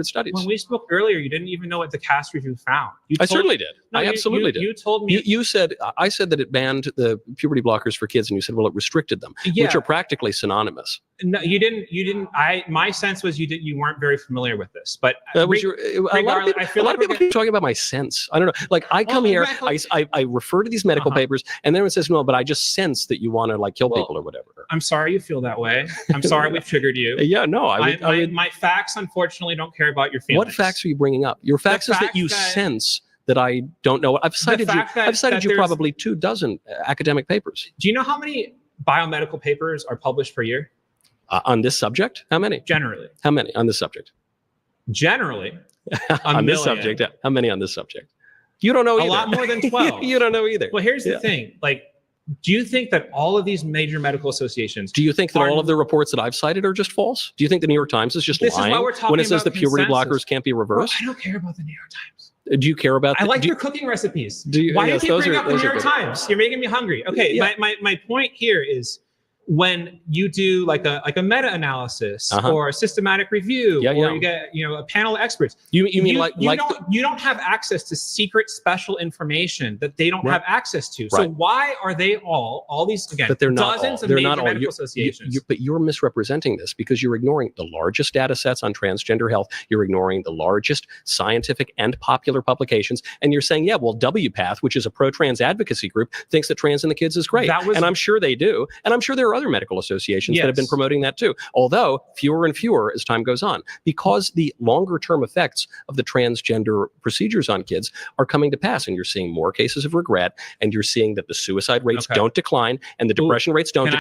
studies. When we spoke earlier, you didn't even know what the CAST review found. I certainly did. I absolutely did. You told me. I said that it banned the puberty blockers for kids, and you said, well, it restricted them, which are practically synonymous. No, you didn't. My sense was you weren't very familiar with this, but a lot of people keep talking about my sense. I don't know. Like I come here, I refer to these medical papers, and then everyone says, no, but I just sense that you want to like kill people or whatever. I'm sorry you feel that way. I'm sorry we've triggered you. Yeah, no. My facts unfortunately don't care about your feelings. What facts are you bringing up? Your facts is that you sense that I don't know. I've cited you probably 24 academic papers. Do you know how many biomedical papers are published per year? On this subject? How many? Generally. How many on this subject? Generally. On this subject? How many on this subject? You don't know either. A lot more than 12. You don't know either. Well, here's the thing. Like, do you think that all of these major medical associations... Do you think that all of the reports that I've cited are just false? Do you think the New York Times is just lying when it says the puberty blockers can't be reversed? Well, I don't care about the New York Times. Do you care about... I like your cooking recipes. Why do you keep bringing up the New York Times? You're making me hungry. Okay, my point here is when you do like a meta-analysis or a systematic review, or you get a panel of experts. You don't have access to secret special information that they don't have access to. So why are they all these again? But they're not dozens all. of They're major not all. medical associations. But you're misrepresenting this because you're ignoring the largest data sets on transgender health. You're ignoring the largest scientific and popular publications, and you're saying, yeah, well, WPATH, which is a pro-trans advocacy group, thinks that trans in the kids is great, and I'm sure they do, and I'm sure there are other medical associations that have been promoting that too, although fewer and fewer as time goes on, because the longer term effects of the transgender procedures on kids are coming to pass, and you're seeing more cases of regret, and you're seeing that the suicide rates don't decline and the depression rates don't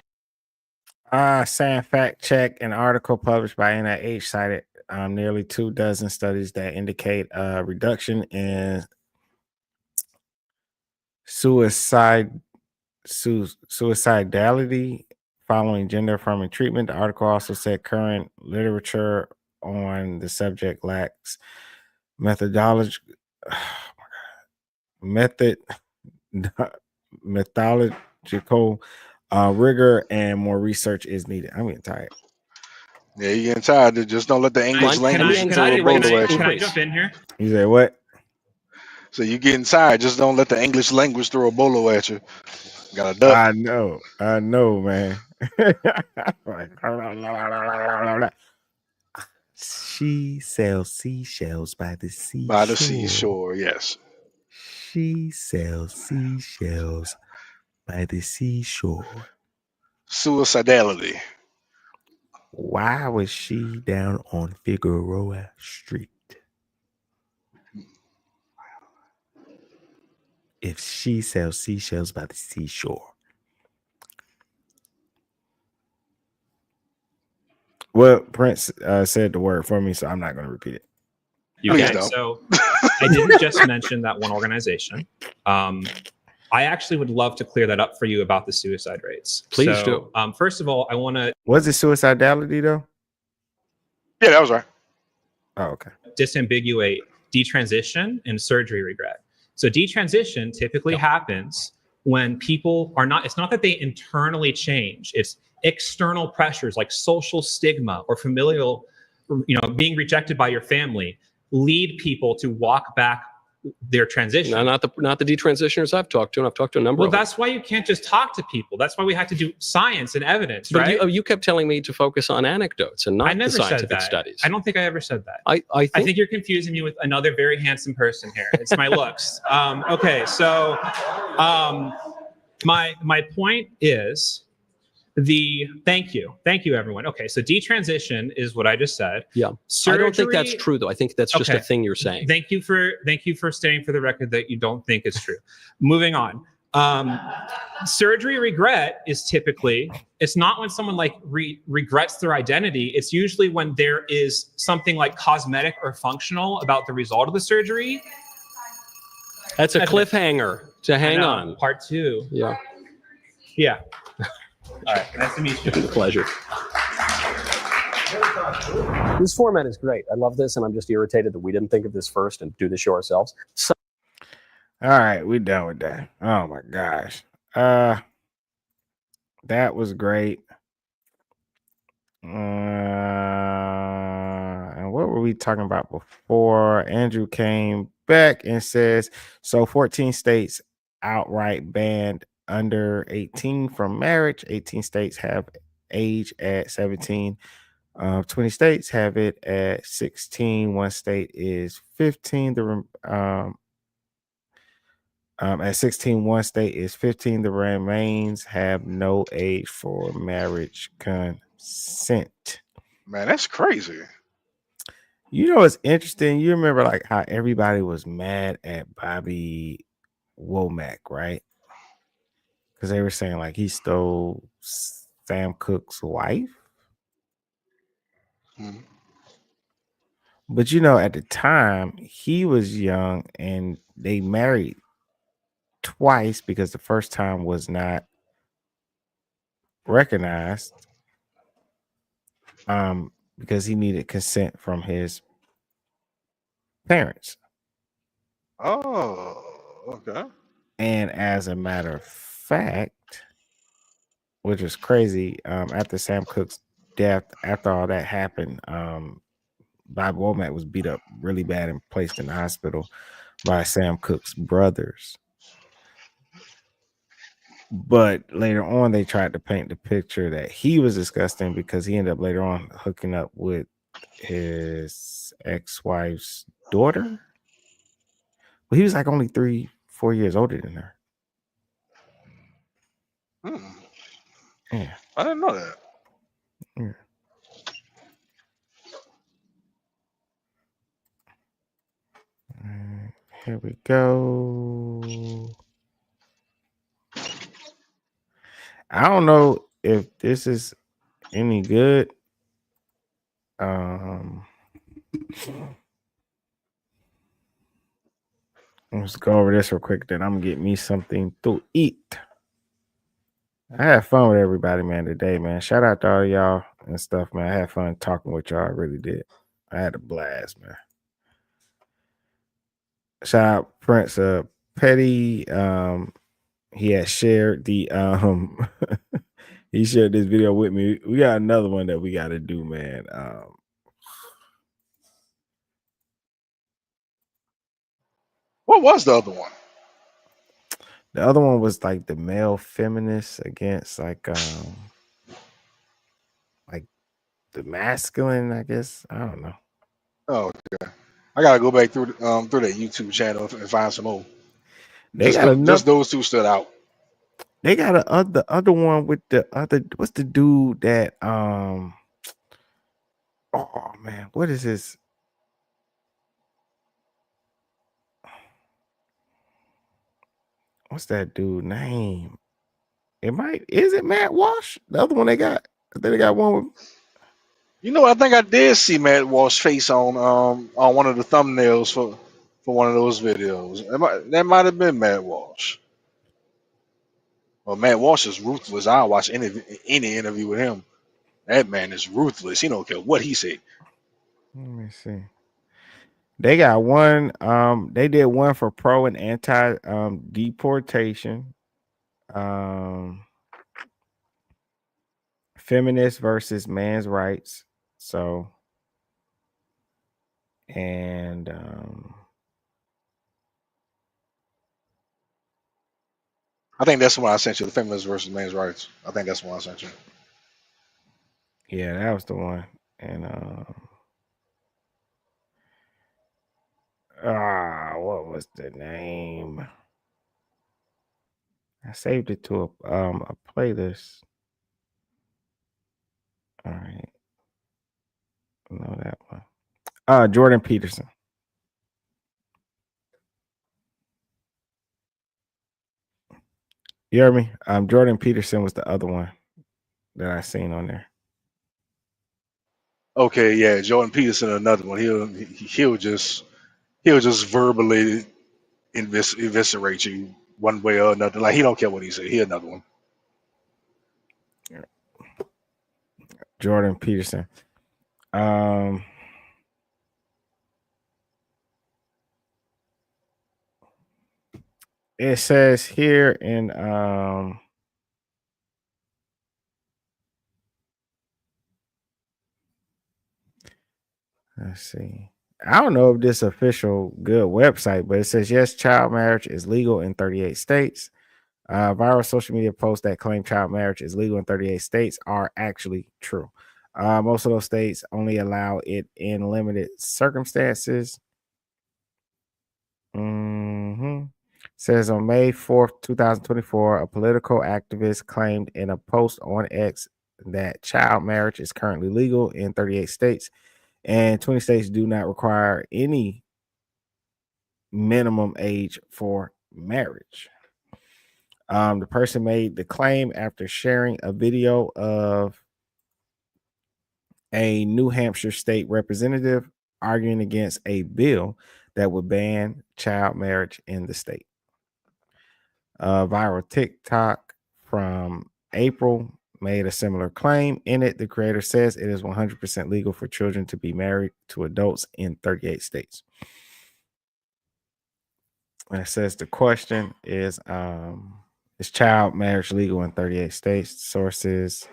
Saying fact check, an article published by NIH cited nearly 24 studies that indicate a reduction in suicidality following gender affirming treatment. The article also said current literature on the subject lacks methodological rigor, and more research is needed. I'm getting tired. Yeah, you're getting tired. Just don't let the English language throw a bolo at you. Can I jump in here? You said what? So you're getting tired. Just don't let the English language throw a bolo at you. Got a duck. I know, man. She sells seashells by the seashore. By the seashore, yes. She sells seashells by the seashore. Suicidality. Why was she down on Figueroa Street? If she sells seashells by the seashore. Well, Prince said the word for me, so I'm not going to repeat it. Okay, so I didn't just mention that one organization. I actually would love to clear that up for you about the suicide rates. Please do. First of all, I want to. Was it suicidality though? Yeah, that was right. Oh, okay. Disambiguate detransition and surgery regret. So detransition typically happens when people are not. It's not that they internally change. It's external pressures like social stigma or familial, being rejected by your family, lead people to walk back their transition. No, not the detransitioners I've talked to, and I've talked to a number of them. Well, that's why you can't just talk to people. That's why we have to do science and evidence, But right? you kept telling me to focus on anecdotes and I not never the said scientific that. studies. I don't think I ever said that. I think you're confusing me with another very handsome person here. It's my looks. Okay, so my point is thank you everyone. Okay, so detransition is what I just said. Yeah. Surgery, I don't think that's true though. I think that's just a thing you're saying. Thank you for stating for the record that you don't think it's true. Moving on. Surgery regret is typically, it's not when someone like regrets their identity. It's usually when there is something like cosmetic or functional about the result of the surgery. That's a cliffhanger to hang on. Part 2. Yeah. Yeah. All right. Nice to meet you. A pleasure. This format is great. I love this, and I'm just irritated that we didn't think of this first and do the show ourselves. So all right, we're done with that. Oh my gosh. That was great. And what were we talking about before? Andrew came back and says, so 14 states outright banned under 18 from marriage. 18 states have age at 17. 20 states have it at 16. One state is 15. At 16, one state is 15. The remains have no age for marriage consent. Man, that's crazy. You know, it's interesting. You remember like how everybody was mad at Bobby Womack, right? Because they were saying like he stole Sam Cooke's wife. Mm-hmm. But you know, at the time he was young and they married twice because the first time was not recognized because he needed consent from his parents. Oh, okay. And as a matter of fact, which was crazy, after Sam Cooke's death, after all that happened, Bob Womack was beat up really bad and placed in the hospital by Sam Cooke's brothers. But later on, they tried to paint the picture that he was disgusting because he ended up later on hooking up with his ex-wife's daughter. Well, he was like only 3-4 years older than her. Yeah. I didn't know that. Yeah. Here we go. I don't know if this is any good. Let's go over this real quick. Then I'm gonna get me something to eat. I had fun with everybody, man, today, man. Shout out to all y'all and stuff, man. I had fun talking with y'all. I really did. I had a blast, man. Shout out Prince Petty. He had shared the he shared this video with me. We got another one that we got to do, man. What was the other one? The other one was like the male feminists against like the masculine, I guess. I don't know. Oh, okay. I gotta go back through that YouTube channel and find some more. They got another. Just those two stood out. They got the other one with the other. What's the dude that Oh man, what is his? What's that dude name? Is it Matt Walsh? The other one they got. I think they got one with. You know, I think I did see Matt Walsh's face on one of the thumbnails for one of those videos. That might have been Matt Walsh. Well, Matt Walsh is ruthless. I'll watch any interview with him. That man is ruthless. He don't care what he said. Let me see. They got one. They did one for pro and anti deportation. Feminist versus man's rights. So, and I think that's what I sent you. The feminist versus men's rights. I think that's what I sent you. yeah, that was the one. And what was the name? I saved it to a playlist. All right. Know that one. Jordan Peterson. You heard me? Jordan Peterson was the other one that I seen on there. Okay, yeah, Jordan Peterson, another one. He'll just verbally eviscerate you one way or another. Like he don't care what he say. He another one. Jordan Peterson. It says here in let's see. I don't know if this official good website, but it says yes, child marriage is legal in 38 states. Viral social media posts that claim child marriage is legal in 38 states are actually true. Most of those states only allow it in limited circumstances. Says on May 4th, 2024, a political activist claimed in a post on X that child marriage is currently legal in 38 states, and 20 states do not require any minimum age for marriage. The person made the claim after sharing a video of a New Hampshire state representative arguing against a bill that would ban child marriage in the state. Viral TikTok from April made a similar claim. In it, the creator says it is 100% legal for children to be married to adults in 38 states. And it says the question is child marriage legal in 38 states? Sources: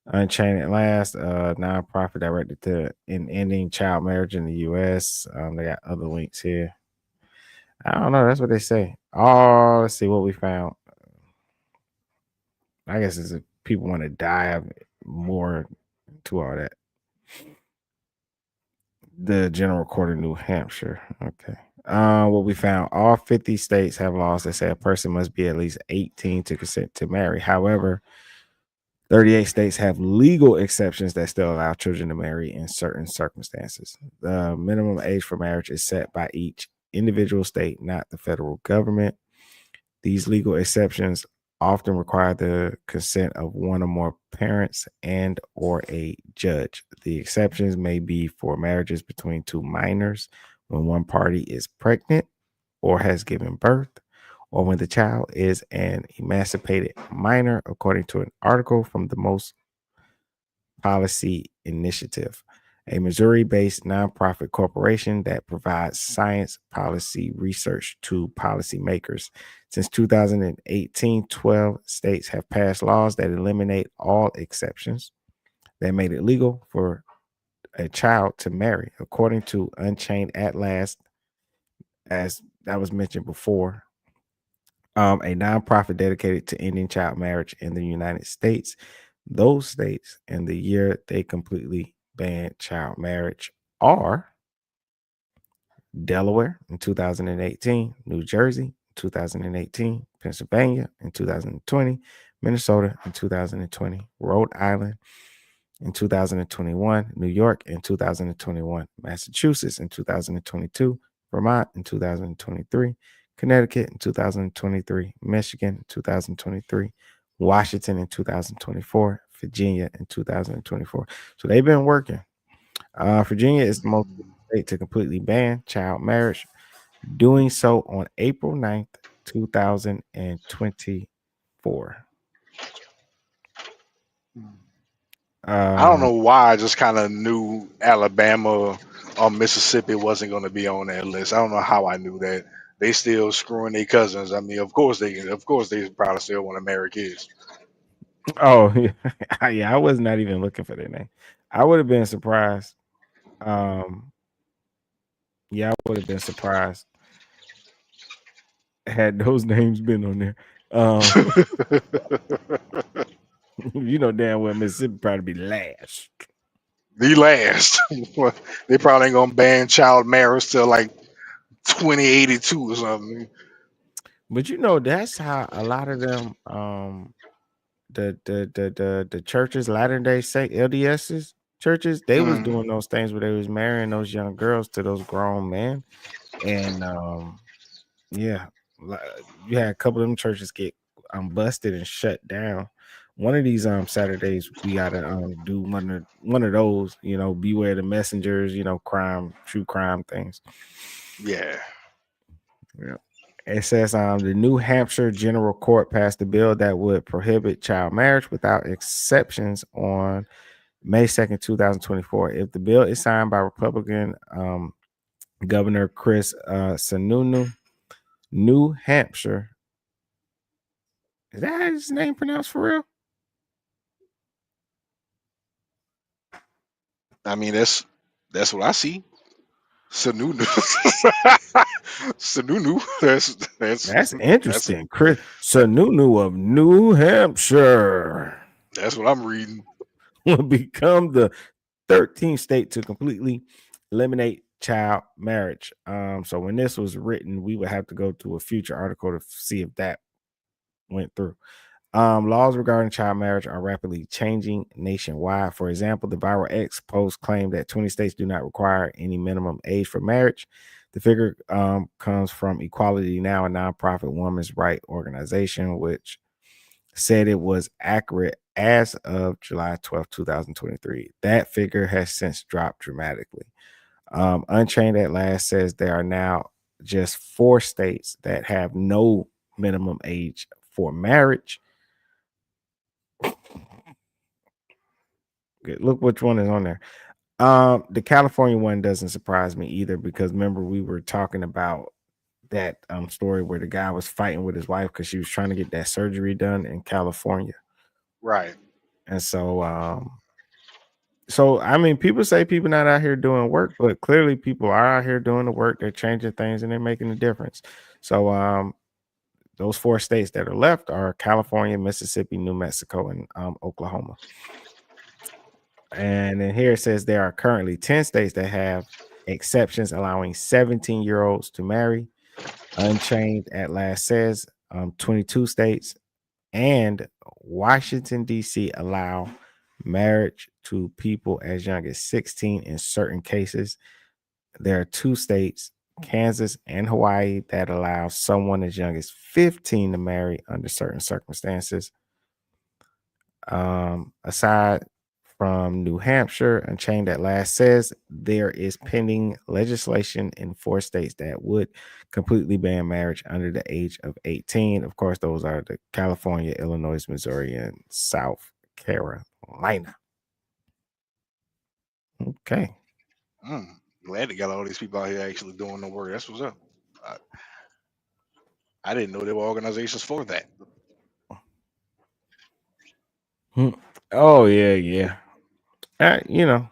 Unchained at Last, a nonprofit directed to ending child marriage in the U.S. They got other links here. I don't know. That's what they say. Oh, let's see what we found. I guess it's if people want to dive more into all that. The General Court of New Hampshire. Okay. What we found: all 50 states have laws that say a person must be at least 18 to consent to marry. However, 38 states have legal exceptions that still allow children to marry in certain circumstances. The minimum age for marriage is set by each individual state, not the federal government. These legal exceptions often require the consent of one or more parents and or a judge. The exceptions may be for marriages between two minors, when one party is pregnant or has given birth, or when the child is an emancipated minor, according to an article from the Most Policy Initiative, a Missouri-based nonprofit corporation that provides science policy research to policymakers. Since 2018, 12 states have passed laws that eliminate all exceptions that made it legal for a child to marry, according to Unchained at Last, as that was mentioned before. A nonprofit dedicated to ending child marriage in the United States. Those states in the year they completely banned child marriage are Delaware in 2018, New Jersey in 2018, Pennsylvania in 2020, Minnesota in 2020, Rhode Island in 2021, New York in 2021, Massachusetts in 2022, Vermont in 2023, Connecticut in 2023, Michigan in 2023, Washington in 2024, Virginia in 2024. So they've been working. Virginia is the most state to completely ban child marriage, doing so on April 9th, 2024. I don't know why I just kind of knew Alabama or Mississippi wasn't going to be on that list. I don't know how I knew that. They still screwing their cousins. I mean, of course they probably still want to marry kids. Oh, yeah, I was not even looking for their name. I would have been surprised. Yeah, I would have been surprised had those names been on there. You know damn well Mississippi probably be last. The last. They probably ain't gonna ban child marriage till like 2082 or something. But you know, that's how a lot of them the churches, Latter-day Saint LDS's churches, they was doing those things where they was marrying those young girls to those grown men. And yeah, you had a couple of them churches get busted and shut down. One of these Saturdays we gotta do one of those, you know, beware the messengers, you know, true crime things. Yeah. Yeah. It says the New Hampshire General Court passed a bill that would prohibit child marriage without exceptions on May 2nd, 2024. If the bill is signed by Republican Governor Chris Sununu, New Hampshire. Is that how his name pronounced for real? I mean, that's what I see. Sununu. Sununu. That's interesting. Chris Sununu of New Hampshire. That's what I'm reading. Will become the 13th state to completely eliminate child marriage. So when this was written, we would have to go to a future article to see if that went through. Laws regarding child marriage are rapidly changing nationwide. For example, the Viral X post claimed that 20 states do not require any minimum age for marriage. The figure comes from Equality Now, a nonprofit women's rights organization, which said it was accurate as of July 12, 2023. That figure has since dropped dramatically. Unchained at Last says there are now just 4 states that have no minimum age for marriage. Look which one is on there. The California one doesn't surprise me either, because remember we were talking about that story where the guy was fighting with his wife because she was trying to get that surgery done in California. Right. And so I mean, people say people not out here doing work, but clearly people are out here doing the work. They're changing things and they're making a difference. So those 4 states that are left are California, Mississippi, New Mexico, and Oklahoma. And then here it says there are currently 10 states that have exceptions allowing 17-year-olds to marry. Unchained at Last says 22 states and Washington, D.C. allow marriage to people as young as 16 in certain cases. There are 2 states, Kansas and Hawaii, that allow someone as young as 15 to marry under certain circumstances. Aside from New Hampshire, Unchained at Last says there is pending legislation in 4 states that would completely ban marriage under the age of 18. Of course, those are the California, Illinois, Missouri, and South Carolina. Okay. Glad they got all these people out here actually doing the work. That's what's up. I didn't know there were organizations for that. Oh yeah. You know,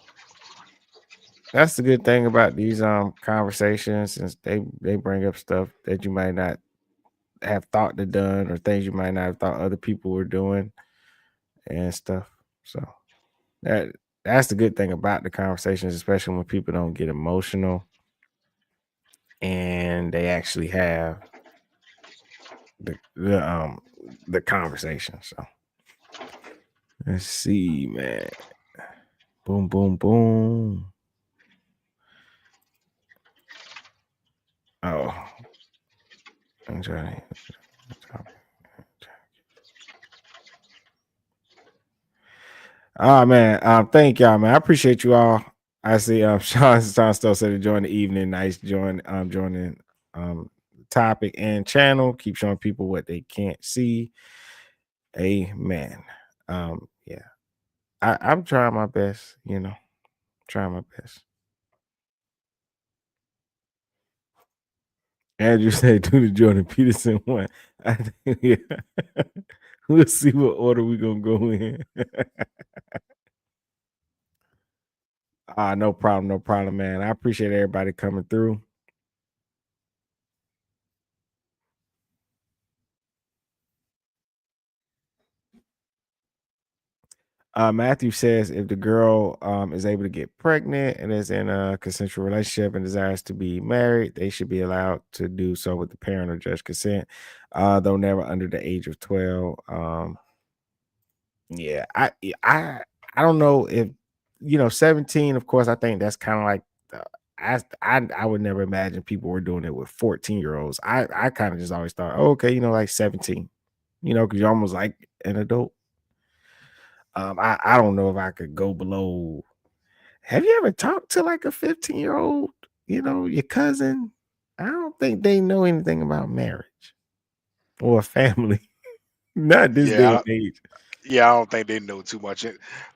that's the good thing about these conversations, since they bring up stuff that you might not have thought to done, or things you might not have thought other people were doing and stuff. So that's the good thing about the conversations, especially when people don't get emotional and they actually have the conversation. So let's see, man. Boom, boom, boom. Oh, I'm trying. Oh man, thank y'all, man. I appreciate you all. I see Sean still said enjoying the evening. Nice joining topic and channel. Keep showing people what they can't see. Amen. Yeah. I'm trying my best, trying my best. Andrew said do the Jordan Peterson one. I think, yeah. We'll see what order we're gonna go in. No problem, man. I appreciate everybody coming through. Matthew says if the girl is able to get pregnant and is in a consensual relationship and desires to be married, they should be allowed to do so with the parent or judge consent, though never under the age of 12. Yeah, I don't know if 17. Of course, I think that's kind of like I would never imagine people were doing it with 14-year-olds. I kind of just always thought, oh, okay, like 17, because you're almost like an adult. I don't know if I could go below. Have you ever talked to like a 15-year-old, your cousin? I don't think they know anything about marriage or family. Not this day and age. Yeah, I don't think they know too much.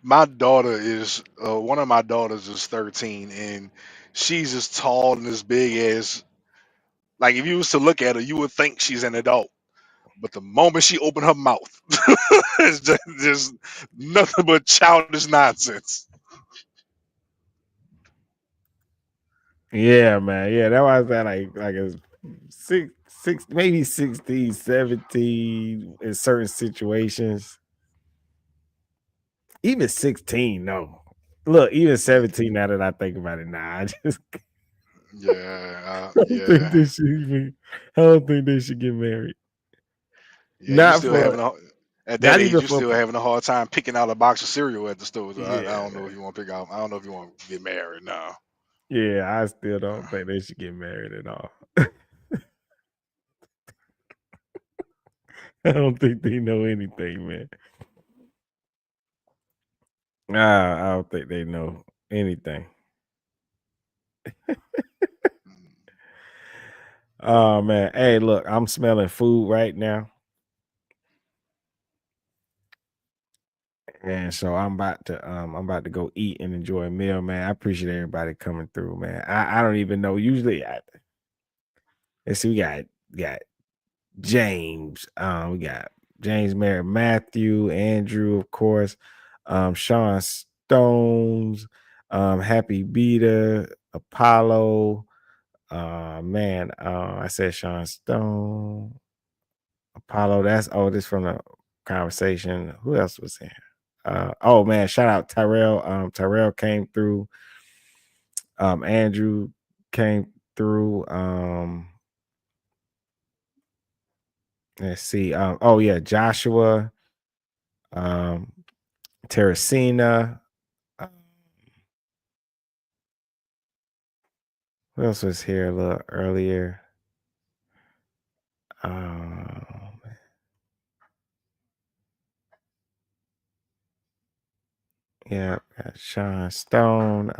My daughter is one of my daughters is 13, and she's as tall and as big as, like, if you was to look at her, you would think she's an adult. But the moment she opened her mouth, it's just nothing but childish nonsense. Yeah, man. Yeah, that was that like a six, maybe 16, 17 in certain situations. Even 16, no. Look, even 17. Now that I think about it, I just Yeah, I don't think they should get married. Yeah, you Not still for having at that not age, even you're for still having a hard time picking out a box of cereal at the store. So I yeah, don't know if you want to pick out. I don't know if you want to get married now. yeah. I still don't think they should get married at all. I don't think they know anything, man. I don't think they know anything. Oh man. Hey, look, I'm smelling food right now. And so I'm about to go eat and enjoy a meal, man. I appreciate everybody coming through, man. I don't even know. Usually let's see, we got James. We got James, Mary, Matthew, Andrew, of course, Sean Stones, Happy Beta, Apollo. Man, I said Sean Stone, Apollo. This from the conversation. Who else was here? Oh man, shout out Tyrell. Tyrell came through. Andrew came through. Let's see. Oh yeah, Joshua, Teresina. Who else was here a little earlier? Yeah, Sean Stone.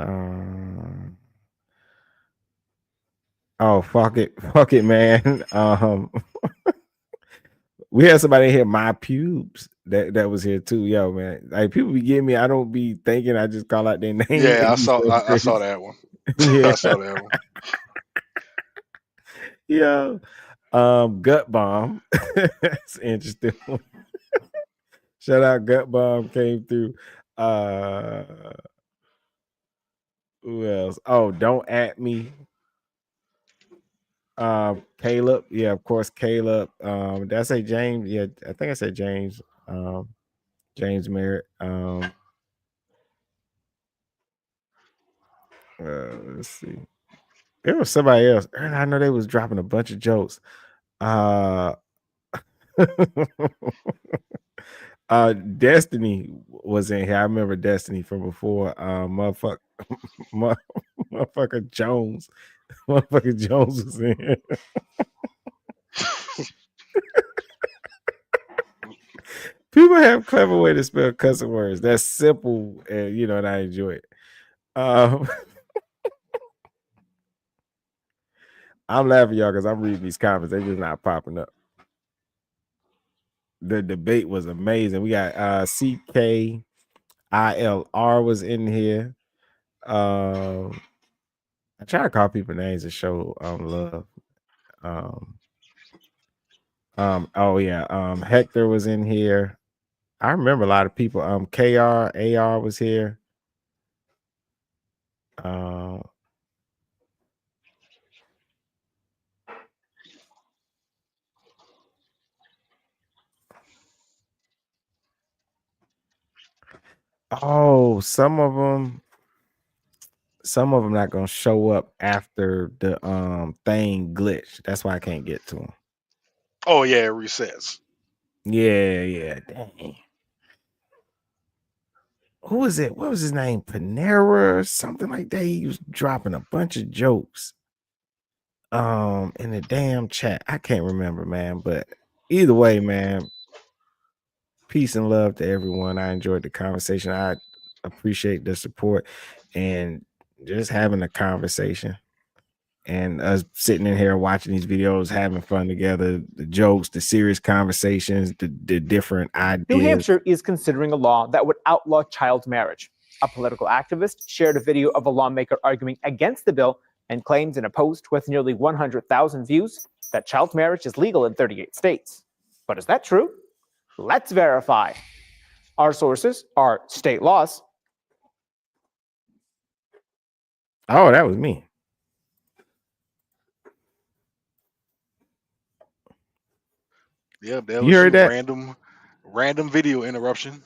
Oh, fuck it, man. We had somebody here, my pubes, that was here too. Yo, man, like people be getting me. I don't be thinking. I just call out their name. Yeah, I saw that one. Yeah. I saw that one. Yo, gut bomb. That's interesting. Shout out gut bomb came through. Who else? Oh, don't at me. Caleb. Yeah, of course, Caleb. Did I say James? Yeah, I think I said James. James Merritt. Let's see. There was somebody else. I know they was dropping a bunch of jokes. Destiny was in here. I remember Destiny from before. Motherfucker Jones. Motherfucker Jones was in here. People have clever way to spell cussing words. That's simple, and and I enjoy it. I'm laughing, y'all, because I'm reading these comments. They're just not popping up. The debate was amazing. We got CKILR was in here. I try to call people names to show love. Oh yeah, Hector was in here. I remember a lot of people. KR was here. Oh, some of them not gonna show up after the thing glitch. That's why I can't get to them. Oh yeah, it resets. Yeah, dang. Who was it? What was his name? Panera or something like that. He was dropping a bunch of jokes in the damn chat. I can't remember, man. But either way, man, peace and love to everyone. I enjoyed the conversation. I appreciate the support and just having a conversation. And us sitting in here watching these videos, having fun together, the jokes, the serious conversations, the different ideas. New Hampshire is considering a law that would outlaw child marriage. A political activist shared a video of a lawmaker arguing against the bill and claims in a post with nearly 100,000 views that child marriage is legal in 38 states. But is that true? Let's verify. Our sources are state laws. Oh, that was me. Yeah, that You was heard that? random video interruption.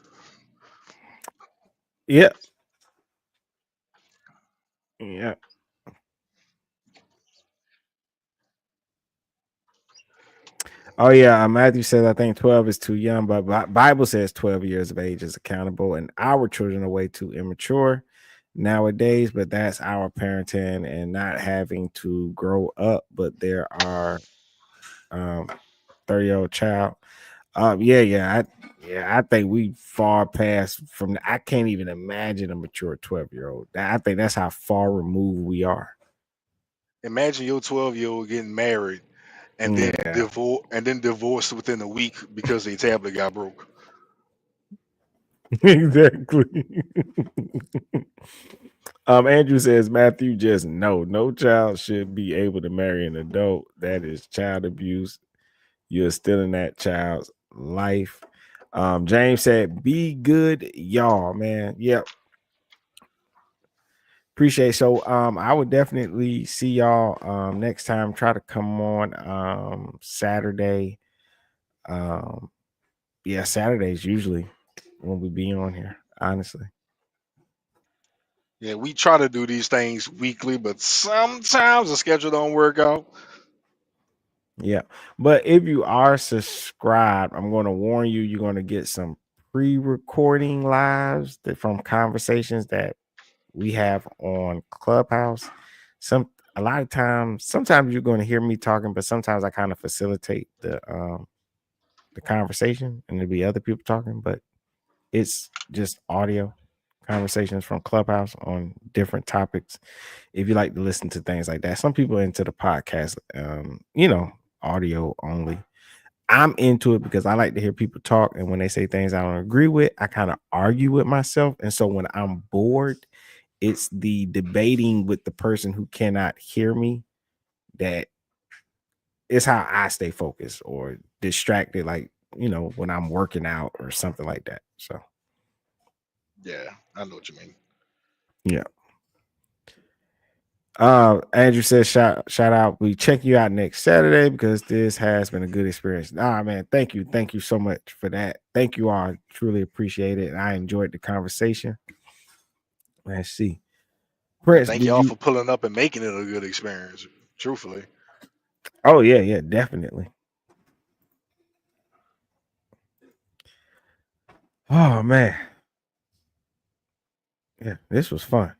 Yep. Yeah. Oh yeah, Matthew says I think 12 is too young, but Bible says 12 years of age is accountable, and our children are way too immature nowadays. But that's our parenting and not having to grow up. But there are 30-year-old child. I think we far past from. I can't even imagine a mature 12-year-old. I think that's how far removed we are. Imagine your 12-year-old getting married and then divorced within a week because their tablet got broke. Exactly. Andrew says Matthew just no child should be able to marry an adult. That is child abuse. You're still in that child's life. James said, be good, y'all, man. Yep. Appreciate it. So I would definitely see y'all next time. Try to come on Saturday. Saturdays usually when we be on here, honestly. Yeah, we try to do these things weekly, but sometimes the schedule don't work out. Yeah, but if you are subscribed, I'm going to warn you, you're going to get some pre-recording lives from conversations that we have on Clubhouse. A lot of times, sometimes you're going to hear me talking, but sometimes I kind of facilitate the conversation and there'll be other people talking, but it's just audio conversations from Clubhouse on different topics. If you like to listen to things like that, some people are into the podcast, audio only. I'm into it because I like to hear people talk, and when they say things I don't agree with, I kind of argue with myself. And so when I'm bored, it's the debating with the person who cannot hear me that is how I stay focused or distracted, like when I'm working out or something like that. So yeah, I know what you mean. Yeah. Andrew says shout out. We check you out next Saturday because this has been a good experience. Man, thank you so much for that. Thank you all. Truly appreciate it. I enjoyed the conversation. Let's see. Prince, Thank y'all for pulling up and making it a good experience. Truthfully. Oh yeah, definitely. Oh man. Yeah, this was fun.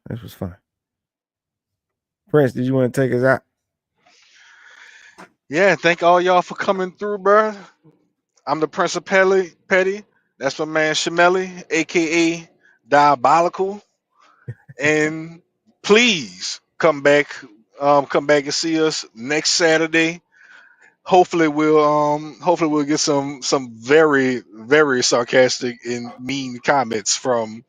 Prince, did you want to take us out? Yeah, thank all y'all for coming through, bro. I'm the Prince of Petty. That's my man Shamelli, aka Diabolical. And please come back and see us next Saturday. Hopefully we'll get some very, very sarcastic and mean comments from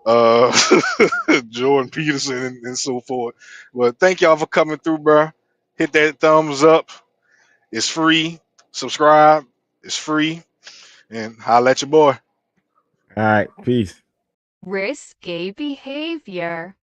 Jordan Peterson and so forth. Well, thank y'all for coming through, bro. Hit that thumbs up. It's free. Subscribe. It's free. And holla at your boy. All right, peace. Risky behavior.